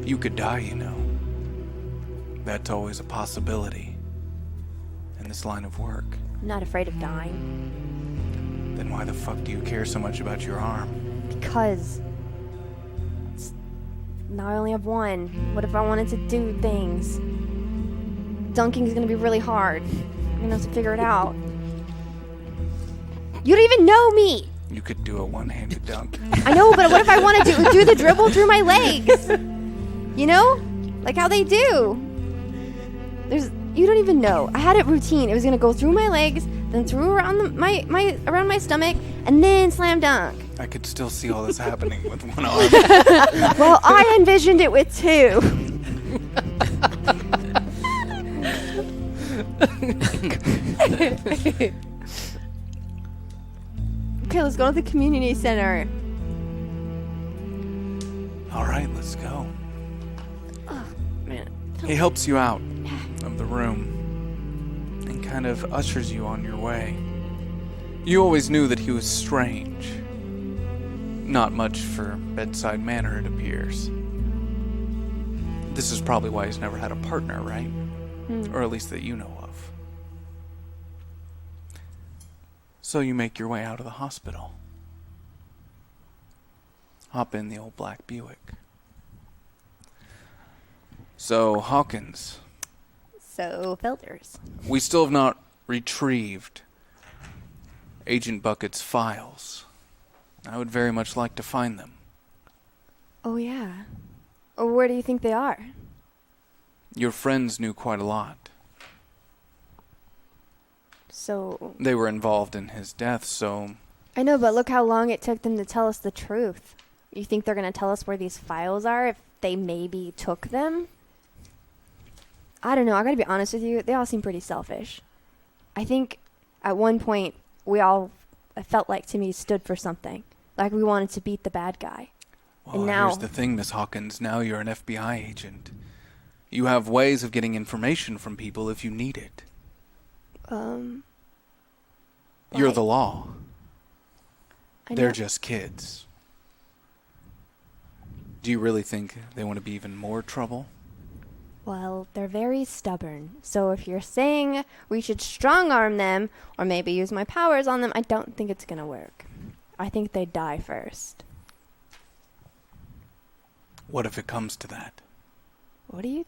You could die, you know. That's always a possibility in this line of work. I'm not afraid of dying. Then why the fuck do you care so much about your arm? Because... now I only have one. What if I wanted to do things? Dunking is gonna be really hard. I'm gonna have to figure it out. You don't even know me! You could do a one-handed dunk. I know, but what if I want to do the dribble through my legs? You know? Like how they do. You don't even know. I had it routine. It was gonna go through my legs, then through around around my stomach, and then slam dunk. I could still see all this happening with one arm. Well, I envisioned it with two. Okay, let's go to the community center. All right, let's go. Oh, man. He helps you out of the room and kind of ushers you on your way. You always knew that he was strange. Not much for bedside manner, it appears. This is probably why he's never had a partner, right? Or at least that you know of. So you make your way out of the hospital. Hop in the old black Buick. So, Hawkins. So, filters. We still have not retrieved Agent Bucket's files. I would very much like to find them. Oh, yeah. Or where do you think they are? Your friends knew quite a lot. So... They were involved in his death, so... I know, but look how long it took them to tell us the truth. You think they're going to tell us where these files are if they maybe took them? I don't know. I got to be honest with you. They all seem pretty selfish. I think at one point we all, I felt like to me, stood for something. Like we wanted to beat the bad guy. Well, and now... here's the thing, Miss Hawkins. Now you're an FBI agent. You have ways of getting information from people if you need it. You're the law. They're just kids. Do you really think they want to be even more trouble? Well, they're very stubborn. So if you're saying we should strong-arm them, or maybe use my powers on them, I don't think it's going to work. I think they'd die first. What if it comes to that? What do you...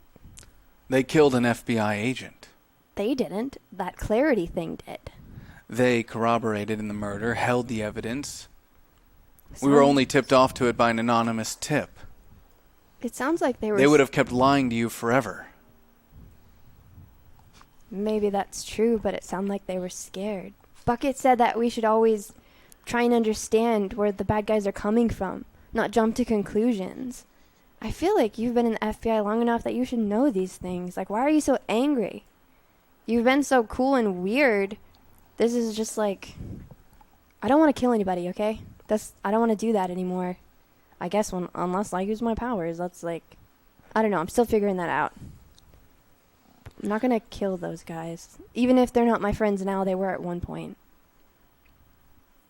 They killed an FBI agent. They didn't. That Clarity thing did. They corroborated in the murder, held the evidence. We were only tipped off to it by an anonymous tip. It sounds like they were... They would have kept lying to you forever. Maybe that's true, but it sounded like they were scared. Bucket said that we should always try and understand where the bad guys are coming from, not jump to conclusions. I feel like you've been in the FBI long enough that you should know these things. Like, why are you so angry? You've been so cool and weird. This is just like... I don't want to kill anybody, okay? I don't want to do that anymore. I guess unless I use my powers, that's like... I don't know, I'm still figuring that out. I'm not going to kill those guys. Even if they're not my friends now, they were at one point.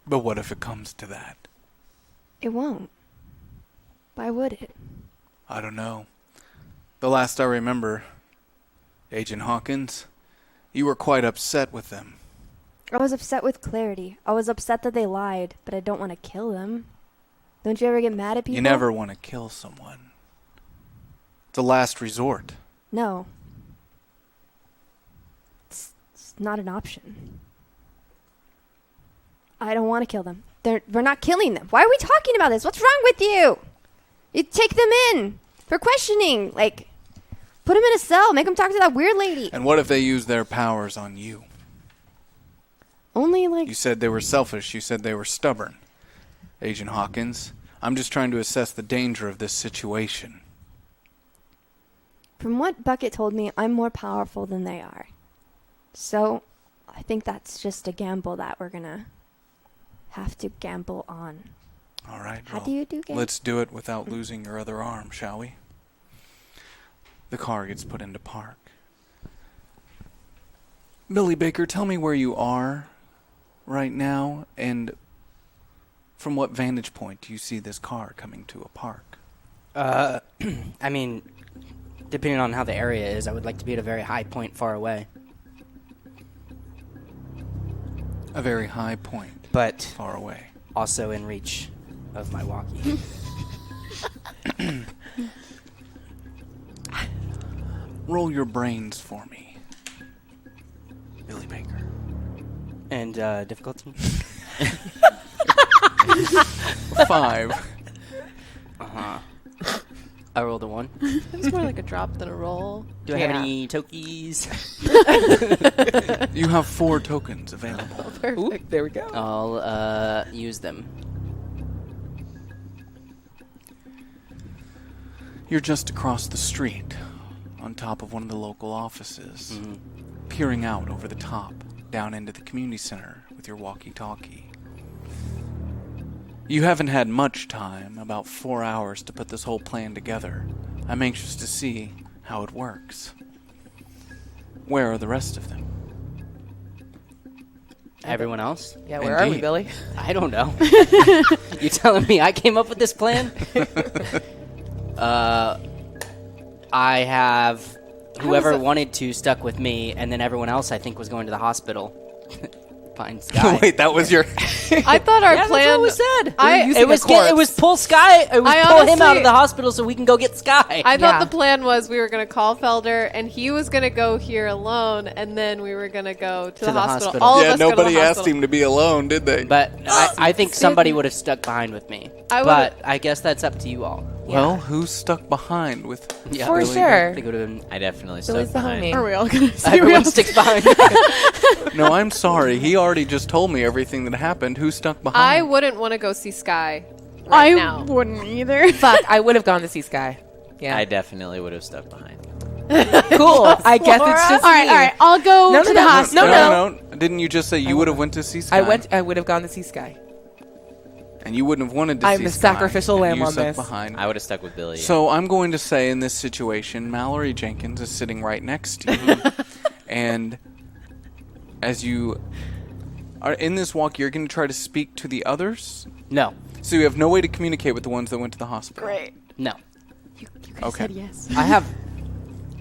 But what if it comes to that? It won't. Why would it? I don't know. The last I remember, Agent Hawkins, you were quite upset with them. I was upset with Clarity. I was upset that they lied, but I don't want to kill them. Don't you ever get mad at people? You never want to kill someone. It's a last resort. No. It's not an option. I don't want to kill them. We're not killing them. Why are we talking about this? What's wrong with you? You take them in for questioning. Like, put them in a cell. Make them talk to that weird lady. And what if they use their powers on you? Only like... You said they were selfish. You said they were stubborn. Agent Hawkins, I'm just trying to assess the danger of this situation. From what Bucket told me, I'm more powerful than they are. So, I think that's just a gamble that we're gonna have to gamble on. All right. How do you do gamble? Let's do it without losing your other arm, shall we? The car gets put into park. Billy Baker, tell me where you are right now, and From what vantage point do you see this car coming to a park? I mean, depending on how the area is, I would like to be at a very high point far away. A very high point, But far away. also in reach of my walkie. Roll your brains for me, Billy Baker. And difficulty? 5. I rolled a 1. It's more like a drop than a roll. Do I have any tokies? You have 4 tokens available. Ooh, there we go. I'll use them. You're just across the street, on top of one of the local offices, peering out over the top, down into the community center with your walkie-talkie. You haven't had much time, about 4 hours, to put this whole plan together. I'm anxious to see how it works. Where are the rest of them? Everyone else? Yeah, where are we, Indeed. Billy? I don't know. You telling me I came up with this plan? I have whoever wanted to stuck with me, and then everyone else I think was going to the hospital. Find Sky. Wait, that was your... I thought our Yeah, plan. that's what we said. I It was pull Sky. It was I pull him out honestly- of the hospital so we can go get Sky. I thought Yeah. the plan was we were going to call Felder, and he was going to go here alone, and then we were going to go to the hospital. All of us go to the hospital. to be alone, did they? But I think somebody would have stuck behind with me. I but would've- I guess that's up to you all. Well, who's stuck behind with... Yeah, For Billy, sure. I think it would have been. I definitely Billy's stuck the behind. homie. Are we all going to Everyone sticks behind. No, I'm sorry. He already just told me everything that happened. Who's stuck behind? I wouldn't want to go see Sky right now. wouldn't either. Fuck, I would have gone to see Sky. Yeah. I definitely would have stuck behind. Cool. I guess it's just All right, me. all right. I'll go No, to no, the no. hospital. No. Didn't you just say you would have went to see Sky? I would have gone to see Sky. And you wouldn't have wanted to I'm see the Sky, sacrificial and lamb you on stuck this. behind. I would have stuck with Billy. So I'm going to say in this situation, Mallory Jenkins is sitting right next to you. And as you are in this walk, you're going to try to speak to the others? No. So you have no way to communicate with the ones that went to the hospital? Great. No. You guys Okay. said yes. I have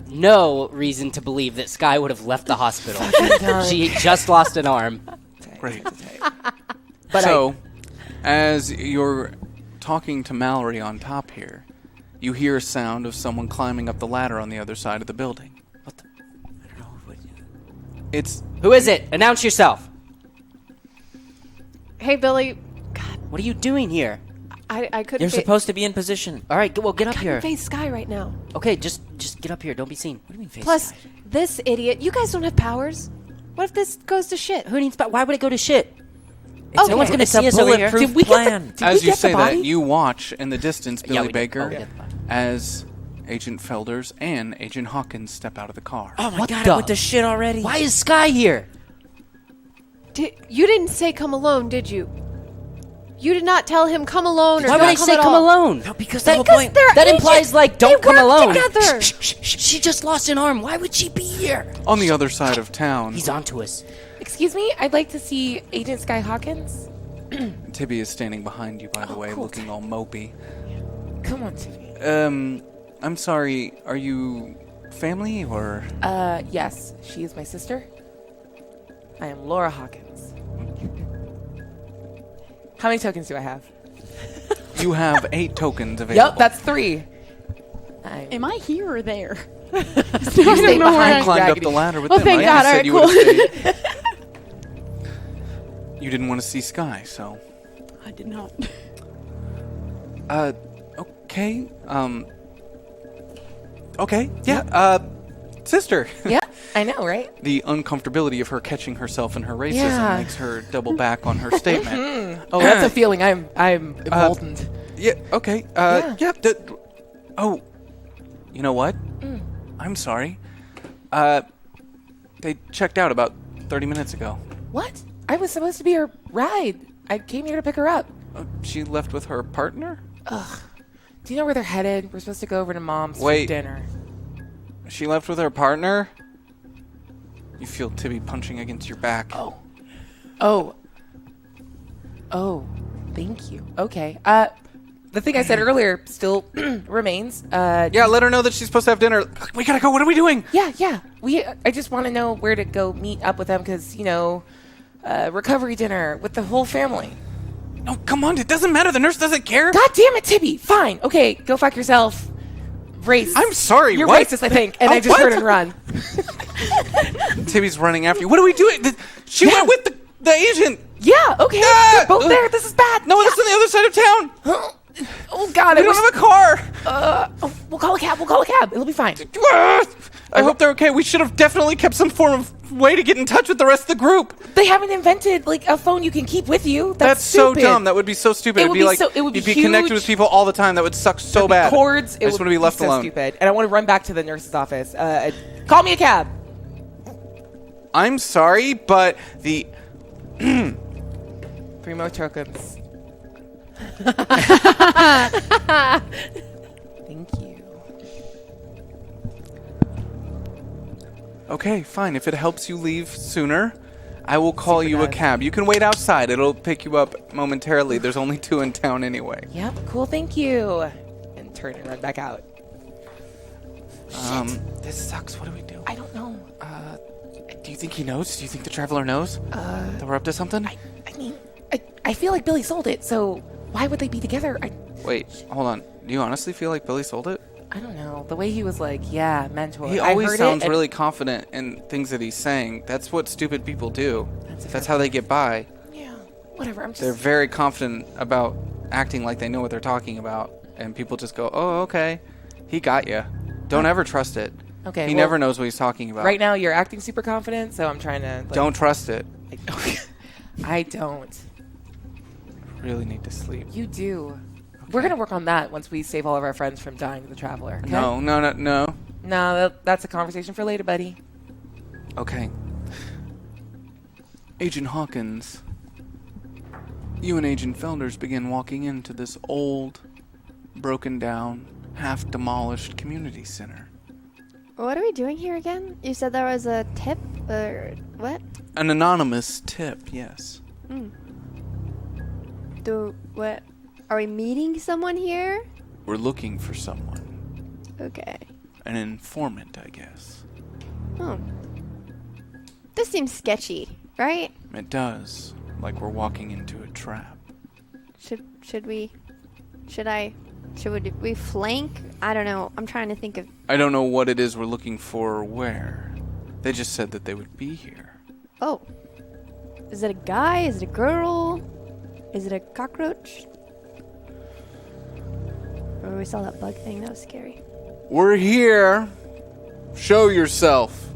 no reason to believe that Sky would have left the hospital. She just lost an arm. Great. But So, as you're talking to Mallory on top here, you hear a sound of someone climbing up the ladder on the other side of the building. What the? I don't know. It's Who is it? Announce yourself. Hey, Billy. What are you doing here? I couldn't. You're supposed to be in position. All right, well, get up here. face Sky right now. Okay, just get up here. Don't be seen. What do you mean face Plus, Sky? this idiot. You guys don't have powers. What if this goes to shit? Who needs? Why would it go to shit? Okay. No one's gonna It's see a us over here. bulletproof Did we get the- plan. Did as we you get the say that, body? you watch in the distance Yeah, Billy we did. Baker Oh, we did. as Agent Felders and Agent Hawkins step out of the car. Oh my What god, the- it went to shit already. Why is Sky here? You didn't say come alone, did you? You did not tell him come alone or Why would don't I come say at come all. alone? No, because the whole Because point. they're That implies like don't they come work alone. together. She just lost an arm. Why would she be here? On the other side of town, He's onto us. Excuse me, I'd like to see Agent Sky Hawkins. Tibby is standing behind you, by the way, cool. looking all mopey. Come on, Tiffany. I'm sorry, are you family or... Yes, she is my sister. I am Laura Hawkins. How many tokens do I have? You have 8 tokens available. Yep, that's 3. Am I here or there? You I stay don't know where You I'm climbed up Raggedy. the ladder with Oh, them, thank right? God. You All said right, you cool. would've stayed. You didn't want to see Sky, so... I did not. Okay, okay, yeah, sister. Yeah, I know, right? The uncomfortability of her catching herself in her racism Yeah. makes her double back on her statement. Oh, that's a feeling. I'm emboldened. Yeah, okay, Yeah. oh, you know what? I'm sorry. They checked out about 30 minutes ago. What? I was supposed to be her ride. I came here to pick her up. She left with her partner? Do you know where they're headed? We're supposed to go over to Mom's Wait. for dinner. She left with her partner? You feel Tibby punching against your back. Oh. Thank you. Okay. The thing I said earlier still remains. Yeah, let her know that she's supposed to have dinner. We gotta go. What are we doing? Yeah. I just want to know where to go meet up with them because, recovery dinner with the whole family. No, come on. It doesn't matter. The nurse doesn't care. God damn it, Tibby. Fine. Okay, go fuck yourself. Race. I'm sorry. You're what? racist, I think. And I just what? heard and run. Tibby's running after you. What are we doing? She went with the agent. Yeah, okay. They're both there. This is bad. No, that's on the other side of town. Oh, God. We don't have a car. We'll call a cab. It'll be fine. I hope they're okay. We should have definitely kept some form of way to get in touch with the rest of the group. They haven't invented, a phone you can keep with you. That's so stupid. dumb. That would be so stupid. It would be like so- it would be you'd be connected huge. with people all the time. That would suck so bad. Cords. I just want to be left so alone. Stupid. And I want to run back to the nurse's office. Call me a cab. I'm sorry, but the 3 more tokens. Thank you. Okay, fine. If it helps you leave sooner, I will call Super you a nice. cab. You can wait outside. It'll pick you up momentarily. There's only 2 in town anyway. Yep, cool, thank you. And turn and run back out. This sucks. What do we do? I don't know. Do you think he knows? Do you think the traveler knows that we're up to something? I feel like Billy sold it, so why would they be together? Wait, hold on. Do you honestly feel like Billy sold it? I don't know. The way he was like, yeah, mentor. He I always heard sounds it and- really confident in things that he's saying. That's what stupid people do. That's how they get by. Yeah, whatever. I'm just. They're very confident about acting like they know what they're talking about, and people just go, "Oh, okay, he got you." Don't ever trust it. Okay. He well, never knows what he's talking about. Right now, you're acting super confident, so I'm trying to. Don't trust it. I don't. Really need to sleep. You do. We're gonna work on that once we save all of our friends from dying to the traveler. Okay? No. No, that's a conversation for later, buddy. Okay. Agent Hawkins, you and Agent Felders begin walking into this old, broken down, half demolished community center. What are we doing here again? You said there was a tip, or what? An anonymous tip, yes. What? Are we meeting someone here? We're looking for someone. Okay. An informant, I guess. Oh. This seems sketchy, right? It does. Like we're walking into a trap. Should we flank? I don't know. I'm trying to think of. I don't know what it is we're looking for or where. They just said that they would be here. Oh. Is it a guy? Is it a girl? Is it a cockroach? Or we saw that bug thing. That was scary. We're here. Show yourself.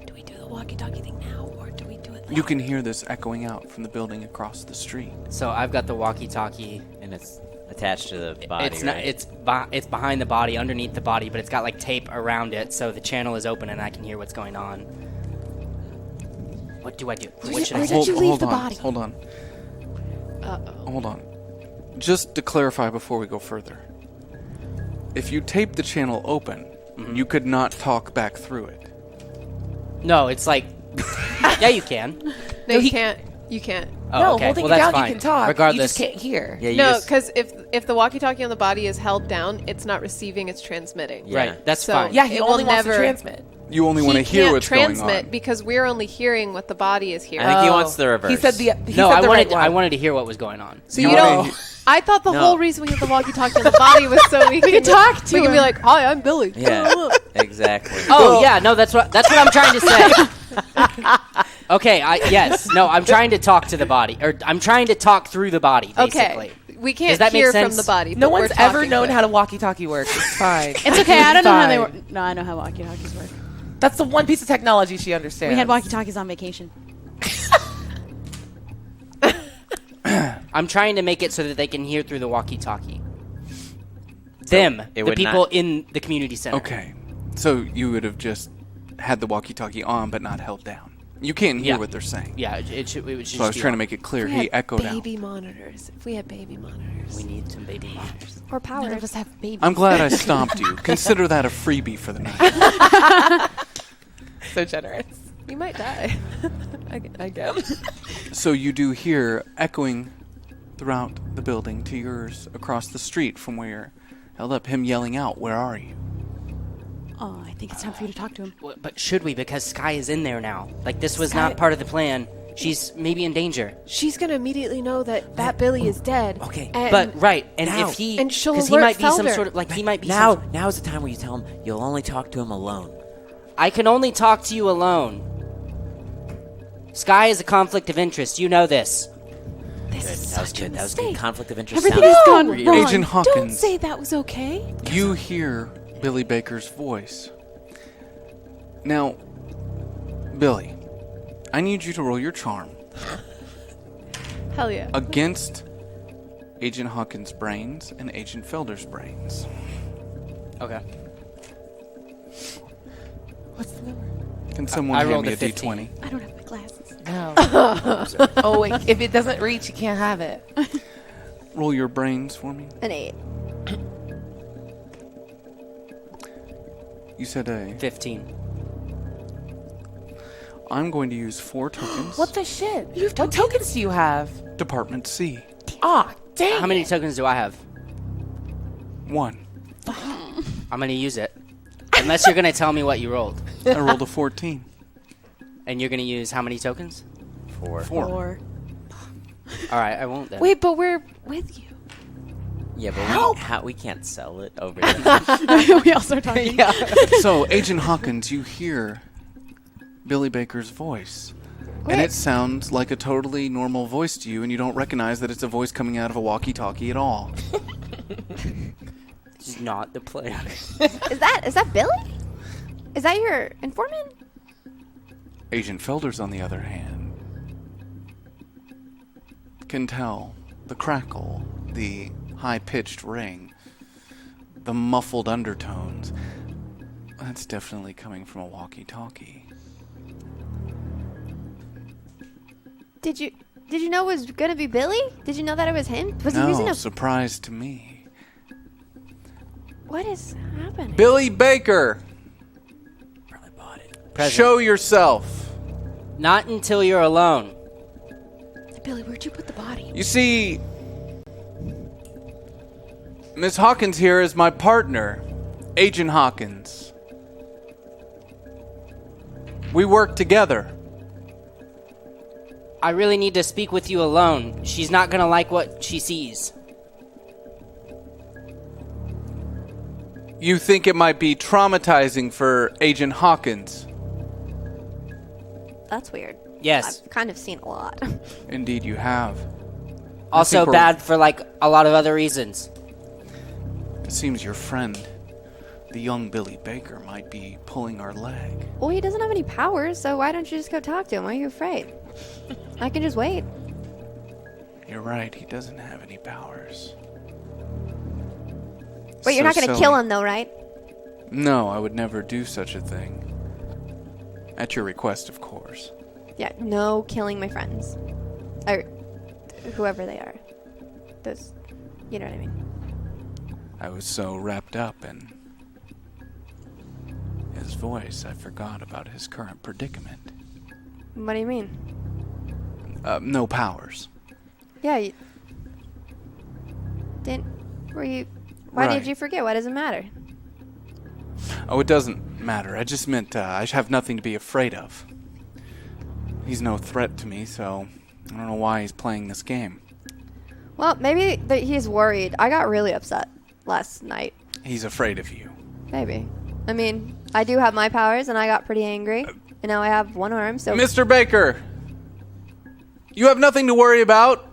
Do we do the walkie-talkie thing now, or do we do it later? You can hear this echoing out from the building across the street. So I've got the walkie-talkie. And it's attached to the body, It's not. right? It's behind the body, underneath the body, but it's got like tape around it, so the channel is open and I can hear what's going on. What do I do? What should I say? Did you leave the on, body? Hold on. Uh-oh. Hold on. Just to clarify before we go further. If you tape the channel open, you could not talk back through it. No, it's like. Yeah, you can. No, you can't. You can't. Oh, No, okay. holding Well, it that's down, fine. you can talk. Regardless. You just can't hear. Yeah, you No, just- because if the walkie-talkie on the body is held down, it's not receiving; it's transmitting. Yeah. Right. That's So- fine. Yeah, he It only will wants to never- transmit. You only want to He hear can't what's going transmit on. because we're only hearing what the body is hearing. I think he Oh. wants the reverse. He said he No, said I the wanted. right one. I wanted to hear what was going on. So you don't. I thought the No. whole reason we had the walkie-talkie on the body was so we can talk to We can be him. like, "Hi, I'm Billy." Yeah, exactly. Oh yeah, no, that's what I'm trying to say. Okay, yes, no, I'm trying to talk to the body, or I'm trying to talk through the body, basically. Okay. We can't Does that make hear from sense? the body. No but we're one's ever talking known to it. how to walkie-talkie work. It's fine. It's okay. I don't know how they Fine. work. No, I know how walkie-talkies work. That's the one piece of technology she understands. We had walkie-talkies on vacation. I'm trying to make it so that they can hear through the walkie-talkie. Them, it the would people not- in the community center. Okay. So you would have just had the walkie-talkie on but not held down. You can't hear Yeah. what they're saying. Yeah, it should just So I was be trying to on. make it clear. If we He had echoed out. baby monitors. If we had baby monitors. We need some baby monitors. Or None power. of us have babies. I'm glad I stopped you. Consider that a freebie for the night. So generous. You might die. Again. So you do hear echoing throughout the building to yours across the street from where you're held up, him yelling out, "Where are you?" Oh, I think it's time for you to talk to him. But should we? Because Sky is in there now. Like, this was Sky- not part of the plan. She's maybe in danger. She's gonna immediately know that Billy is dead. Okay, and But, right, and Now. if he... And she'll Because he alert might be some Felder. sort of... Like, he might be now some... is the time where you tell him you'll only talk to him alone. I can only talk to you alone. Sky is a conflict of interest. You know this. This is That was such a good. That was mistake. good. Conflict of interest. Everything's sounds gone real. wrong. Agent Don't Hawkins. say that was okay. You hear Billy Baker's voice. Now, Billy, I need you to roll your charm Hell yeah. against Agent Hawkins' brains and Agent Felder's brains. Okay. What's the number? Can someone I hand rolled me a a 15. d20? I don't have my glasses. No. Oh, wait. If it doesn't reach, you can't have it. Roll your brains for me. An 8. You said a... 15. I'm going to use 4 tokens. What the shit? What tokens do you have? Department C. Ah, dang. How many tokens do I have? 1. I'm going to use it. Unless you're going to tell me what you rolled. I rolled a 14. And you're going to use how many tokens? 4. 4. Or All right, I won't then. Wait, but we're with you. Yeah, but we can't sell it over there. we also are talking. So, Agent Hawkins, you hear Billy Baker's voice. And it sounds like a totally normal voice to you, and you don't recognize that it's a voice coming out of a walkie-talkie at all. It's not the plan. Is that Billy? Is that your informant? Agent Felder's, on the other hand, can tell the crackle, the high-pitched ring, the muffled undertones. That's definitely coming from a walkie-talkie. Did you know it was gonna be Billy? Did you know that it was him? Was he using No, a? surprise to me. What is happening? Billy Baker! Probably bought it. Present. Show yourself! Not until you're alone. Billy, where'd you put the body? You see, Miss Hawkins here is my partner, Agent Hawkins. We work together. I really need to speak with you alone. She's not going to like what she sees. You think it might be traumatizing for Agent Hawkins? That's weird. Yes. I've kind of seen a lot. Indeed you have. Also think we're- bad for, like, a lot of other reasons. It seems your friend, the young Billy Baker, might be pulling our leg. Well, he doesn't have any powers, so why don't you just go talk to him? Why are you afraid? I can just wait. You're right, he doesn't have any powers. Wait, you're not gonna kill him, though, right? No, I would never do such a thing. At your request, of course. Yeah, no killing my friends. Or whoever they are. Those, you know what I mean? I was so wrapped up in his voice, I forgot about his current predicament. What do you mean? No powers. Yeah, you... Why Right. did you forget? Why does it matter? Oh, it doesn't matter. I just meant I have nothing to be afraid of. He's no threat to me, so I don't know why he's playing this game. Well, maybe he's worried. I got really upset last night. He's afraid of you. Maybe. I mean, I do have my powers, and I got pretty angry. And now I have one arm, so... Mr. Baker! You have nothing to worry about.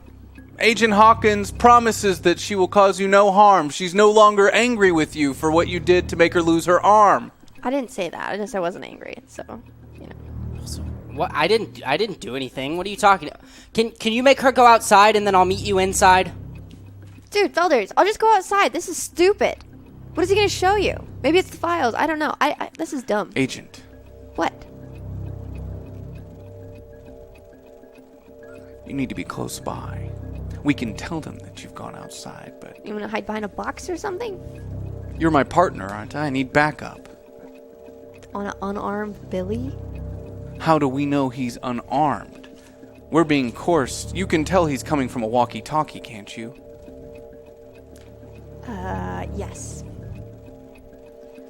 Agent Hawkins promises that she will cause you no harm. She's no longer angry with you for what you did to make her lose her arm. I didn't say that. I just said I wasn't angry, so, you know. What? I didn't do anything. What are you talking about? Can you make her go outside and then I'll meet you inside? Dude, Felders, I'll just go outside. This is stupid. What is he going to show you? Maybe it's the files. I don't know. This is dumb. Agent, What? you need to be close by. We can tell them that you've gone outside, but You want to hide behind a box or something? you're my partner, aren't I? I need backup. On an unarmed Billy? How do we know he's unarmed? We're being coursed. You can tell he's coming from a walkie-talkie, can't you? Yes.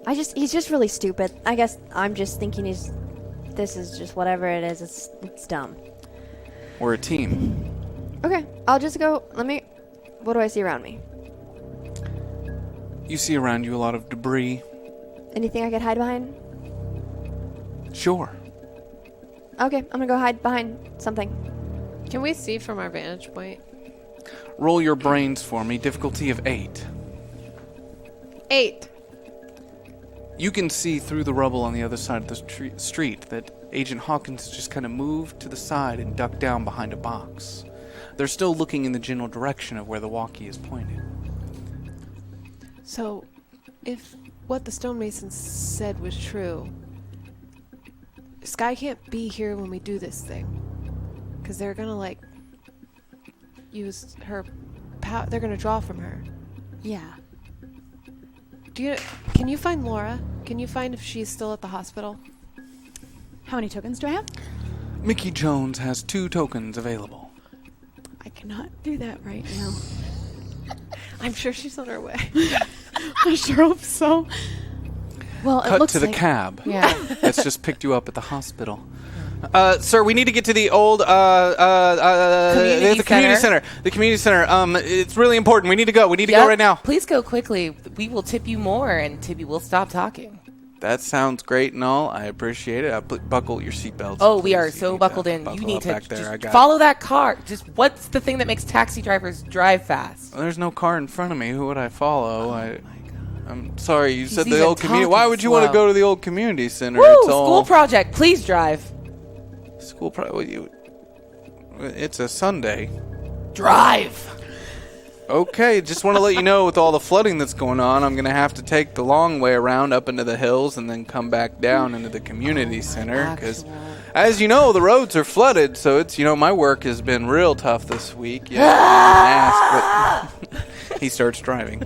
He's just really stupid. I guess I'm just thinking this is just whatever it is. It's dumb. We're a team. Okay, I'll just go. What do I see around me? You see around you a lot of debris. Anything I could hide behind? Sure. Okay, I'm gonna go hide behind something. Can we see from our vantage point? Roll your brains for me. Difficulty of 8. 8. You can see through the rubble on the other side of the street that Agent Hawkins just kind of moved to the side and ducked down behind a box. They're still looking in the general direction of where the walkie is pointed. So, if what the stonemasons said was true, Sky can't be here when we do this thing. Because they're gonna, use her power. They're gonna draw from her. Yeah. Can you find Laura? Can you find if she's still at the hospital? How many tokens do I have? Mickey Jones has 2 tokens available. I cannot do that right now. I'm sure she's on her way. I sure hope so. Well, it Cut looks to the like cab. Yeah. That's just picked you up at the hospital. Sir, we need to get to the old community center. The community center. It's really important. We need to go. We need to go right now. Please go quickly. We will tip you more, and Tibby will stop talking. That sounds great and all. I appreciate it. Buckle your seatbelts. Oh, we are please. so buckled in. You need to back there. just follow that car. Just what's the thing that makes taxi drivers drive fast? There's no car in front of me. Who would I follow? I'm sorry. You said the even old community. talking Why would you want to slow. go to the old community center? Woo! It's School project. Please drive. School project. It's a Sunday. Drive. Okay, just want to let you know with all the flooding that's going on, I'm going to have to take the long way around up into the hills and then come back down into the community center. Because, as you know, the roads are flooded, so it's, my work has been real tough this week. Yeah, he starts driving.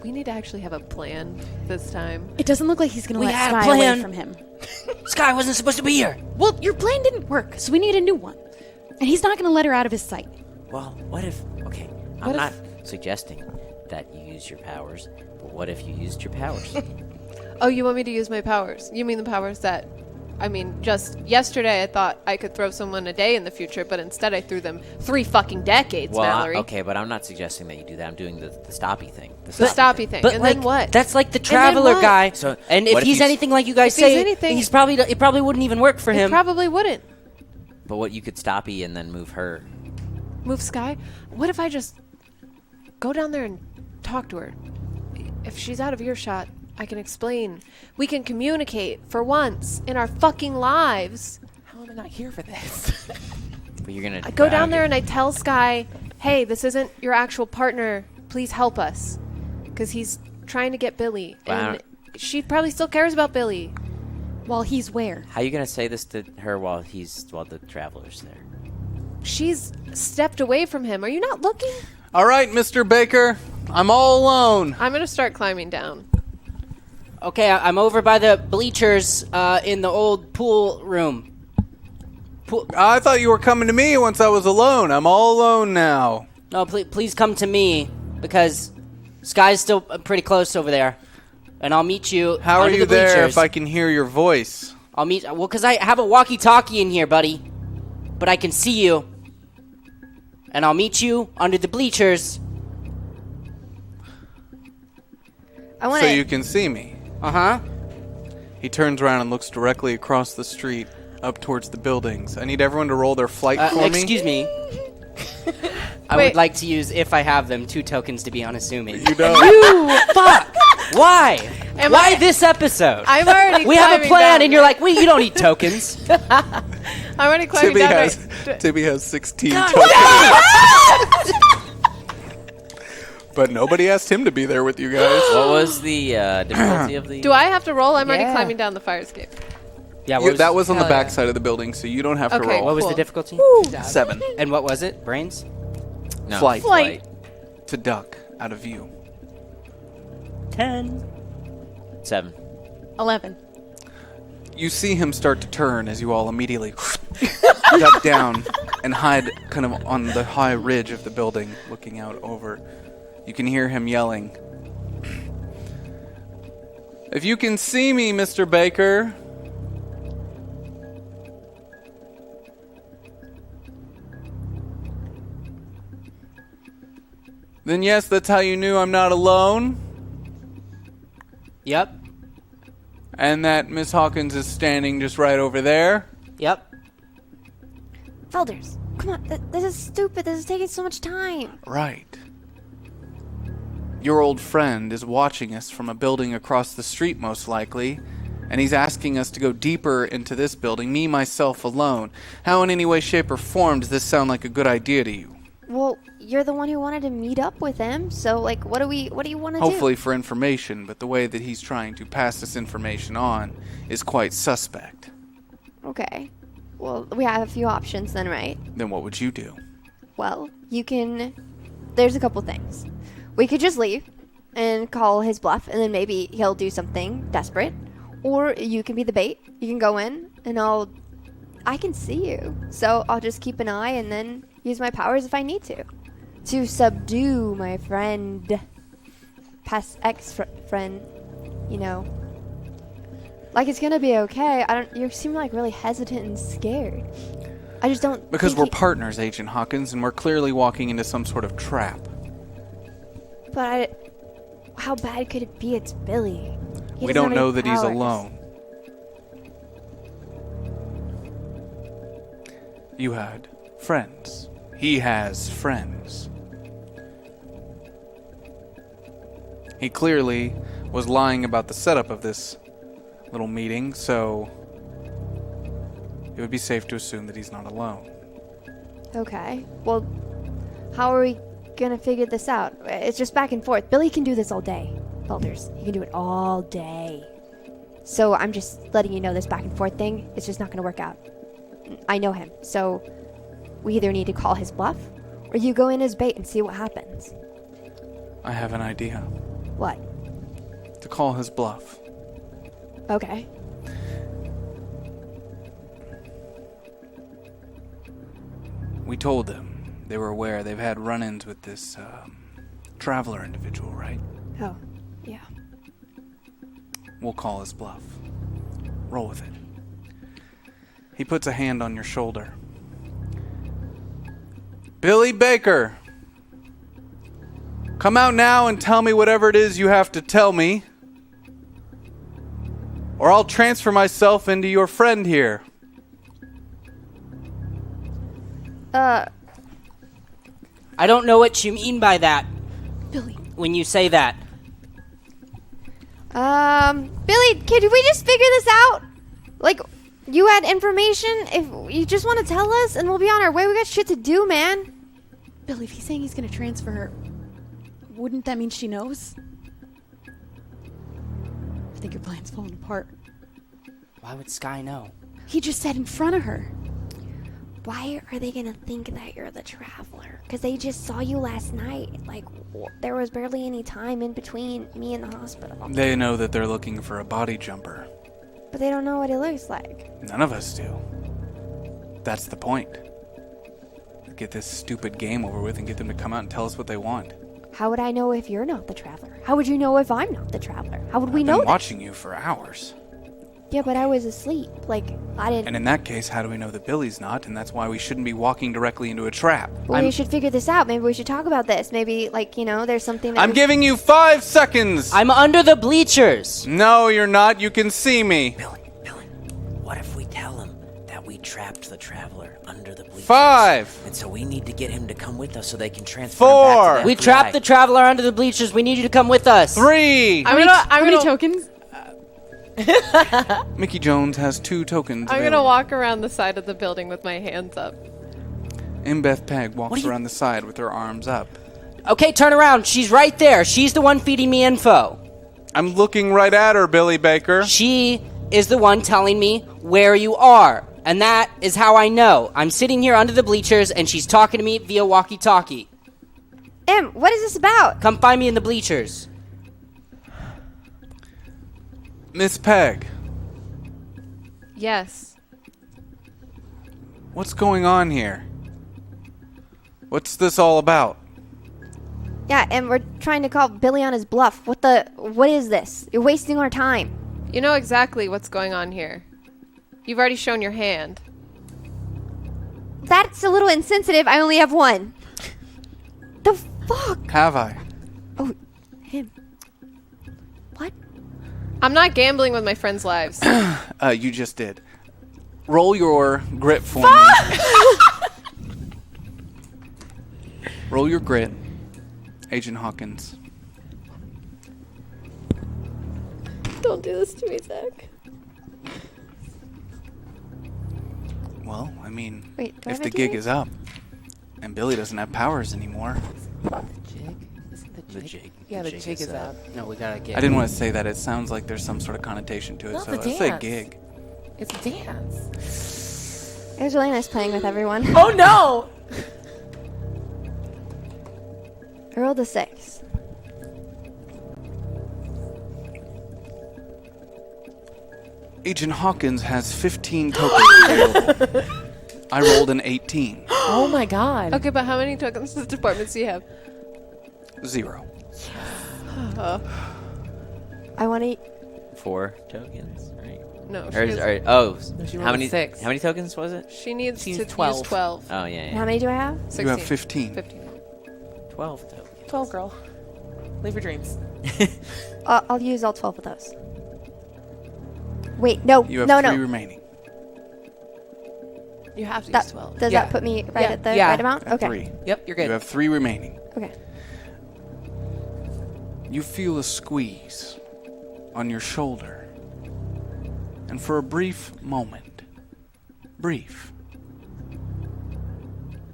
We need to actually have a plan this time. It doesn't look like he's going to let had a Sky away plan. from him. Sky wasn't supposed to be here. Well, your plan didn't work, so we need a new one. And he's not going to let her out of his sight. Well, what if... Okay, I'm not suggesting that you use your powers, but what if you used your powers? Oh, you want me to use my powers? You mean the powers that... just yesterday I thought I could throw someone a day in the future, but instead I threw them 3 fucking decades, Mallory. Okay, but I'm not suggesting that you do that. I'm doing the stoppy thing. The stoppy thing. But and then what? That's like the traveler what? guy. So, and what if if he's you anything like you guys if he's say, anything- it probably wouldn't even work for It him. probably wouldn't. But what you could stoppy and then move her. Move Sky? What if I just go down there and talk to her? If she's out of earshot, I can explain. We can communicate for once in our fucking lives. How am I not here for this? But you're gonna I go down there and I tell Sky, hey, this isn't your actual partner. Please help us. Because he's trying to get Billy. Wow. And she probably still cares about Billy. While he's where? How are you gonna say this to her while the traveler's there? She's stepped away from him. Are you not looking? All right, Mr. Baker. I'm all alone. I'm going to start climbing down. Okay, I'm over by the bleachers in the old pool room. I thought you were coming to me once I was alone. I'm all alone now. No, please come to me because Sky's still pretty close over there. And I'll meet you. How are under you the there bleachers. if I can hear your voice? Because I have a walkie-talkie in here, buddy. But I can see you. And I'll meet you under the bleachers. So you can see me. Uh-huh. He turns around and looks directly across the street up towards the buildings. I need everyone to roll their flight for me. Excuse me. I Wait. would like to use, if I have them, 2 tokens to be unassuming. You don't. You fuck! Why? Why this episode? I'm already We have a climbing plan, down. and you're like, wait, you don't need tokens. I'm already climbing down. Tibby has 16 tokens. But nobody asked him to be there with you guys. What was the difficulty of the... Do I have to roll? I'm already Yeah. climbing down the fire escape. Yeah, That was on the Hell back yeah. side of the building, so you don't have to Okay. roll. What was Cool. the difficulty? 7. And what was it? Brains? No, Flight. To duck out of view. 10. 7. 11. You see him start to turn as you all immediately duck down and hide kind of on the high ridge of the building, looking out over. You can hear him yelling, "If you can see me, Mr. Baker." Then yes, that's how you knew I'm not alone. Yep. And that Miss Hawkins is standing just right over there. Yep. Felders, come on. This is stupid. This is taking so much time. Right. Your old friend is watching us from a building across the street, most likely, and he's asking us to go deeper into this building, me, myself, alone. How in any way, shape, or form does this sound like a good idea to you? Well, you're the one who wanted to meet up with him, so, like, what do you want to do? Hopefully for information, but the way that he's trying to pass this information on is quite suspect. Okay. Well, we have a few options then, right? Then what would you do? Well, there's a couple things. We could just leave and call his bluff, and then maybe he'll do something desperate. Or you can be the bait. You can go in, and I can see you. So I'll just keep an eye and then use my powers if I need to subdue my friend, past ex-friend, you know. Like, it's gonna be okay. You seem like really hesitant and scared. I just don't. Because we're partners, Agent Hawkins, and we're clearly walking into some sort of trap. But how bad could it be? It's Billy. We don't know that he's alone. You had friends. He has friends. He clearly was lying about the setup of this little meeting, so it would be safe to assume that he's not alone. Okay. Well, how are we gonna figure this out? It's just back and forth. Billy can do this all day. Felders, he can do it all day. So I'm just letting you know this back and forth thing, it's just not gonna work out. I know him, so we either need to call his bluff, or you go in as bait and see what happens. I have an idea. What? To call his bluff. Okay. We told them. They were aware. They've had run-ins with this traveler individual, right? Oh, yeah. We'll call his bluff. Roll with it. He puts a hand on your shoulder. Billy Baker! Come out now and tell me whatever it is you have to tell me, or I'll transfer myself into your friend here. I don't know what you mean by that. Billy. When you say that. Billy, kid, we just figure this out? Like, you had information? If you just want to tell us, and we'll be on our way. We got shit to do, man. Billy, if he's saying he's going to transfer her, wouldn't that mean she knows? I think your plan's falling apart. Why would Sky know? He just said in front of her. Why are they gonna think that you're the traveler? Because they just saw you last night. Like, there was barely any time in between me and the hospital. They know that they're looking for a body jumper. But they don't know what it looks like. None of us do. That's the point. Get this stupid game over with and get them to come out and tell us what they want. How would I know if you're not the traveler? How would you know if I'm not the traveler? How would we I've know been that? watching you for hours. Yeah, but I was asleep. Like, I didn't... And in that case, how do we know that Billy's not? And that's why we shouldn't be walking directly into a trap. Well, we should figure this out. Maybe we should talk about this. Maybe, like, you know, there's something that... I'm giving you 5 seconds! I'm under the bleachers! No, you're not. You can see me. Billy, what if we tell him that we trapped the traveler under the bleachers? 5! And so we need to get him to come with us so they can transfer him back 4! to the We FBI. trapped the traveler under the bleachers. We need you to come with us. 3! How many tokens? Mickey Jones has 2 tokens I'm available. gonna walk around the side of the building with my hands up. Beth Peg walks around the side with her arms up. Okay, turn around. She's right there. She's the one feeding me info. I'm looking right at her, Billy Baker. She is the one telling me where you are. And that is how I know. I'm sitting here under the bleachers, and she's talking to me via walkie-talkie. What is this about? Come find me in the bleachers. Miss Peg, Yes. What's going on here? What's this all about? Yeah, and we're trying to call Billy on his bluff. What is this? You're wasting our time. You know exactly what's going on here. You've already shown your hand. That's a little insensitive. I only have one. The fuck? Have I? Oh, him. What? I'm not gambling with my friends' lives. You just did. Roll your grit for me. Roll your grit, Agent Hawkins. Don't do this to me, Zach. Well, I mean, Wait, do I if have the a gig D8? is up, and Billy doesn't have powers anymore. The jig? Isn't the jig? The jig. Yeah, The the jig jig is up. No, we gotta get. I didn't want to say that. It sounds like there's some sort of connotation to it, Not so the let's say dance. gig. It's a dance. It was really nice playing with everyone. Oh no! I rolled a 6. Agent Hawkins has 15 tokens available. I rolled an 18. Oh my god. Okay, but how many tokens does departments do you have? 0. I want to. 4 tokens, right? No, Or is, oh, No, she how rolled many? 6. How many tokens was it? she needs She to needs 12. use 12. Oh yeah, How yeah. many do I have? 16. You have 15. 15. 12 tokens. 12, girl. Live your dreams. I'll use all 12 of those. Wait, no, You have no, 3 no. remaining. You have to That, use 12. does Yeah. that put me right Yeah. at the Yeah. right amount? At Okay. 3. Yep, you're You good. have 3 remaining. Okay. You feel a squeeze on your shoulder. And for a brief moment,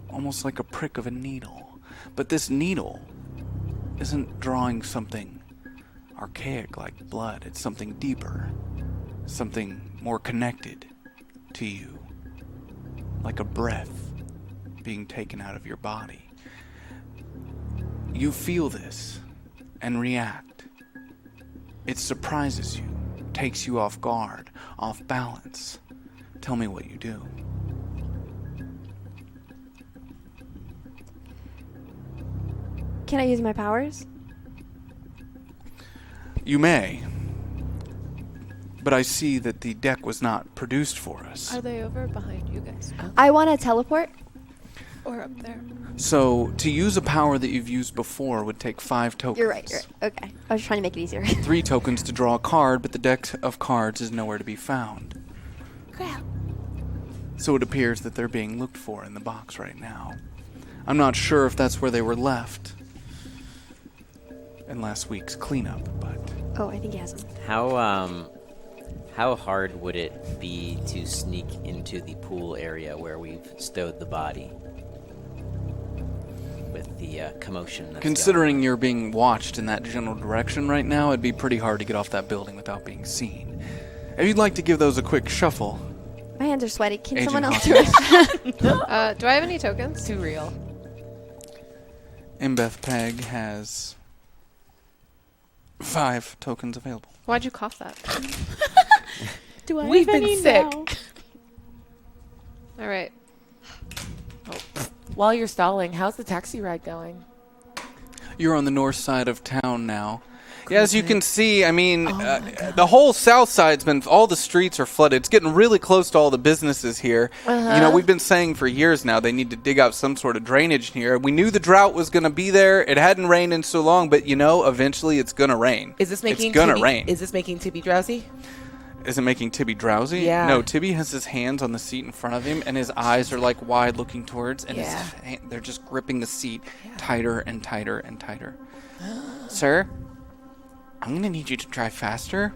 almost like a prick of a needle. But this needle isn't drawing something archaic like blood. It's something deeper, something more connected to you, like a breath being taken out of your body. You feel this and react. It surprises you, takes you off guard, off balance. Tell me what you do. Can I use my powers? You may, but I see that the deck was not produced for us. Are they over behind you guys? I want to teleport. Or up there? So, to use a power that you've used before would take 5 tokens. You're right. Okay. I was trying to make it easier. 3 tokens to draw a card, but the deck of cards is nowhere to be found. Crap. So it appears that they're being looked for in the box right now. I'm not sure if that's where they were left in last week's cleanup, but Oh, I think he has them. How hard would it be to sneak into the pool area where we've stowed the body? With the commotion that's considering you're being watched in that general direction right now, it'd be pretty hard to get off that building without being seen. If you'd like to give those a quick shuffle, My hands are sweaty. Can Agent someone else do it? Hawkins. Do I have any tokens? Too real. Mbeth Peg has 5 tokens available. Why'd you cough that? Do I We've have been any sick. now? All right. While you're stalling, how's the taxi ride going? You're on the north side of town now. Yeah, as you can see, I mean, the whole south side's been, all the streets are flooded. It's getting really close to all the businesses here. You know, we've been saying for years now they need to dig out some sort of drainage here. We knew the drought was going to be there. It hadn't rained in so long, but, you know, eventually it's going to rain. Is this making It's going to Tibby, rain. Is this making Tibby drowsy? Is it making Tibby drowsy? Yeah. No, Tibby has his hands on the seat in front of him, and his eyes are like wide looking towards, and they're just gripping the seat tighter and tighter and tighter. Sir, I'm going to need you to drive faster,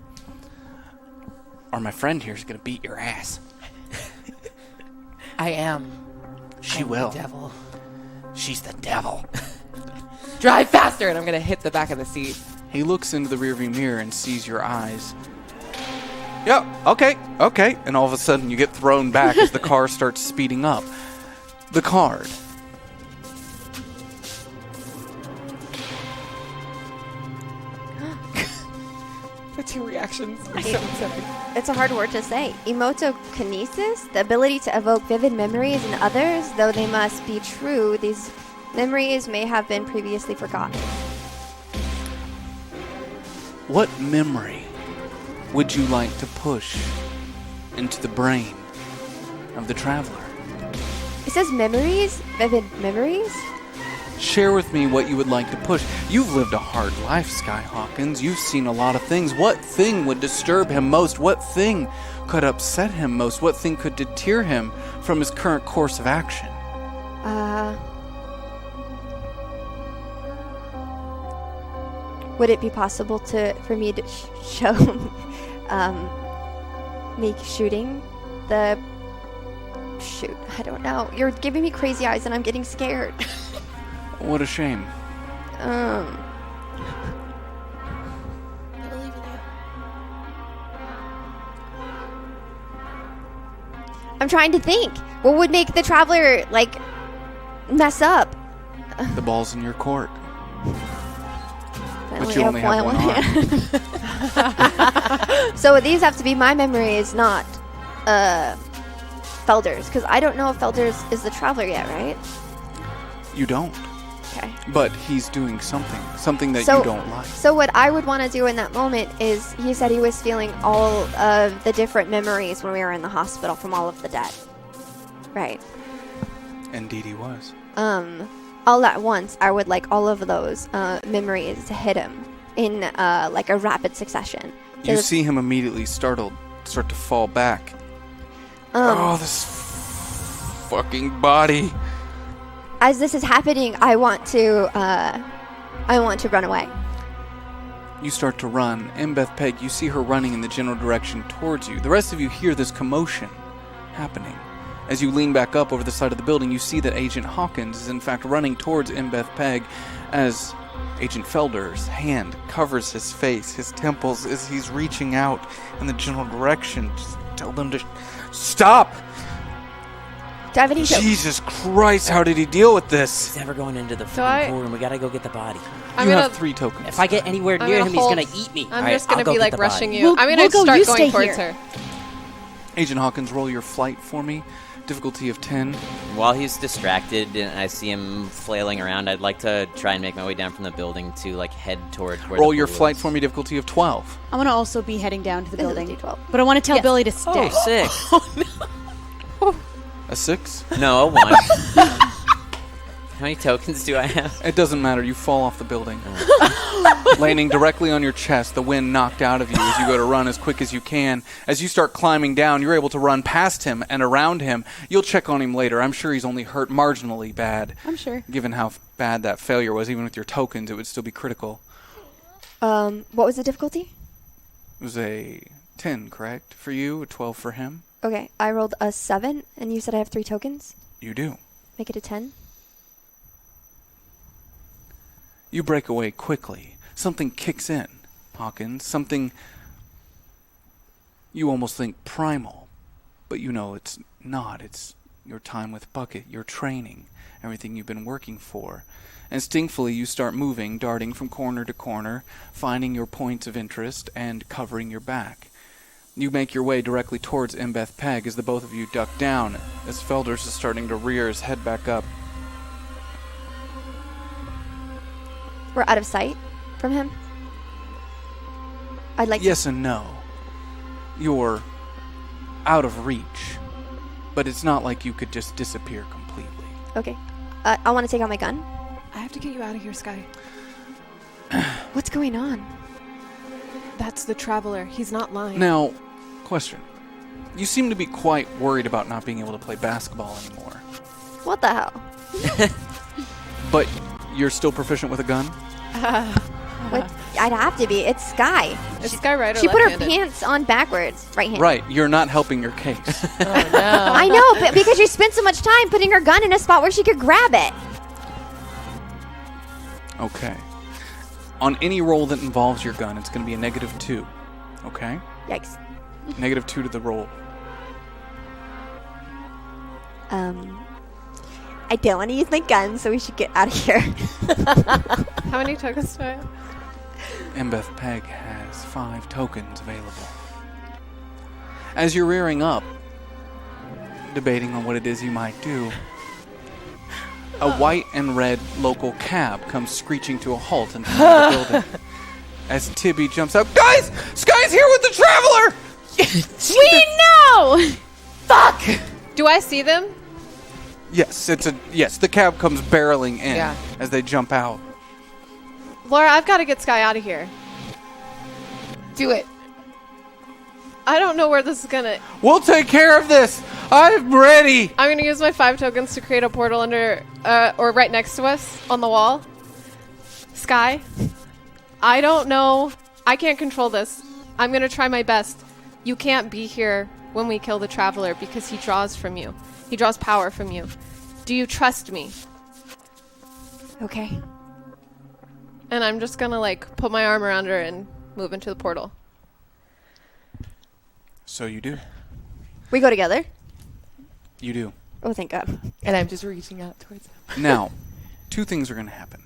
or my friend here is going to beat your ass. I am. She will. The devil. She's the devil. Drive faster, and I'm gonna hit the back of the seat. He looks into the rearview mirror and sees your eyes. Yep, okay. And all of a sudden you get thrown back as the car starts speeding up. The card. The 2 reactions are so upsetting. It's a hard word to say. Emotokinesis, the ability to evoke vivid memories in others, though they must be true, these memories may have been previously forgotten. What memory would you like to push into the brain of the traveler? It says memories, vivid memories. Share with me what you would like to push. You've lived a hard life, Sky Hawkins. You've seen a lot of things. What thing would disturb him most? What thing could upset him most? What thing could deter him from his current course of action? Would it be possible for me to show me shooting the shoot? I don't know. You're giving me crazy eyes and I'm getting scared. What a shame. I'm trying to think. What would make the traveler, mess up? The ball's in your court. I But you only have one arm. So these have to be my memories, not Felder's. Because I don't know if Felder's is the traveler yet, right? You don't. Okay. But he's doing something that you don't like. So what I would want to do in that moment is, he said he was feeling all of the different memories when we were in the hospital from all of the dead. Right. Indeed he was. All at once, I would like all of those memories to hit him in a rapid succession. You see him immediately startled, start to fall back. This fucking body. As this is happening, I want to run away. You start to run. Mbeth Peg, you see her running in the general direction towards you. The rest of you hear this commotion happening. As you lean back up over the side of the building, you see that Agent Hawkins is in fact running towards Mbeth Peg as Agent Felder's hand covers his face, his temples, as he's reaching out in the general direction. Just tell them to stop! Do I have any Jesus Christ, how did he deal with this? He's never going into the I- pool room. We gotta go get the body. You have 3 tokens. If I get anywhere I'm near gonna him, he's hold- gonna eat me. I'm Alright, just gonna I'll go be get the rushing body. you. I'm gonna start you going stay towards here. her. Agent Hawkins, roll your flight for me. Difficulty of 10. While he's distracted and I see him flailing around, I'd like to try and make my way down from the building to head towards where Roll the your pool flight is. for me. Difficulty of 12. I want to also be heading down to the This is building. D12. But I want to tell Billy to stay. Oh, 6. A 6? No, a 1. How many tokens do I have? It doesn't matter. You fall off the building. Landing directly on your chest, the wind knocked out of you as you go to run as quick as you can. As you start climbing down, you're able to run past him and around him. You'll check on him later. I'm sure he's only hurt marginally bad. I'm sure. Given how bad that failure was, even with your tokens, it would still be critical. What was the difficulty? It was a 10, correct? For you, a 12 for him? Okay, I rolled a 7, and you said I have 3 tokens. You do. Make it a 10. You break away quickly. Something kicks in, Hawkins. Something you almost think primal, but you know it's not. It's your time with Bucket, your training, everything you've been working for. Instinctively, you start moving, darting from corner to corner, finding your points of interest and covering your back. You make your way directly towards Mbeth Peg as the both of you duck down, as Felders is starting to rear his head back up. We're out of sight from him. I'd like Yes and no. You're out of reach, but it's not like you could just disappear completely. to. Okay. I want to take out my gun. I have to get you out of here, Sky. What's going on? That's the traveler. He's not lying. Now, question. You seem to be quite worried about not being able to play basketball anymore. What the hell? But you're still proficient with a gun? What? I'd have to be. It's Sky. Is Sky right or She put her left-handed? pants on backwards. Right hand. Right, you're not helping your case. Oh, no. I know, but because she spent so much time putting her gun in a spot where she could grab it. Okay. On any roll that involves your gun, it's going to be a -2. Okay? Yikes. -2 to the roll. I don't want to use my gun, so we should get out of here. How many tokens do I have? Mbeth Peg has 5 tokens available. As you're rearing up, debating on what it is you might do, a white and red local cab comes screeching to a halt in front of the building. As Tibby jumps out, guys! Sky's here with the Traveler! We know! Fuck! Do I see them? Yes, the cab comes barreling in as they jump out. Laura, I've got to get Sky out of here. Do it. I don't know where this is gonna... We'll take care of this! I'm ready! I'm gonna use my 5 tokens to create a portal under, or right next to us on the wall. Sky, I don't know. I can't control this. I'm gonna try my best. You can't be here when we kill the Traveler because he draws from you. He draws power from you. Do you trust me? Okay. And I'm just gonna like put my arm around her and move into the portal. So you do. We go together. You do. Oh, thank God. And I'm just reaching out towards him. Now, 2 things are going to happen.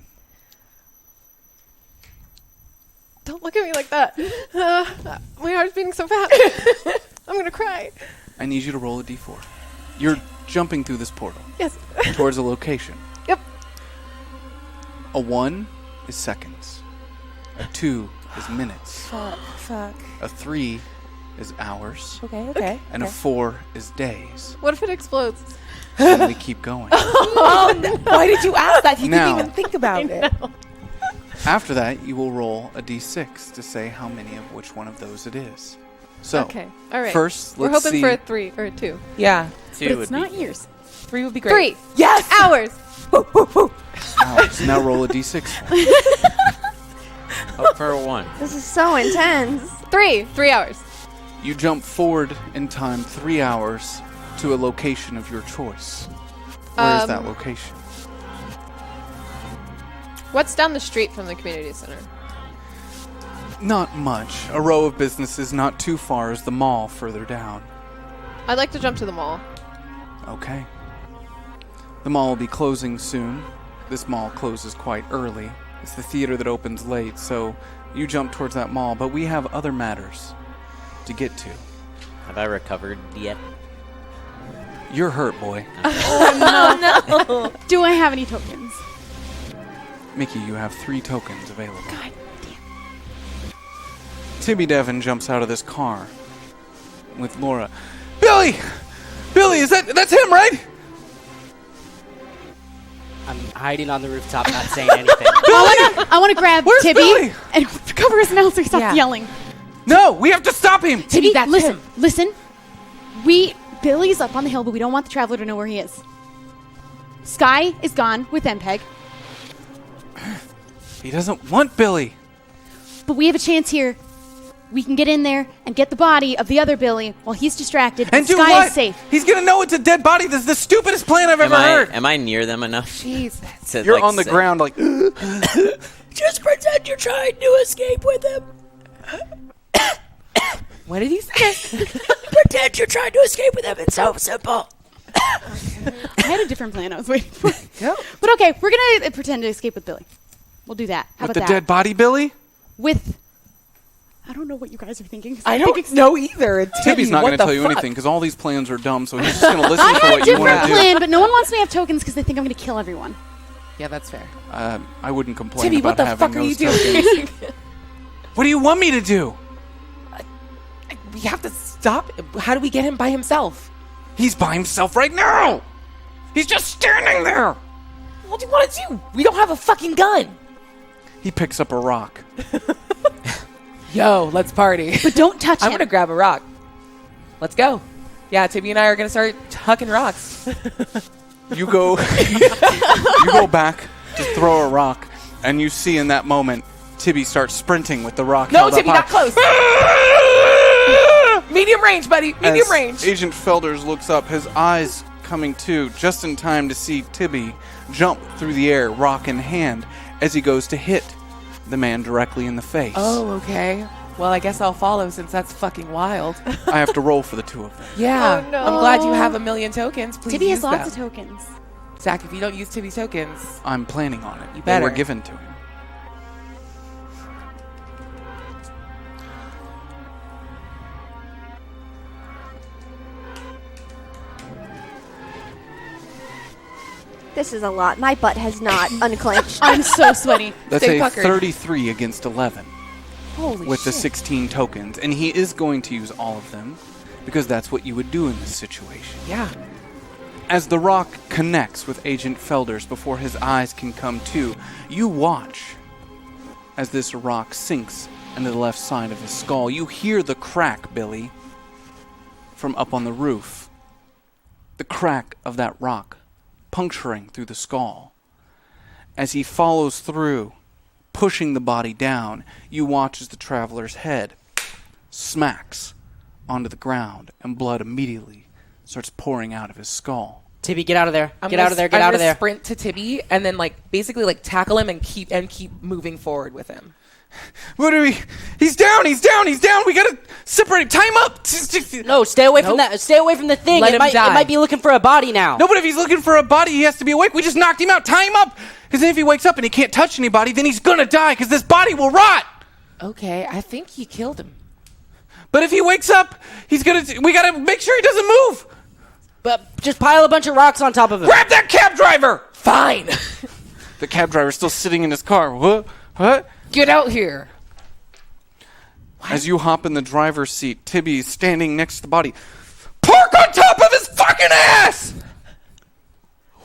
Don't look at me like that. My heart's beating so fast. I'm gonna cry. I need you to roll a d4. You're jumping through this portal. Yes. Towards a location. Yep. A 1 is seconds. A 2 is minutes. Fuck. A 3 is hours. Okay. And a 4 is days. What if it explodes? And we keep going. Oh, no. Why did you ask that? He Now- didn't even think about it. After that, you will roll a d6 to say how many of which one of those it is. So, Okay. All right. first, We're let's hoping see. for a 3 or a 2. Yeah. 2 would be years. 3 would be great. 3 Yes! hours. Hours. Now roll a d6. Hope for a 1. This is so intense. 3 hours. You jump forward in time 3 hours to a location of your choice. Where is that location? What's down the street from the community center? Not much. A row of businesses not too far is the mall further down. I'd like to jump to the mall. Okay. The mall will be closing soon. This mall closes quite early. It's the theater that opens late, so you jump towards that mall, but we have other matters to get to. Have I recovered yet? You're hurt, boy. No. Do I have any tokens? Mickey, you have 3 tokens available. God damn. Tibby Devon jumps out of this car with Laura. Billy! Billy, that's him, right? I'm hiding on the rooftop, not saying anything. I want to grab Where's Tibby Billy? and cover his mouth so he stops yelling. No, we have to stop him! Tibby, that's listen, him. listen. Billy's up on the hill, but we don't want the Traveler to know where he is. Sky is gone with MPEG, He doesn't want Billy. but we have a chance here. We can get in there and get the body of the other Billy while he's distracted. And do Sky what? is safe. He's gonna know it's a dead body. This is the stupidest plan I've ever heard. Am I near them enough? Jesus. To, You're like, on the say- ground like... Just pretend you're trying to escape with him. What did he say? Pretend you're trying to escape with him. It's so simple. I had a different plan I was waiting for. Go. But okay, we're going to pretend to escape with Billy. We'll do that. How With about the that? dead body, Billy? With... I don't know what you guys are thinking. 'cause I think don't know either. Tibby's not what going to the tell you fuck? anything because all these plans are dumb, so he's just going to listen I for had a what you want different to do. plan, but no one wants me to have tokens because they think I'm going to kill everyone. Yeah, that's fair. I wouldn't complain Tibby, about what the having fuck are you those doing? tokens. What do you want me to do? We have to stop. How do we get him by himself? He's by himself right now. He's just standing there. What do you want to do? We don't have a fucking gun. He picks up a rock. Yo, let's party. But don't touch I'm him. going to grab a rock. Let's go. Yeah, Tibby and I are going to start hucking rocks. You go you go back to throw a rock, and you see in that moment Tibby starts sprinting with the rock No, held up Tibby, high. not close. Medium range, buddy. Medium As range. Agent Felders looks up, his eyes coming to just in time to see Tibby jump through the air, rock in hand, as he goes to hit the man directly in the face. Oh, okay. Well, I guess I'll follow since that's fucking wild. I have to roll for the 2 of them. Yeah. Oh, no. I'm glad you have 1,000,000 tokens. Please Tibby has use lots them. of tokens. Zach, if you don't use Tibby's tokens, I'm planning on it. You They were better. given to him. This is a lot. My butt has not unclenched. I'm so sweaty. That's Stay a puckered. 33 against 11 Holy with the shit. 16 tokens. And he is going to use all of them because that's what you would do in this situation. Yeah. As the rock connects with Agent Felders before his eyes can come to, you watch as this rock sinks into the left side of his skull. You hear the crack, Billy, from up on the roof. The crack of that rock puncturing through the skull. As he follows through, pushing the body down, you watch as the traveler's head smacks onto the ground and blood immediately starts pouring out of his skull. Tibby, get out of there. I'm Get out of there. Get out of there. Sprint to Tibby and then basically tackle him and keep moving forward with him. What are we? He's down. We gotta separate him. Time up. No, stay away from that. Stay away from the thing. Let him It die. might be looking for a body now. No, but if he's looking for a body, he has to be awake. We just knocked him out. Tie him up. Because then if he wakes up and he can't touch anybody, then he's gonna die because this body will rot. Okay, I think you killed him. But if he wakes up, we gotta make sure he doesn't move. But just pile a bunch of rocks on top of him. Grab that cab driver. Fine. The cab driver's still sitting in his car. What? Get out here. As you hop in the driver's seat, Tibby's standing next to the body. Park on top of his fucking ass!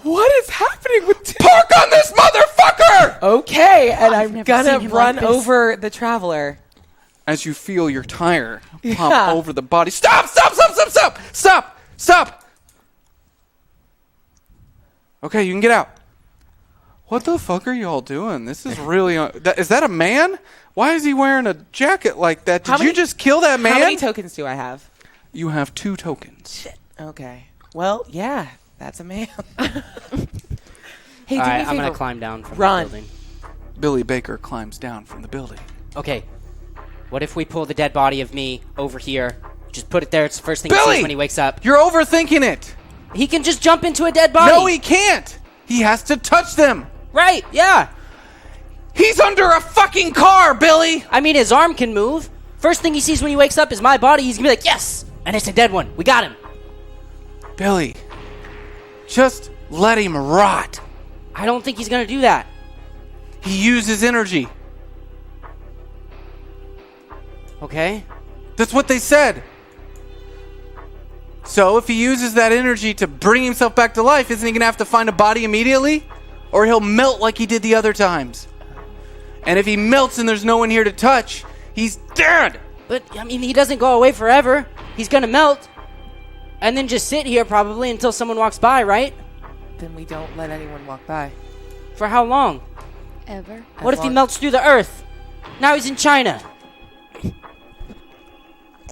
What is happening with Tibby? Park on this motherfucker! Okay, and I'm never gonna seen him run like this. over the traveler. As you feel your tire pop Yeah. over the body. Stop! Okay, you can get out. What the fuck are y'all doing? This is really... is that a man? Why is he wearing a jacket like that? Did you just kill that man? How many tokens do I have? You have 2 tokens. Shit. Okay. Well, yeah, that's a man. Hey, All do right, me a I'm gonna favor. climb down from Run. the building. Billy Baker climbs down from the building. Okay. What if we pull the dead body of me over here? Just put it there. It's the first thing he Billy! sees when he wakes up. You're overthinking it. He can just jump into a dead body. No, he can't. He has to touch them. Right? Yeah. He's under a fucking car, Billy. I mean, his arm can move. First thing he sees when he wakes up is my body. He's gonna be like, yes! And it's a dead one. We got him. Billy, just let him rot. I don't think he's gonna do that. He uses energy. Okay? That's what they said. So if he uses that energy to bring himself back to life, isn't he going to have to find a body immediately? Or he'll melt like he did the other times. And if he melts and there's no one here to touch, he's dead. But, I mean, he doesn't go away forever. He's gonna melt. And then just sit here probably until someone walks by, right? Then we don't let anyone walk by. For how long? Ever. What if he melts through the earth? Now he's in China.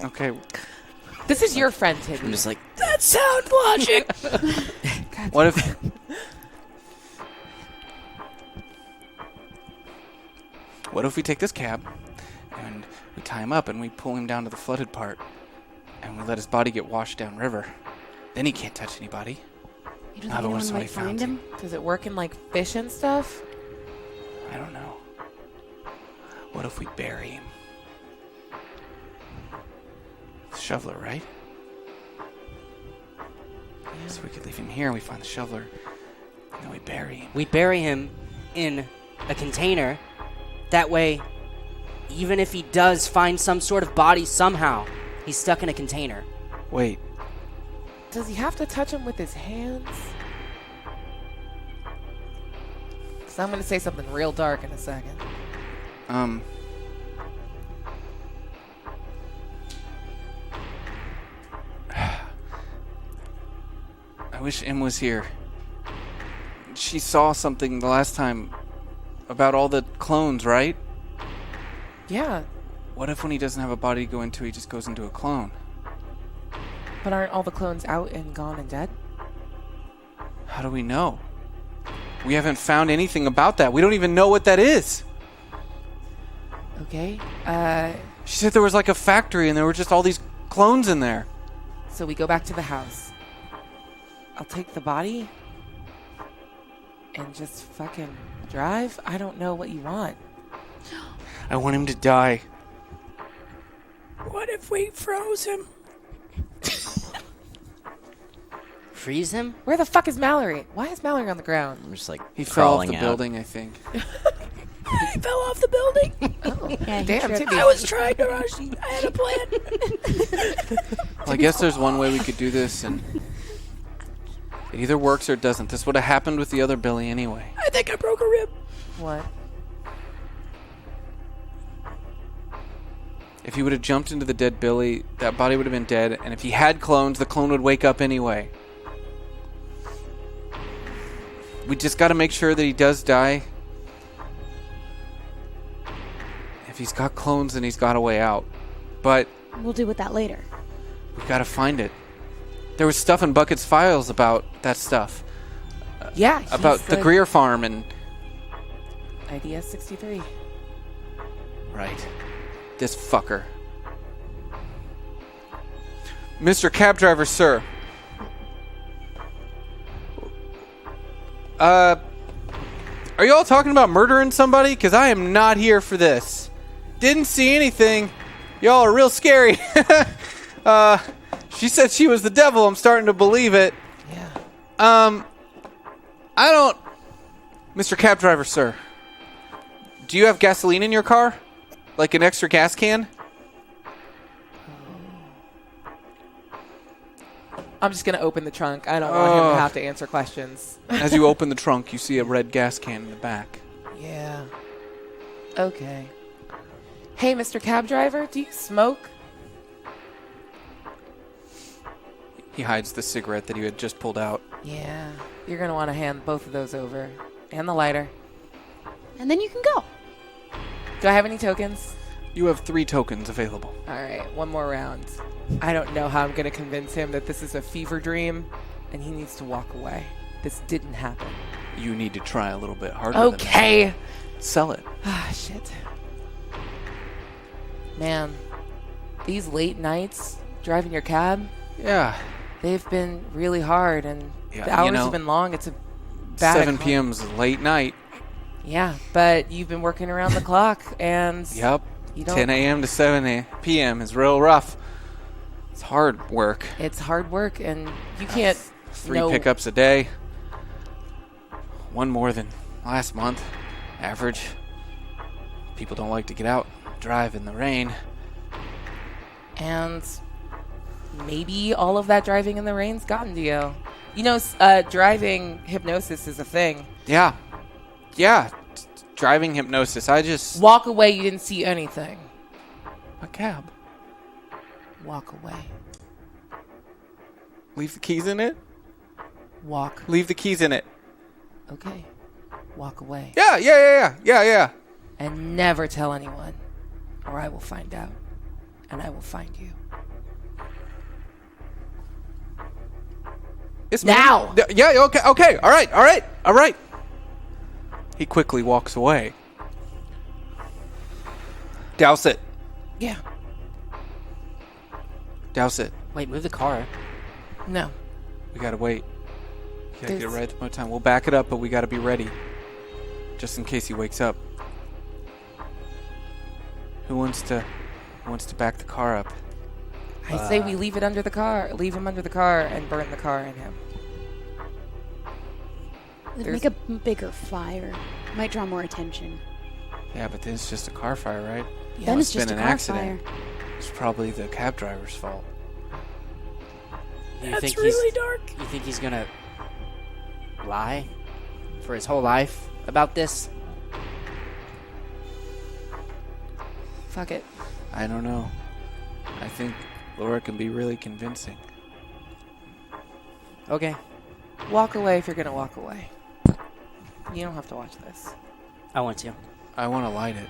Okay. This is your friend, Tibby. I'm just like, that's sound logic. What if... What if we take this cab and we tie him up and we pull him down to the flooded part and we let his body get washed downriver? Then he can't touch anybody. You don't Not think unless anyone might somebody find found him? Does it work in fish and stuff? I don't know. What if we bury him? The shoveler, right? Yeah. So we could leave him here and we find the shoveler and then we bury him. We bury him in a container. That way, even if he does find some sort of body somehow, he's stuck in a container. Wait. Does he have to touch him with his hands? So I'm going to say something real dark in a second. I wish Em was here. She saw something the last time about all the clones, right? Yeah, What if when he doesn't have a body to go into, he just goes into a clone? but aren't all the clones out and gone and dead? How do we know? We haven't found anything about that. We don't even know what that is. Okay, She said there was like a factory and there were just all these clones in there. so we go back to the house. I'll take the body and just fucking drive? I don't know what you want. I want him to die. What if we froze him? freeze him? Where the fuck is Mallory? Why is Mallory on the ground? I'm just like He fell off crawling the out. building, I think. He fell off the building. Yeah, Damn, sure. Timmy. I was trying to rush. I had a plan. Well, I guess there's one way we could do this, and it either works or it doesn't. This would have happened with the other Billy anyway. I think I broke a rib. What? If he would have jumped into the dead Billy, that body would have been dead, and if he had clones, the clone would wake up anyway. We just got to make sure that he does die. If he's got clones, then he's got a way out. But We'll deal with that later. we got to find it. There was stuff in Bucket's files about that stuff. Yeah. About he's the Greer farm and... IDS 63. Right. This fucker. Mr. Cab Driver, sir. Are you all talking about murdering somebody? Because I am not here for this. Didn't see anything. Y'all are real scary. She said she was the devil. I'm starting to believe it. Yeah. I don't... Mr. Cab Driver, sir. Do you have gasoline in your car? Like an extra gas can? I'm just going to open the trunk. I don't want him to have to answer questions. As you open the trunk, you see a red gas can in the back. Yeah. Okay. Hey, Mr. Cab Driver, do you smoke? He hides the cigarette that he had just pulled out. Yeah. You're going to want to hand both of those over. And the lighter. And then you can go. Do I have any tokens? You have 3 tokens available. All right, one more round. I don't know how I'm going to convince him that this is a fever dream and he needs to walk away. This didn't happen. You need to try a little bit harder than Okay. that. Sell it. Ah, shit. Man, these late nights driving your cab, Yeah. they've been really hard and Yeah, the hours you know, have been long. It's a bad 7 p.m. is late night. Yeah, but you've been working around the clock and Yep. you don't 10 a.m. to 7 p.m. is real rough. It's hard work. It's hard work and you can't 3 know- pickups a day. 1 more than last month. Average. People don't like to get out, drive in the rain. And maybe all of that driving in the rain's gotten to you. You know, driving hypnosis is a thing. Yeah. Yeah. Driving hypnosis. I just... Walk away, you didn't see anything. A cab. Walk away. Leave the keys in it? Walk. Leave the keys in it. Okay. Walk away. Yeah. And never tell anyone, or I will find out. And I will find you. It's now! Yeah, okay. All right. He quickly walks away. Douse it. Yeah. Douse it. Wait, move the car. No. We gotta wait. We gotta get There's- right at the time. We'll back it up, but we gotta be ready. Just in case he wakes up. Who wants to back the car up? I say we leave it under the car. Leave him under the car and burn the car in him. Make a bigger fire. Might draw more attention. Yeah, but then it's just a car fire, right? Then Must it's just been a an car accident. fire. It's probably the cab driver's fault. You think You think he's gonna lie for his whole life about this? Fuck it. I don't know. I think Laura can be really convincing. Okay. Walk away if you're going to walk away. You don't have to watch this. I want to. I want to light it.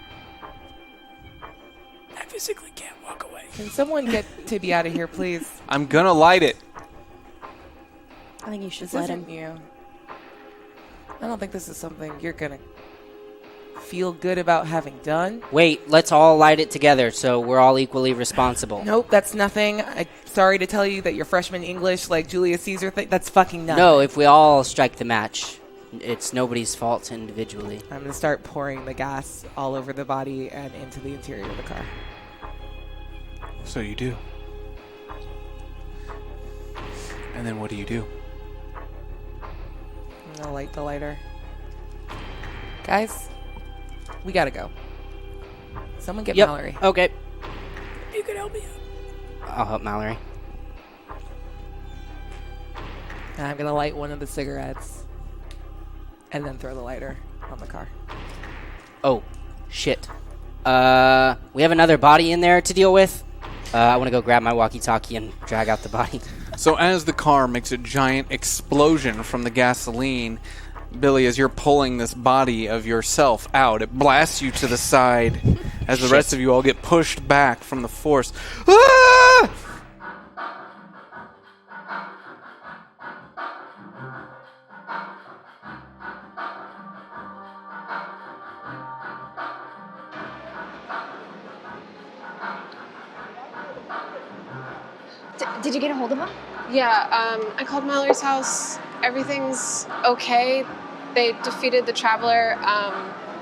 I physically can't walk away. Can someone get Tibby out of here, please? I'm gonna light it. I think you should This let him. isn't you. I don't think this is something you're going to feel good about having done. Wait, let's all light it together so we're all equally responsible. Nope, that's nothing. I'm sorry to tell you that your freshman English, like Julius Caesar thing, that's fucking nothing. No, if we all strike the match, it's nobody's fault individually. I'm going to start pouring the gas all over the body and into the interior of the car. So you do. And then what do you do? I'm gonna light the lighter. Guys, we gotta go. Someone get Mallory. Okay. You can help me out. I'll help Mallory. And I'm gonna light one of the cigarettes and then throw the lighter on the car. Oh, shit. We have another body in there to deal with. I want to go grab my walkie-talkie and drag out the body. So as the car makes a giant explosion from the gasoline, Billy, as you're pulling this body of yourself out, it blasts you to the side as the rest of you all get pushed back from the force. Ah! Did you get a hold of him? Yeah, I called Mallory's house. Everything's okay. They defeated the Traveler.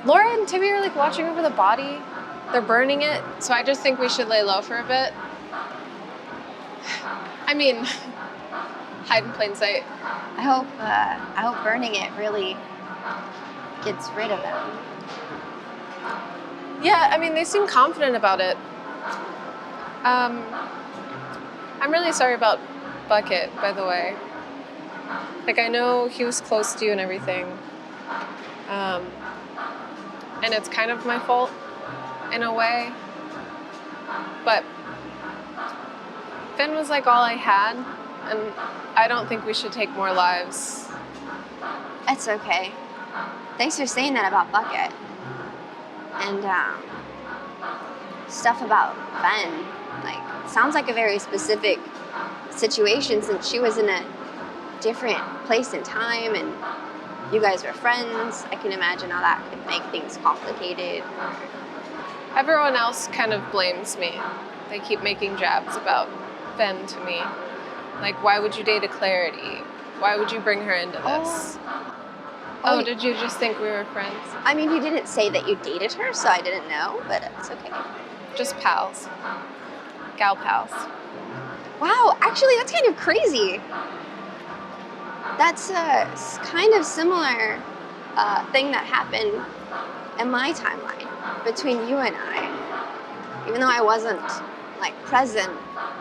Laura and Timmy are like watching over the body. They're burning it, so I just think we should lay low for a bit. I mean, hide in plain sight. I hope burning it really gets rid of them. Yeah, I mean, they seem confident about it. I'm really sorry about Bucket, by the way. Like, I know he was close to you and everything. And it's kind of my fault, in a way. But Finn was like all I had, and I don't think we should take more lives. It's okay. Thanks for saying that about Bucket. And, stuff about Ben. Like, sounds like a very specific situation since she was in a different place and time and you guys were friends. I can imagine how that could make things complicated. Everyone else kind of blames me. They keep making jabs about Ben to me. Like, why would you date a Clarity? Why would you bring her into this? Oh, did you just think we were friends? I mean, you didn't say that you dated her, so I didn't know, but it's okay. Just pals. Gal pals. Wow, actually, that's kind of crazy. That's a kind of similar thing that happened in my timeline between you and I. Even though I wasn't, like, present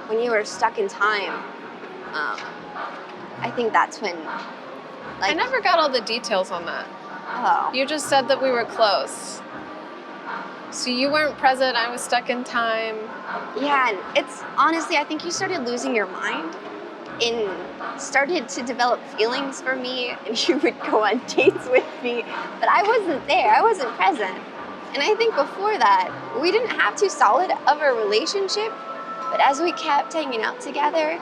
when you were stuck in time, I think that's when, like... I never got all the details on that. Oh. You just said that we were close. So you weren't present, I was stuck in time. Yeah, and it's honestly, I think you started losing your mind and started to develop feelings for me, and you would go on dates with me, but I wasn't there, I wasn't present. And I think before that, we didn't have too solid of a relationship, but as we kept hanging out together,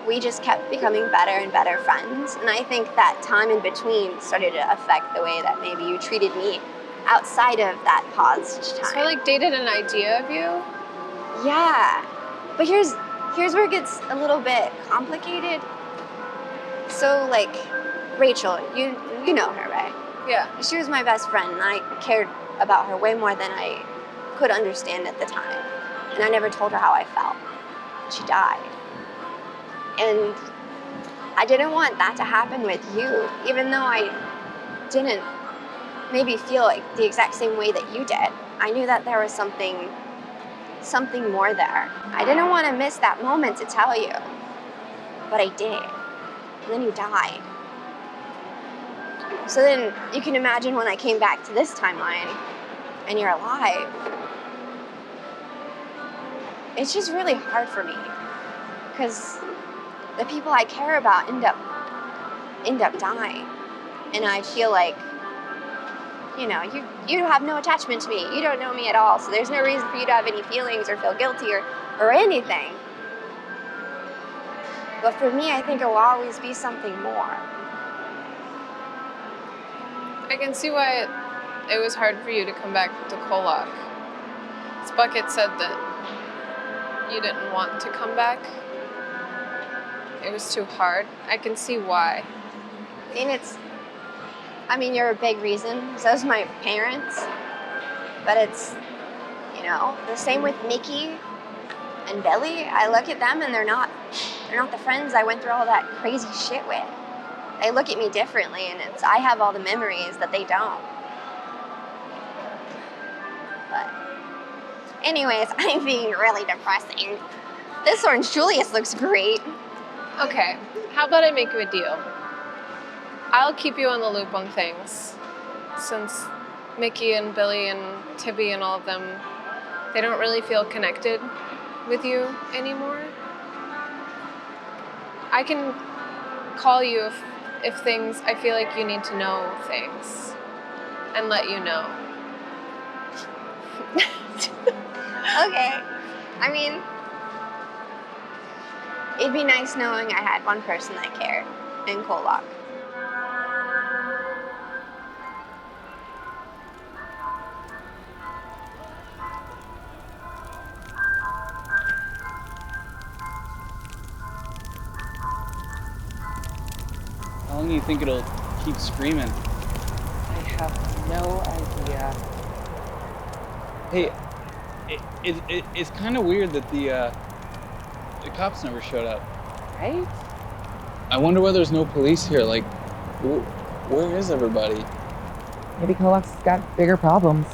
we just kept becoming better and better friends. And I think that time in between started to affect the way that maybe you treated me outside of that paused time. So I, like, dated an idea of you? Yeah, but here's where it gets a little bit complicated. So, like, Rachel, you know her, right? Yeah. She was my best friend, and I cared about her way more than I could understand at the time. And I never told her how I felt. She died. And I didn't want that to happen with you, even though I didn't maybe feel like the exact same way that you did. I knew that there was something more there. I didn't want to miss that moment to tell you, but I did. And then you died. So then you can imagine when I came back to this timeline and you're alive, it's just really hard for me because the people I care about end up dying. And I feel like, you know, you have no attachment to me. You don't know me at all, so there's no reason for you to have any feelings or feel guilty or anything. But for me, I think it will always be something more. I can see why it was hard for you to come back to KOllOK. Bucket said that you didn't want to come back. It was too hard. I can see why. I mean, you're a big reason. So's my parents. But it's, you know, the same with Mickey and Billy. I look at them and they're not the friends I went through all that crazy shit with. they look at me differently, and I have all the memories that they don't. But anyways, I'm being really depressing. This Orange Julius looks great. Okay, how about I make you a deal? I'll keep you on the loop on things, since Mickey and Billy and Tibby and all of them, they don't really feel connected with you anymore. I can call you if things, I feel like you need to know things, and let you know. Okay. I mean, it'd be nice knowing I had one person that cared in KOllOK. How long do you think it'll keep screaming? I have no idea. Hey, it's kind of weird that the cops never showed up. Right? I wonder why there's no police here. Like, where is everybody? Maybe KOllOK's got bigger problems.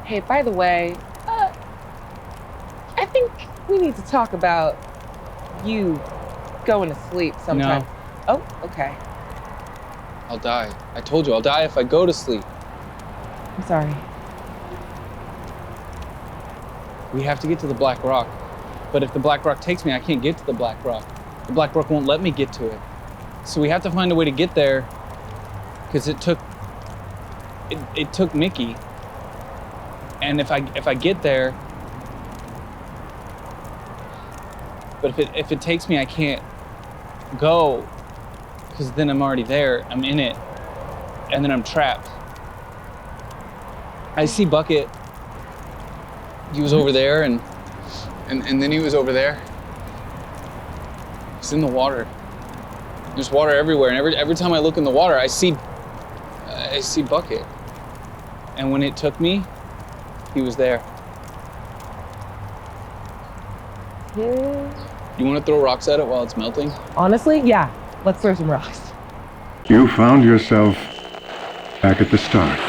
Hey, by the way, I think we need to talk about you going to sleep sometime. No. Oh, okay. I'll die. I told you, I'll die if I go to sleep. I'm sorry. We have to get to the Black Rock. But if the Black Rock takes me, I can't get to the Black Rock. The Black Rock won't let me get to it. So we have to find a way to get there, because it took Mickey. And if I get there, but if it takes me, I can't go, because then I'm already there. I'm in it, and then I'm trapped. I see Bucket. He was over there, and then he was over there. He's in the water. There's water everywhere, and every time I look in the water, I see Bucket. And when it took me, he was there. You want to throw rocks at it while it's melting? Honestly, yeah. Let's throw some rocks. You found yourself back at the start.